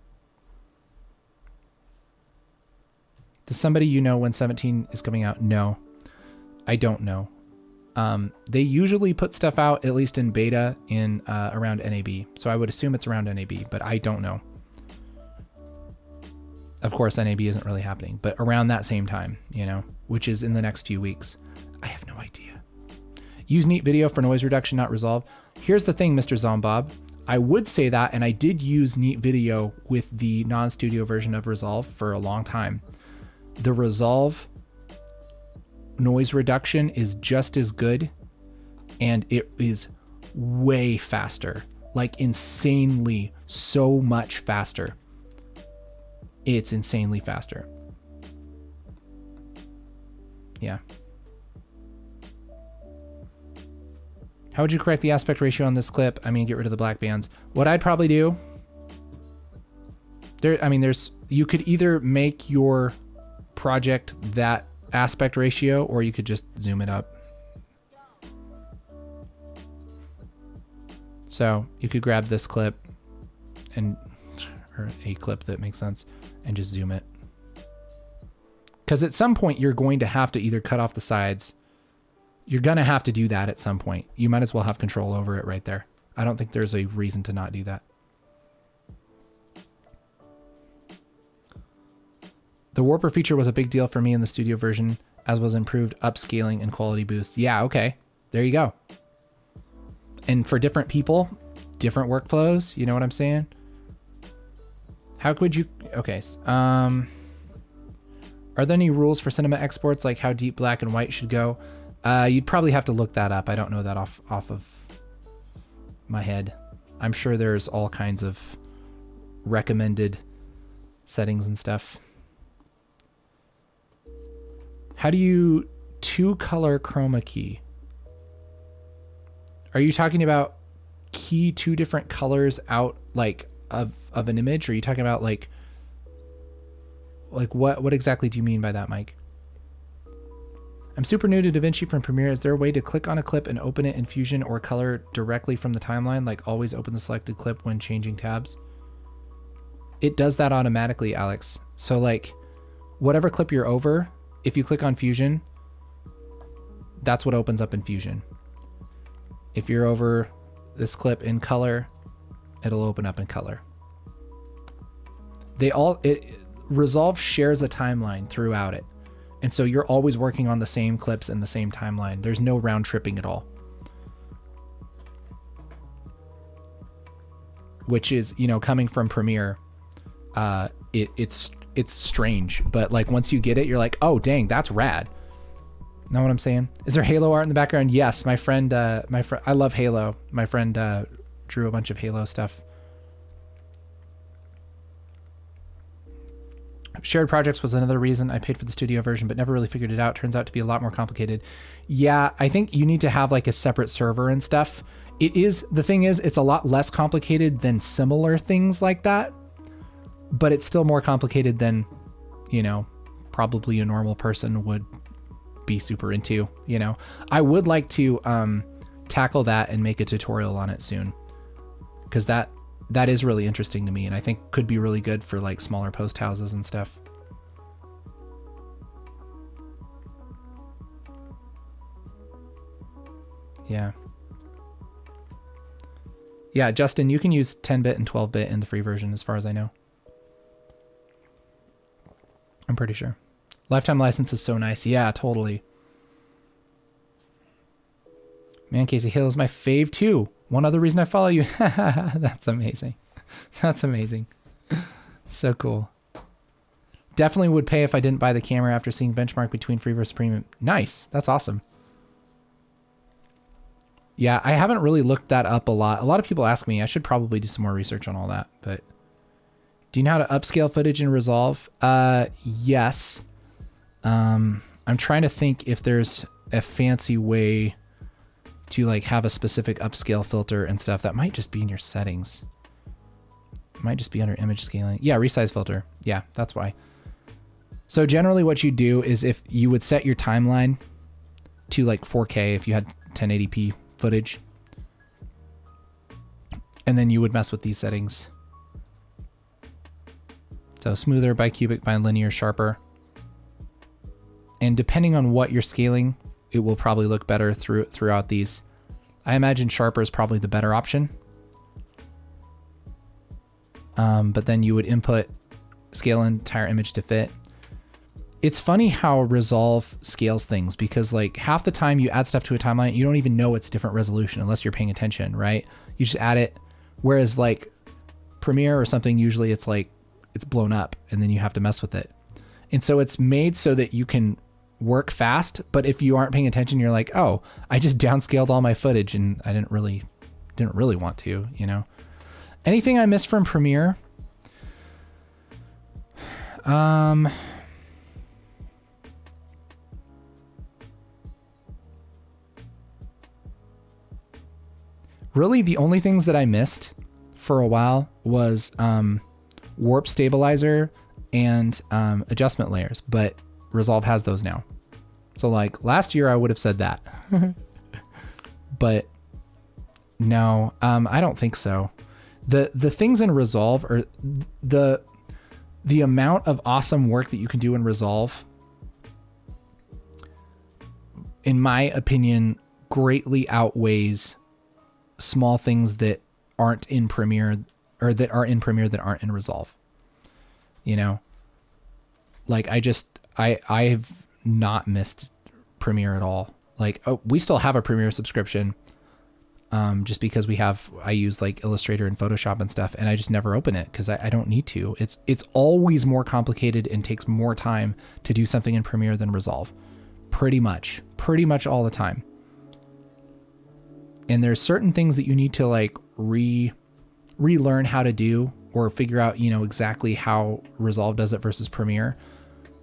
Does somebody you know when 17 is coming out? No, I don't know. They usually put stuff out, at least in beta, in around NAB. So I would assume it's around NAB, but I don't know. Of course, NAB isn't really happening, but around that same time, you know, which is in the next few weeks. I have no idea. Use Neat Video for noise reduction, not Resolve. Here's the thing, Mr. Zombob. I would say that, and I did use Neat Video with the non-studio version of Resolve for a long time. The Resolve noise reduction is just as good, and it is way faster, like insanely so much faster. It's insanely faster. Yeah. How would you correct the aspect ratio on this clip? I mean, get rid of the black bands. What I'd probably do, you could either make your project that aspect ratio, or you could just zoom it up. So you could grab this clip or a clip that makes sense and just zoom it. Because at some point you're going to have to either cut off the sides. You're going to have to do that at some point. You might as well have control over it right there. I don't think there's a reason to not do that. The warper feature was a big deal for me in the studio version, as was improved upscaling and quality boost. Yeah, okay. There you go. And for different people, different workflows, you know what I'm saying? How could you... Okay. Are there any rules for cinema exports, like how deep black and white should go? You'd probably have to look that up. I don't know that off of my head. I'm sure there's all kinds of recommended settings and stuff. How do you two-color chroma key? Are you talking about key two different colors out like of an image? Or are you talking about like what exactly do you mean by that, Mike? I'm super new to DaVinci from Premiere. Is there a way to click on a clip and open it in Fusion or Color directly from the timeline? Like always open the selected clip when changing tabs? It does that automatically, Alex. So like whatever clip you're over, if you click on Fusion, that's what opens up in Fusion. If you're over this clip in Color, it'll open up in Color. Resolve shares a timeline throughout it. And so you're always working on the same clips in the same timeline. There's no round tripping at all. Which is, you know, coming from Premiere, it's strange. But like once you get it, you're like, oh dang, that's rad. Know what I'm saying? Is there Halo art in the background? Yes, my friend, I love Halo. My friend drew a bunch of Halo stuff. Shared projects was another reason I paid for the studio version, but never really figured it out. Turns out to be a lot more complicated. Yeah, I think you need to have like a separate server and stuff. The thing is, it's a lot less complicated than similar things like that, but it's still more complicated than, you know, probably a normal person would be super into, you know. I would like to tackle that and make a tutorial on it soon, because that is really interesting to me, and I think could be really good for like smaller post houses and stuff. Yeah, Justin, you can use 10-bit and 12-bit in the free version as far as I know. I'm pretty sure. Lifetime license is so nice. Yeah, totally. Man, Casey Hill is my fave too. One other reason I follow you. That's amazing. That's amazing. So cool. Definitely would pay if I didn't buy the camera after seeing benchmark between free versus premium. Nice. That's awesome. Yeah, I haven't really looked that up a lot. A lot of people ask me. I should probably do some more research on all that. But do you know how to upscale footage in Resolve? Yes. I'm trying to think if there's a fancy way to like have a specific upscale filter and stuff. That might just be in your settings. It might just be under image scaling. Yeah, resize filter. Yeah, that's why. So generally what you do is if you would set your timeline to like 4K if you had 1080p footage, and then you would mess with these settings. So smoother, bicubic, bilinear, sharper. And depending on what you're scaling, it will probably look better throughout these. I imagine sharper is probably the better option. But then you would input scale entire image to fit. It's funny how Resolve scales things, because like half the time you add stuff to a timeline, you don't even know it's a different resolution unless you're paying attention, right? You just add it. Whereas like Premiere or something, usually it's like it's blown up and then you have to mess with it. And so it's made so that you can work fast, but if you aren't paying attention, you're like, oh, I just downscaled all my footage and I didn't really want to, you know. Anything I missed from Premiere? Really, the only things that I missed for a while was warp stabilizer and adjustment layers, but Resolve has those now. So like last year I would have said that, but no, I don't think so. The things in Resolve are the amount of awesome work that you can do in Resolve, in my opinion, greatly outweighs small things that aren't in Premiere, or that are in Premiere that aren't in Resolve. You know, like I've not missed Premiere at all. Like, oh, we still have a Premiere subscription, just because I use like Illustrator and Photoshop and stuff, and I just never open it because I don't need to. It's always more complicated and takes more time to do something in Premiere than Resolve. Pretty much all the time. And there's certain things that you need to like relearn how to do, or figure out, you know, exactly how Resolve does it versus Premiere.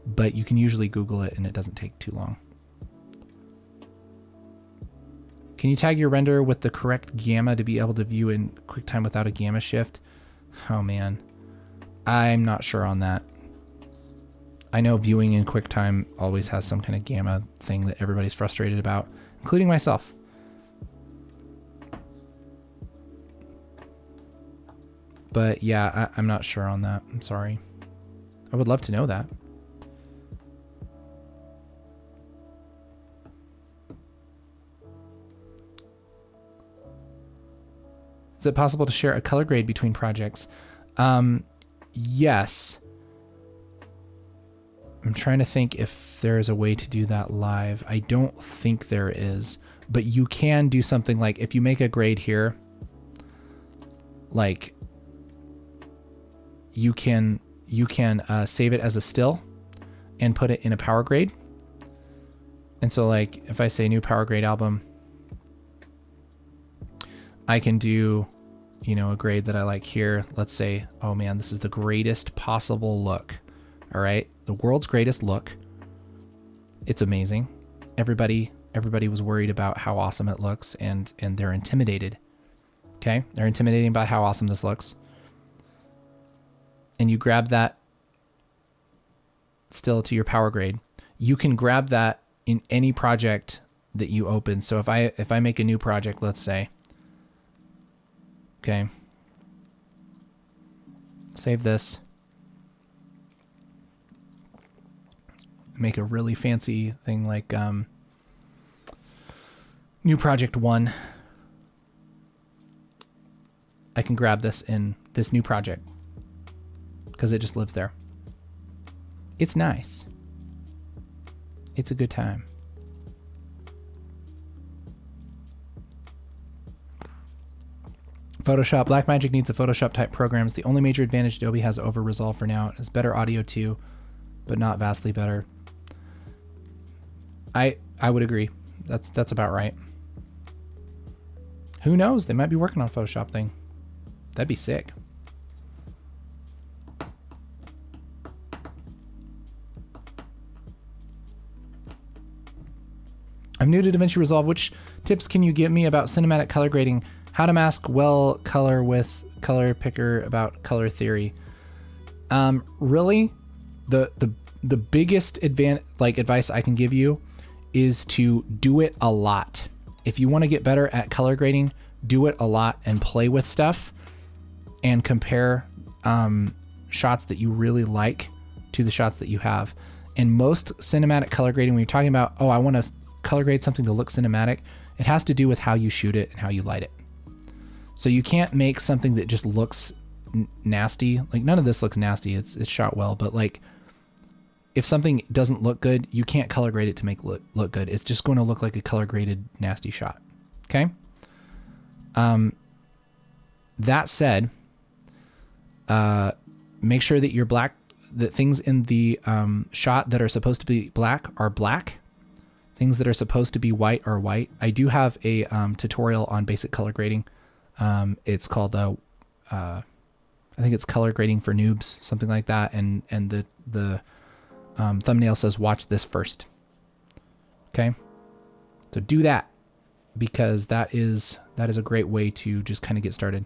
But you can usually Google it and it doesn't take too long. Can you tag your render with the correct gamma to be able to view in QuickTime without a gamma shift? Oh man, I'm not sure on that. I know viewing in QuickTime always has some kind of gamma thing that everybody's frustrated about, including myself. But yeah, I'm not sure on that. I'm sorry. I would love to know that. Is it possible to share a color grade between projects? Yes. I'm trying to think if there is a way to do that live. I don't think there is, but you can do something like if you make a grade here, like you can save it as a still and put it in a power grade. And so like if I say new power grade album, I can do, you know, a grade that I like here. Let's say, oh man, this is the greatest possible look. All right. The world's greatest look. It's amazing. Everybody was worried about how awesome it looks and they're intimidated. Okay. They're intimidated by how awesome this looks. And you grab that still to your power grade. You can grab that in any project that you open. So if I make a new project, let's say, okay, save this, make a really fancy thing like new project 1. I can grab this in this new project because it just lives there. It's nice. It's a good time. Photoshop. Blackmagic needs a Photoshop type programs. The only major advantage Adobe has over Resolve for now is better audio too, but not vastly better. I would agree. That's about right. Who knows? They might be working on a Photoshop thing. That'd be sick. I'm new to DaVinci Resolve. Which tips can you give me about cinematic color grading? How to mask well color with color picker, about color theory? Really, the biggest advice I can give you is to do it a lot. If you want to get better at color grading, do it a lot and play with stuff and compare shots that you really like to the shots that you have. And most cinematic color grading, when you're talking about, oh, I want to color grade something to look cinematic, it has to do with how you shoot it and how you light it. So you can't make something that just looks nasty. Like none of this looks nasty. It's shot well, but like if something doesn't look good, you can't color grade it to make it look good. It's just going to look like a color graded nasty shot. Okay. That said, make sure that that things in the shot that are supposed to be black are black. Things that are supposed to be white are white. I do have a tutorial on basic color grading. It's called I think it's color grading for noobs, something like that. And the thumbnail says watch this first. Okay, so do that because that is a great way to just kind of get started.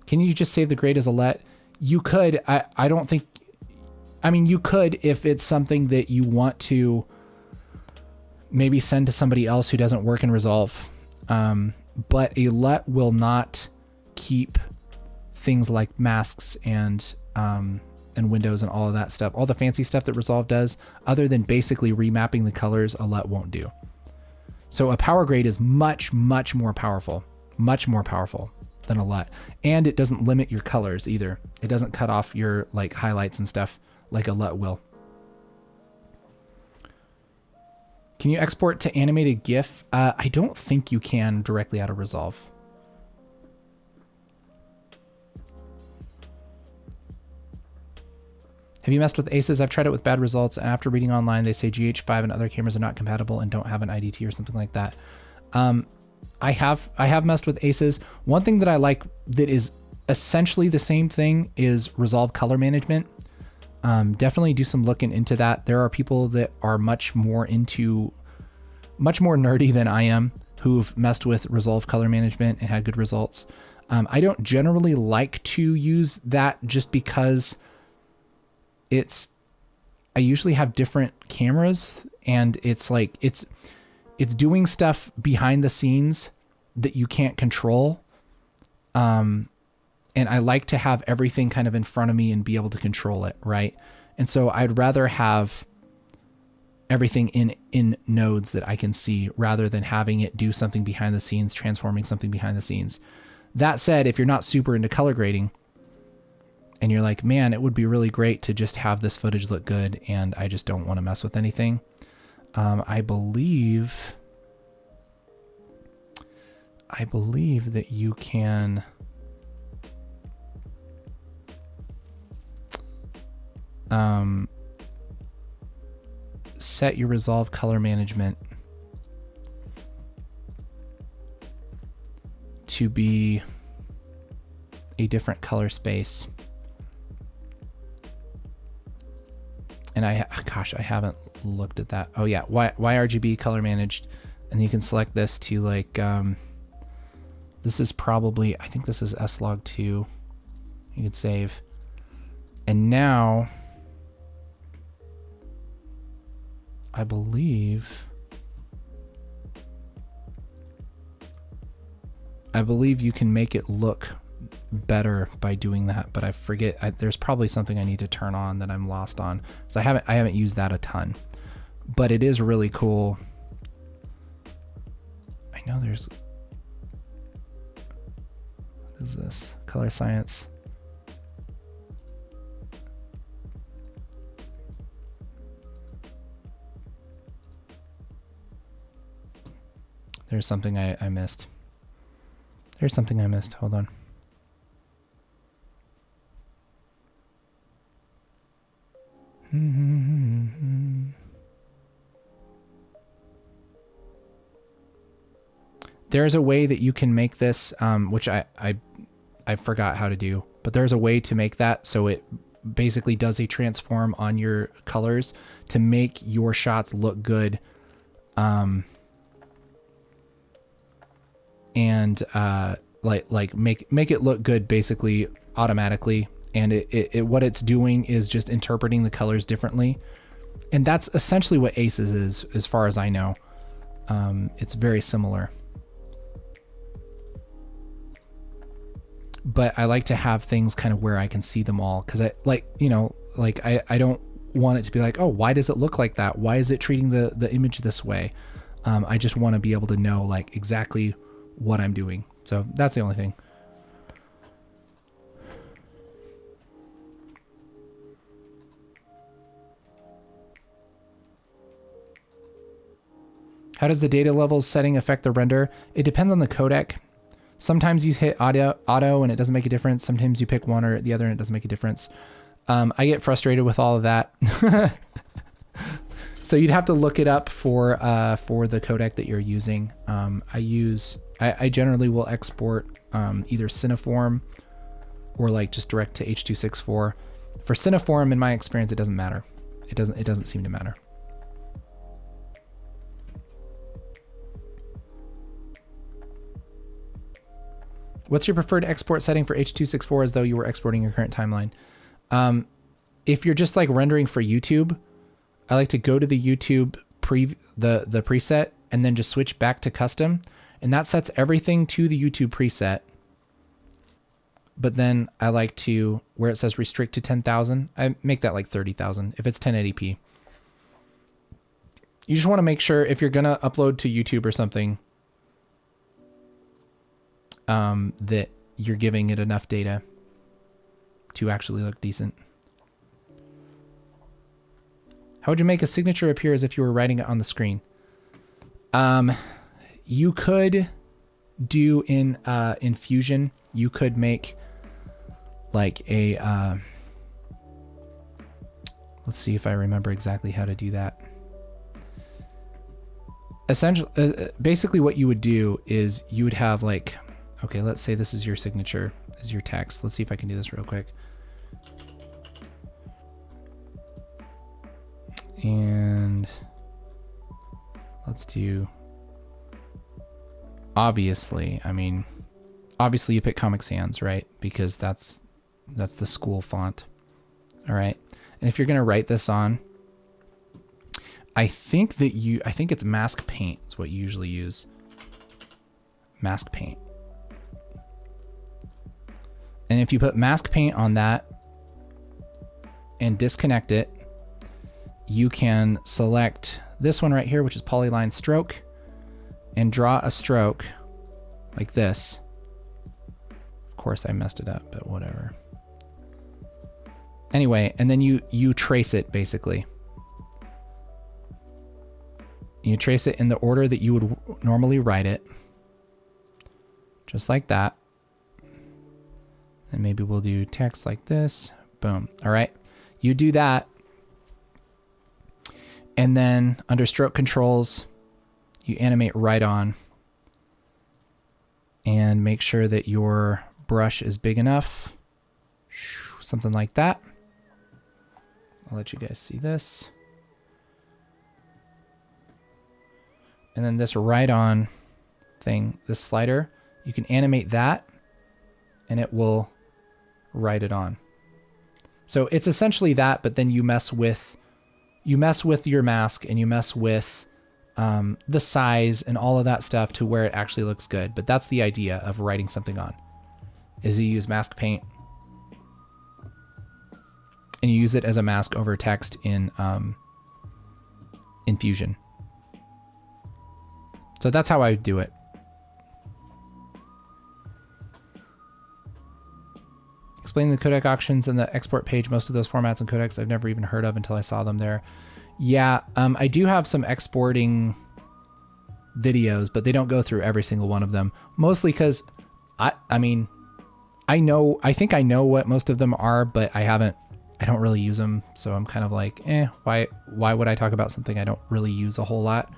Can you just save the grade as a let? You could. I don't think. I mean, you could if it's something that you want to maybe send to somebody else who doesn't work in Resolve. But a let will not keep things like masks and windows and all of that stuff. All the fancy stuff that Resolve does, other than basically remapping the colors, a let won't do. So a power grade is much, much more powerful than a let. And it doesn't limit your colors either. It doesn't cut off your like highlights and stuff like a let will. Can you export to animated GIF? I don't think you can directly out of Resolve. Have you messed with ACES? I've tried it with bad results, and after reading online, they say GH5 and other cameras are not compatible and don't have an IDT or something like that. I have messed with ACES. One thing that I like that is essentially the same thing is Resolve color management. Definitely do some looking into that. There are people that are much more nerdy than I am who've messed with Resolve color management and had good results. I don't generally like to use that just because I usually have different cameras, and it's like, it's doing stuff behind the scenes that you can't control. And I like to have everything kind of in front of me and be able to control it, right? And so I'd rather have everything in nodes that I can see rather than having it do something behind the scenes, transforming something behind the scenes. That said, if you're not super into color grading and you're like, man, it would be really great to just have this footage look good and I just don't want to mess with anything, I believe that you can set your Resolve color management to be a different color space. And I haven't looked at that. Oh yeah, YRGB color managed. And you can select this to like, this is probably, I think this is slog2. You can save. And now, I believe you can make it look better by doing that, but I forget. There's probably something I need to turn on that I'm lost on. So I haven't used that a ton, but it is really cool. I know there's, what is this? Color science. There's something I missed. There's something I missed. Hold on. There's a way that you can make this, which I forgot how to do, but there's a way to make that so it basically does a transform on your colors to make your shots look good. And like make it look good basically automatically, and it what it's doing is just interpreting the colors differently, and that's essentially what Aces is, as far as I know. It's very similar, but I like to have things kind of where I can see them all, because I like, you know, like I don't want it to be like, oh, why does it look like that? Why is it treating the image this way? I just want to be able to know like exactly what I'm doing. So that's the only thing. How does the data levels setting affect the render? It depends on the codec. Sometimes you hit auto and it doesn't make a difference. Sometimes you pick one or the other and it doesn't make a difference. I get frustrated with all of that. So you'd have to look it up for the codec that you're using. I generally will export either Cineform or like just direct to H.264. For Cineform, in my experience, it doesn't matter. It doesn't seem to matter. What's your preferred export setting for H.264 as though you were exporting your current timeline? If you're just like rendering for YouTube, I like to go to the YouTube the preset and then just switch back to custom. And that sets everything to the YouTube preset. But then I like to, where it says restrict to 10,000, I make that like 30,000 if it's 1080p. You just want to make sure if you're going to upload to YouTube or something, that you're giving it enough data to actually look decent. How would you make a signature appear as if you were writing it on the screen? You could do in Fusion, you could make like a, let's see if I remember exactly how to do that. Essentially, basically what you would do is you would have like, okay, let's say this is your signature, this is your text. Let's see if I can do this real quick. And let's do obviously, I mean, obviously you pick Comic Sans, right? Because that's the school font. All right. And if you're going to write this on, I think it's Mask Paint is what you usually use. Mask Paint. And if you put Mask Paint on that and disconnect it, you can select this one right here, which is Polyline Stroke, and draw a stroke like this. Of course I messed it up, but whatever. Anyway, and then you trace it basically. You trace it in the order that you would normally write it. Just like that. And maybe we'll do text like this. Boom. All right. You do that. And then under stroke controls, you animate right on. And make sure that your brush is big enough. Something like that. I'll let you guys see this. And then this right on thing, this slider, you can animate that and it will write it on. So it's essentially that, but then you mess with your mask and you mess with the size and all of that stuff to where it actually looks good. But that's the idea of writing something on, is you use Mask Paint and you use it as a mask over text in Fusion. So that's how I do it. Explain the codec options and the export page. Most of those formats and codecs I've never even heard of until I saw them there. Yeah, I do have some exporting videos, but they don't go through every single one of them. Mostly because I think I know what most of them are, but I don't really use them. So I'm kind of like, why would I talk about something I don't really use a whole lot?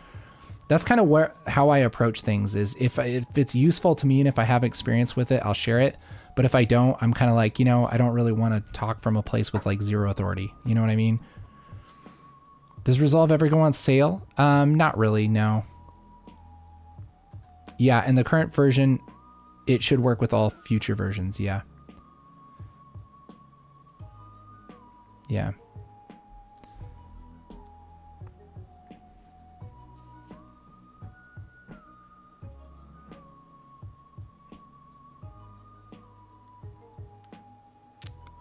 That's kind of how I approach things, is if it's useful to me and if I have experience with it, I'll share it. But if I don't, I'm kind of like, I don't really want to talk from a place with like zero authority. You know what I mean? Does Resolve ever go on sale? Not really, no. Yeah, and the current version, it should work with all future versions, yeah. Yeah.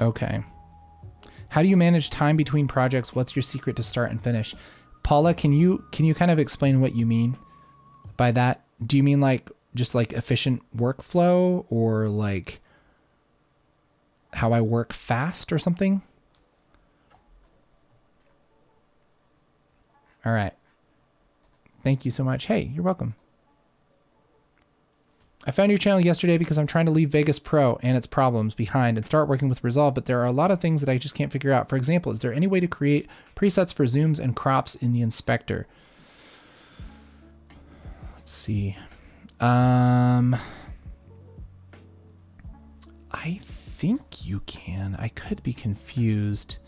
Okay. How do you manage time between projects? What's your secret to start and finish? Paula, can you kind of explain what you mean by that? Do you mean like just like efficient workflow, or like how I work fast or something? All right. Thank you so much. Hey, you're welcome. I found your channel yesterday because I'm trying to leave Vegas Pro and its problems behind and start working with Resolve, but there are a lot of things that I just can't figure out. For example, is there any way to create presets for zooms and crops in the inspector? Let's see. I think you can. I could be confused.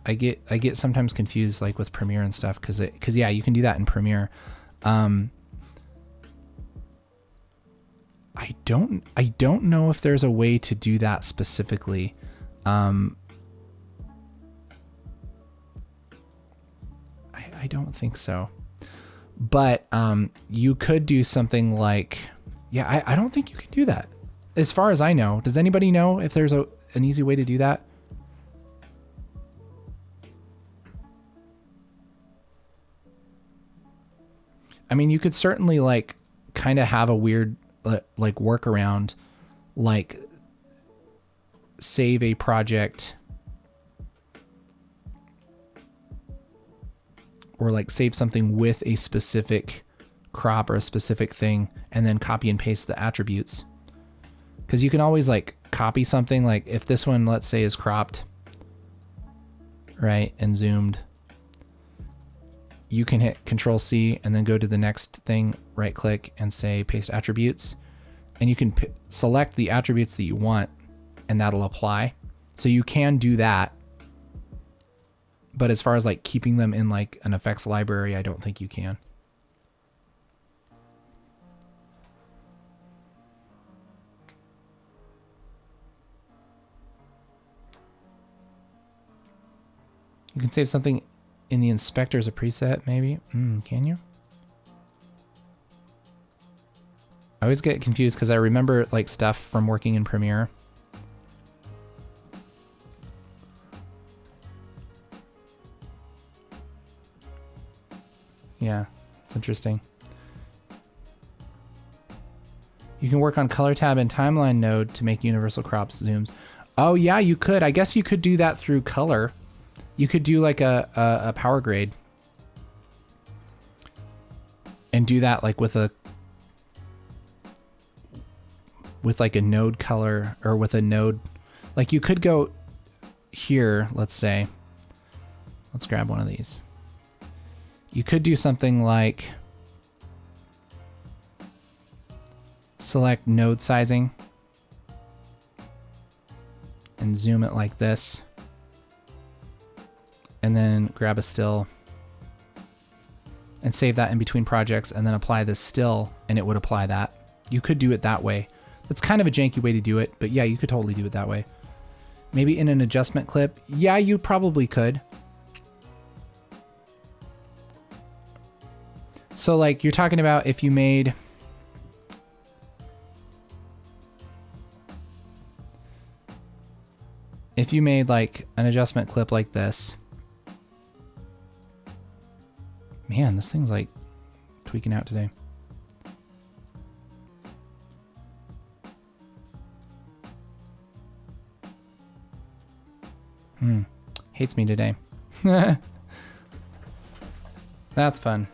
I get sometimes confused like with Premiere and stuff because yeah, you can do that in Premiere. I don't know if there's a way to do that specifically. I don't think so. But you could do something like, yeah, I don't think you can do that. As far as I know. Does anybody know if there's an easy way to do that? I mean, you could certainly like kind of have a weird like workaround, like save a project or like save something with a specific crop or a specific thing and then copy and paste the attributes. Because you can always like copy something, like if this one, let's say, is cropped, right, and zoomed, you can hit Control-C and then go to the next thing, right click and say paste attributes. And you can select the attributes that you want and that'll apply. So you can do that. But as far as like keeping them in like an effects library, I don't think you can. You can save something in the inspector as a preset, maybe. Can you? I always get confused because I remember like stuff from working in Premiere. Yeah, it's interesting. You can work on color tab and timeline node to make universal crops zooms. Oh yeah, you could. I guess you could do that through color. You could do like a power grade and do that like with like a node color or with a node. Like you could go here, let's say. Let's grab one of these. You could do something like select node sizing and zoom it like this. And then grab a still and save that in between projects and then apply this still and it would apply that. You could do it that way. That's kind of a janky way to do it, but yeah, you could totally do it that way. Maybe in an adjustment clip. Yeah, you probably could. So like you're talking about if you made like an adjustment clip like this. Man, this thing's like tweaking out today. Hates me today. That's fun.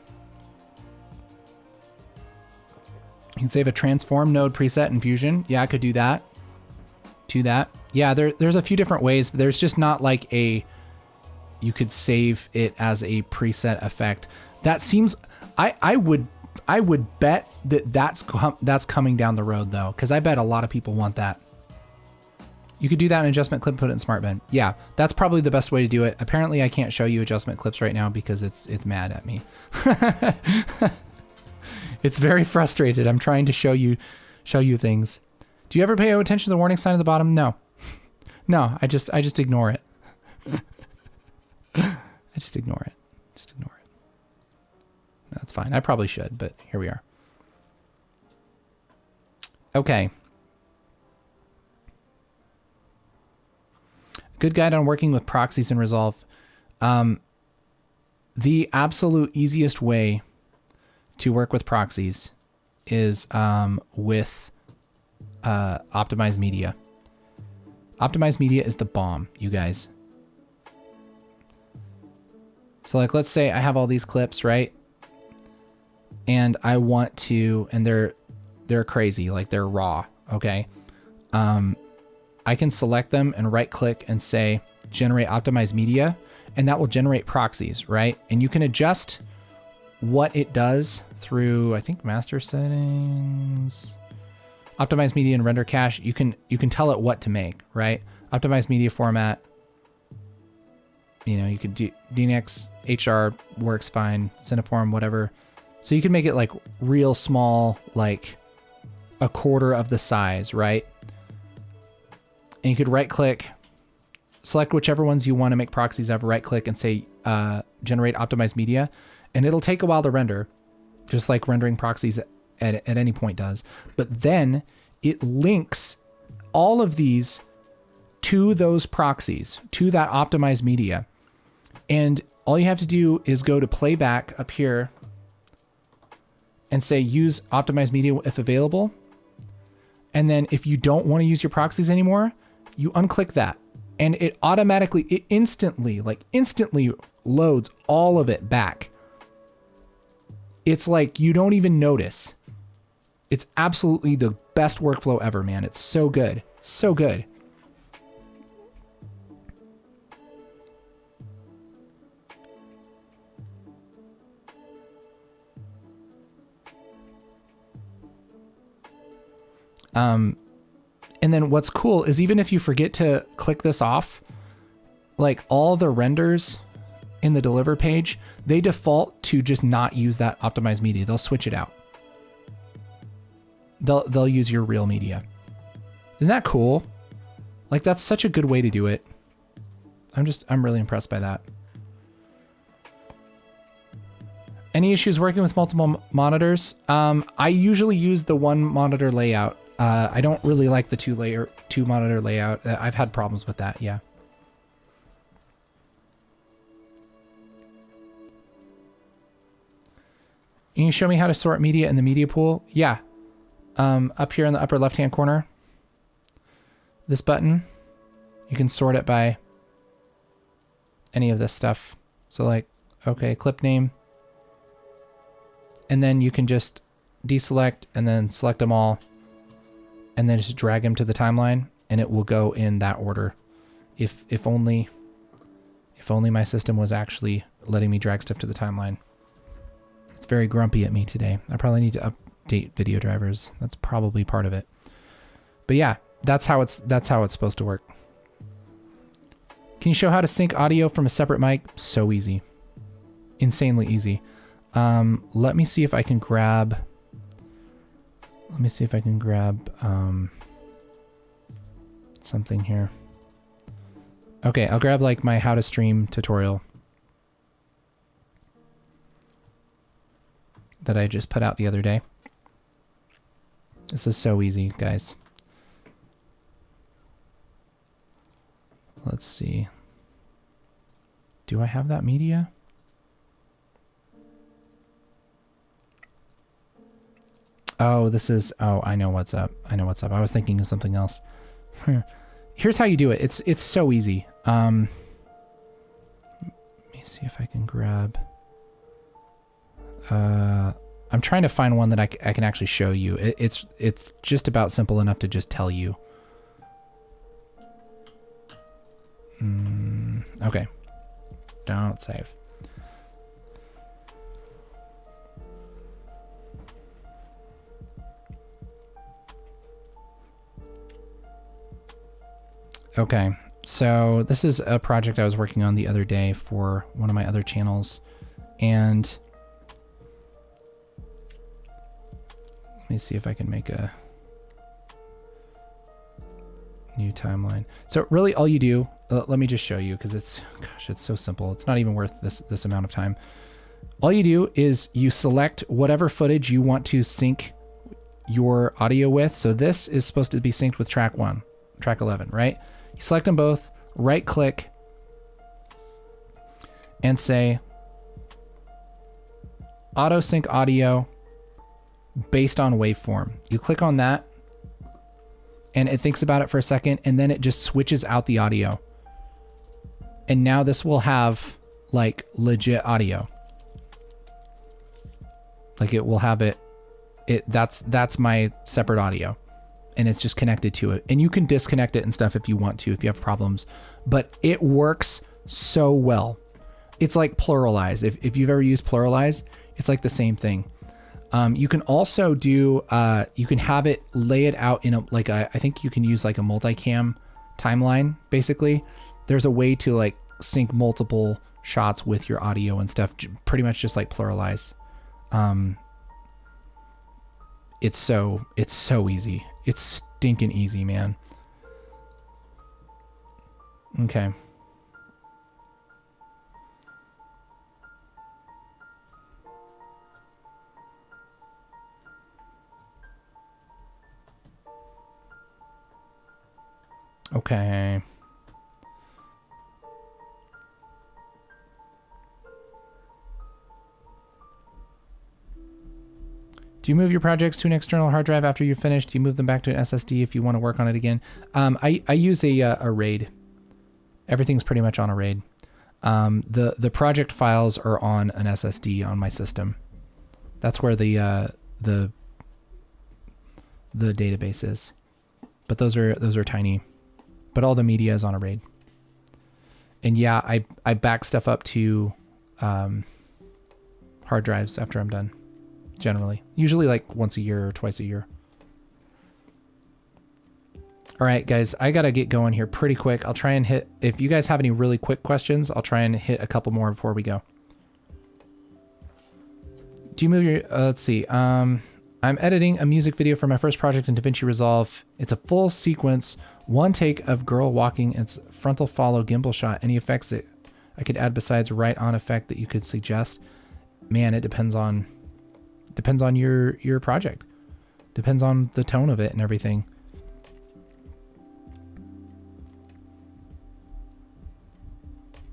You can save a transform node preset in Fusion. Yeah, I could do that. Do that. Yeah, there's a few different ways, but there's just not like you could save it as a preset effect. That seems, I would bet that's coming down the road though, because I bet a lot of people want that. You could do that in adjustment clip, put it in SmartBin. Yeah, that's probably the best way to do it. Apparently I can't show you adjustment clips right now because it's mad at me. It's very frustrated. I'm trying to show you things. Do you ever pay attention to the warning sign at the bottom? No. No, I just ignore it. I just ignore it. Just ignore it. That's fine. I probably should, but here we are. Okay. Good guide on working with proxies in Resolve. The absolute easiest way to work with proxies is with Optimize Media. Optimize Media is the bomb, you guys. So like, let's say I have all these clips, right? And I want to, and they're crazy, like they're raw, okay? I can select them and right click and say, generate Optimize Media, and that will generate proxies, right? And you can adjust what it does through, I think, master settings, Optimize Media and render cache. You can tell it what to make, right? Optimize Media format. You know, you could do DNX, HR works fine, Cineform, whatever. So you can make it like real small, like a quarter of the size, right? And you could right click, select whichever ones you want to make proxies of, right click and say, generate Optimize Media. And it'll take a while to render, just like rendering proxies at any point does. But then it links all of these to those proxies, to that Optimize Media. And all you have to do is go to playback up here and say use Optimize Media if available. And then if you don't want to use your proxies anymore, you unclick that. And it instantly loads all of it back. It's like you don't even notice. It's absolutely the best workflow ever, man. It's so good. So good. And then what's cool is even if you forget to click this off, like all the renders in the deliver page, they default to just not use that optimized media. They'll switch it out. They'll use your real media. Isn't that cool? Like, that's such a good way to do it. I'm really impressed by that. Any issues working with multiple monitors? I usually use the one monitor layout. I don't really like the two monitor layout. I've had problems with that, yeah. Can you show me how to sort media in the media pool? Yeah. Up here in the upper left-hand corner, this button, you can sort it by any of this stuff. So like, okay, clip name. And then you can just deselect and then select them all and then just drag them to the timeline and it will go in that order. If only my system was actually letting me drag stuff to the timeline. It's very grumpy at me today. I probably need to update video drivers. That's probably part of it. But yeah, that's how it's supposed to work. Can you show how to sync audio from a separate mic? So easy. Insanely easy. Let me see if I can grab something here. Okay, I'll grab like my how to stream tutorial that I just put out the other day. This is so easy, guys. Let's see. Do I have that media? Oh, this is, oh, I know what's up. I know what's up. I was thinking of something else. Here's how you do it. It's so easy. Let me see if I can grab, I'm trying to find one that I can actually show you. It's just about simple enough to just tell you. Okay. Don't save. Okay, so this is a project I was working on the other day for one of my other channels, and let me see if I can make a new timeline. So really all you do, let me just show you because it's so simple. It's not even worth this amount of time. All you do is you select whatever footage you want to sync your audio with. So this is supposed to be synced with track 1, track 11, right? You select them both, right click, and say auto sync audio based on waveform. You click on that and it thinks about it for a second and then it just switches out the audio. And now this will have like legit audio. Like it will have that's my separate audio. And it's just connected to it. And you can disconnect it and stuff if you want to, if you have problems. But it works so well. It's like Pluralize. If you've ever used Pluralize, it's like the same thing. You can also do, you can have it lay it out in I think you can use like a multicam timeline, basically. There's a way to like sync multiple shots with your audio and stuff, pretty much just like Pluralize. It's so easy. It's stinking easy, man. Okay. Okay. Do you move your projects to an external hard drive after you've finished? Do you move them back to an SSD if you want to work on it again? I use a RAID. Everything's pretty much on a RAID. The project files are on an SSD on my system. That's where the database is. But those are tiny. But all the media is on a RAID. And yeah, I back stuff up to hard drives after I'm done. Generally. Usually like once a year or twice a year. All right, guys, I got to get going here pretty quick. I'll try and hit, if you guys have any really quick questions, I'll try and hit a couple more before we go. Do you move your, let's see. I'm editing a music video for my first project in DaVinci Resolve. It's a full sequence, one take of girl walking. It's frontal follow gimbal shot. Any effects that I could add besides right on effect that you could suggest? Man, it depends on your project. Depends on the tone of it and everything.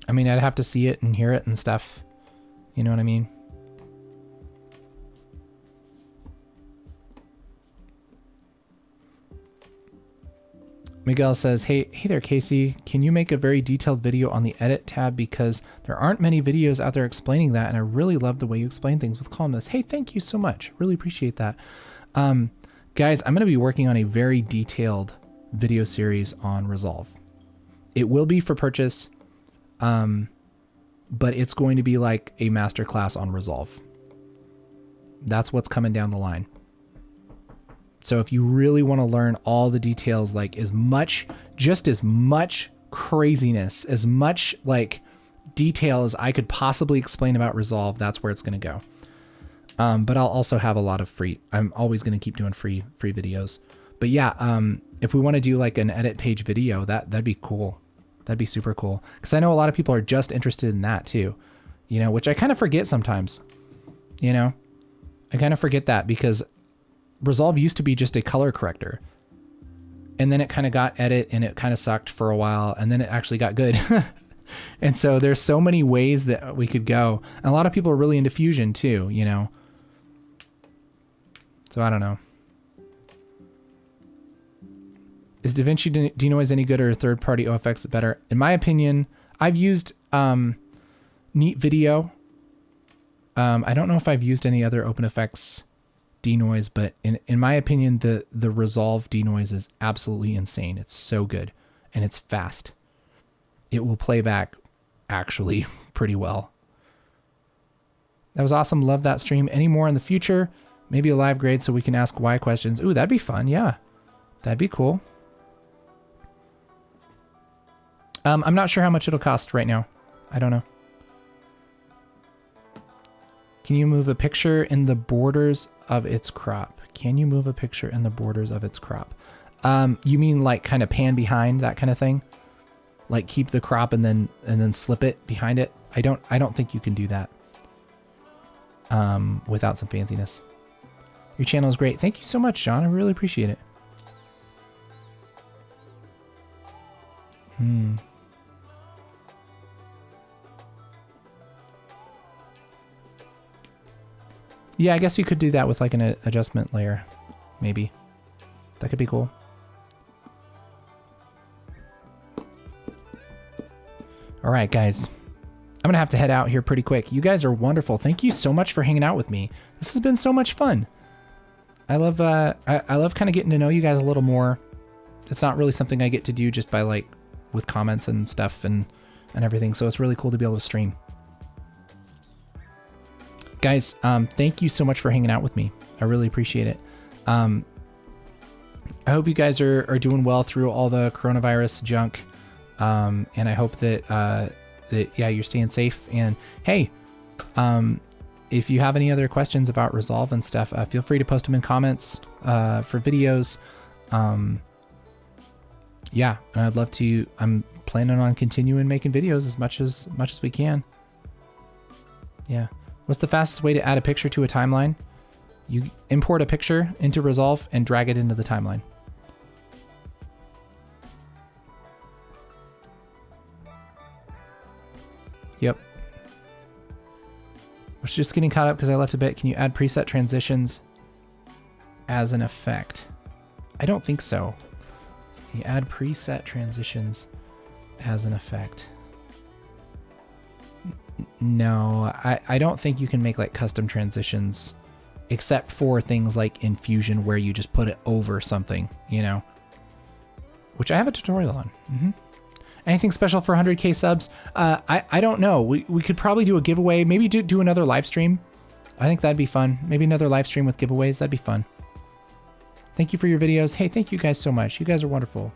I mean, I'd have to see it and hear it and stuff. You know what I mean? Miguel says, hey there, Casey. Can you make a very detailed video on the edit tab? Because there aren't many videos out there explaining that, and I really love the way you explain things with calmness. Hey, thank you so much. Really appreciate that. Guys, I'm going to be working on a very detailed video series on Resolve. It will be for purchase, but it's going to be like a masterclass on Resolve. That's what's coming down the line. So if you really want to learn all the details, like just as much craziness, as much like detail as I could possibly explain about Resolve, that's where it's going to go. But I'll also have a lot of free, I'm always going to keep doing free videos. But yeah, if we want to do like an edit page video, that'd be cool. That'd be super cool. Because I know a lot of people are just interested in that too, you know, which I kind of forget sometimes, you know, I kind of forget that because Resolve used to be just a color corrector, and then it kind of got edit and it kind of sucked for a while, and then it actually got good. And so there's so many ways that we could go. And a lot of people are really into fusion too, you know? So I don't know. Is DaVinci denoise any good or third-party OFX better? In my opinion, I've used Neat Video. I don't know if I've used any other OpenFX denoise, but in my opinion, the Resolve denoise is absolutely insane. It's so good and it's fast. It will play back actually pretty well. That was awesome. Love that stream. Any more in the future? Maybe a live grade so we can ask why questions. Ooh, that'd be fun. Yeah, that'd be cool. I'm not sure how much it'll cost right now. I don't know. Can you move a picture in the borders of its crop? Can you move a picture in the borders of its crop? You mean like kind of pan behind, that kind of thing? Like keep the crop and then slip it behind it? I don't think you can do that without some fanciness. Your channel is great. Thank you so much, John. I really appreciate it. Yeah, I guess you could do that with like an adjustment layer, maybe. That could be cool. All right, guys. I'm gonna have to head out here pretty quick. You guys are wonderful. Thank you so much for hanging out with me. This has been so much fun. I love I love kind of getting to know you guys a little more. It's not really something I get to do just by like with comments and stuff and everything. So it's really cool to be able to stream. Guys, thank you so much for hanging out with me. I really appreciate it. I hope you guys are doing well through all the coronavirus junk. And I hope that, yeah, you're staying safe. And hey, if you have any other questions about Resolve and stuff, feel free to post them in comments for videos. Yeah, and I'd love to. I'm planning on continuing making videos as much as we can. Yeah. What's the fastest way to add a picture to a timeline? You import a picture into Resolve and drag it into the timeline. Yep. Was just getting caught up because I left a bit. Can you add preset transitions as an effect? I don't think so. Can you add preset transitions as an effect? No, I don't think you can make like custom transitions except for things like in Fusion where you just put it over something, you know, which I have a tutorial on. Anything special for 100K subs? I don't know. We could probably do a giveaway, maybe do another live stream. I think that'd be fun. Maybe another live stream with giveaways. That'd be fun. Thank you for your videos. Hey, thank you guys so much. You guys are wonderful.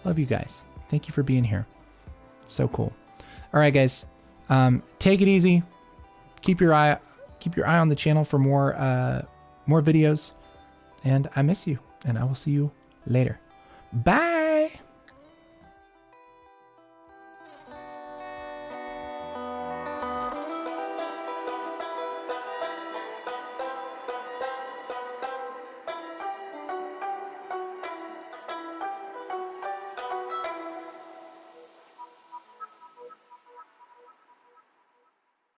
Love you guys. Thank you for being here. So cool. All right, guys. Take it easy. Keep your eye on the channel for more videos. And I miss you. And I will see you later. Bye.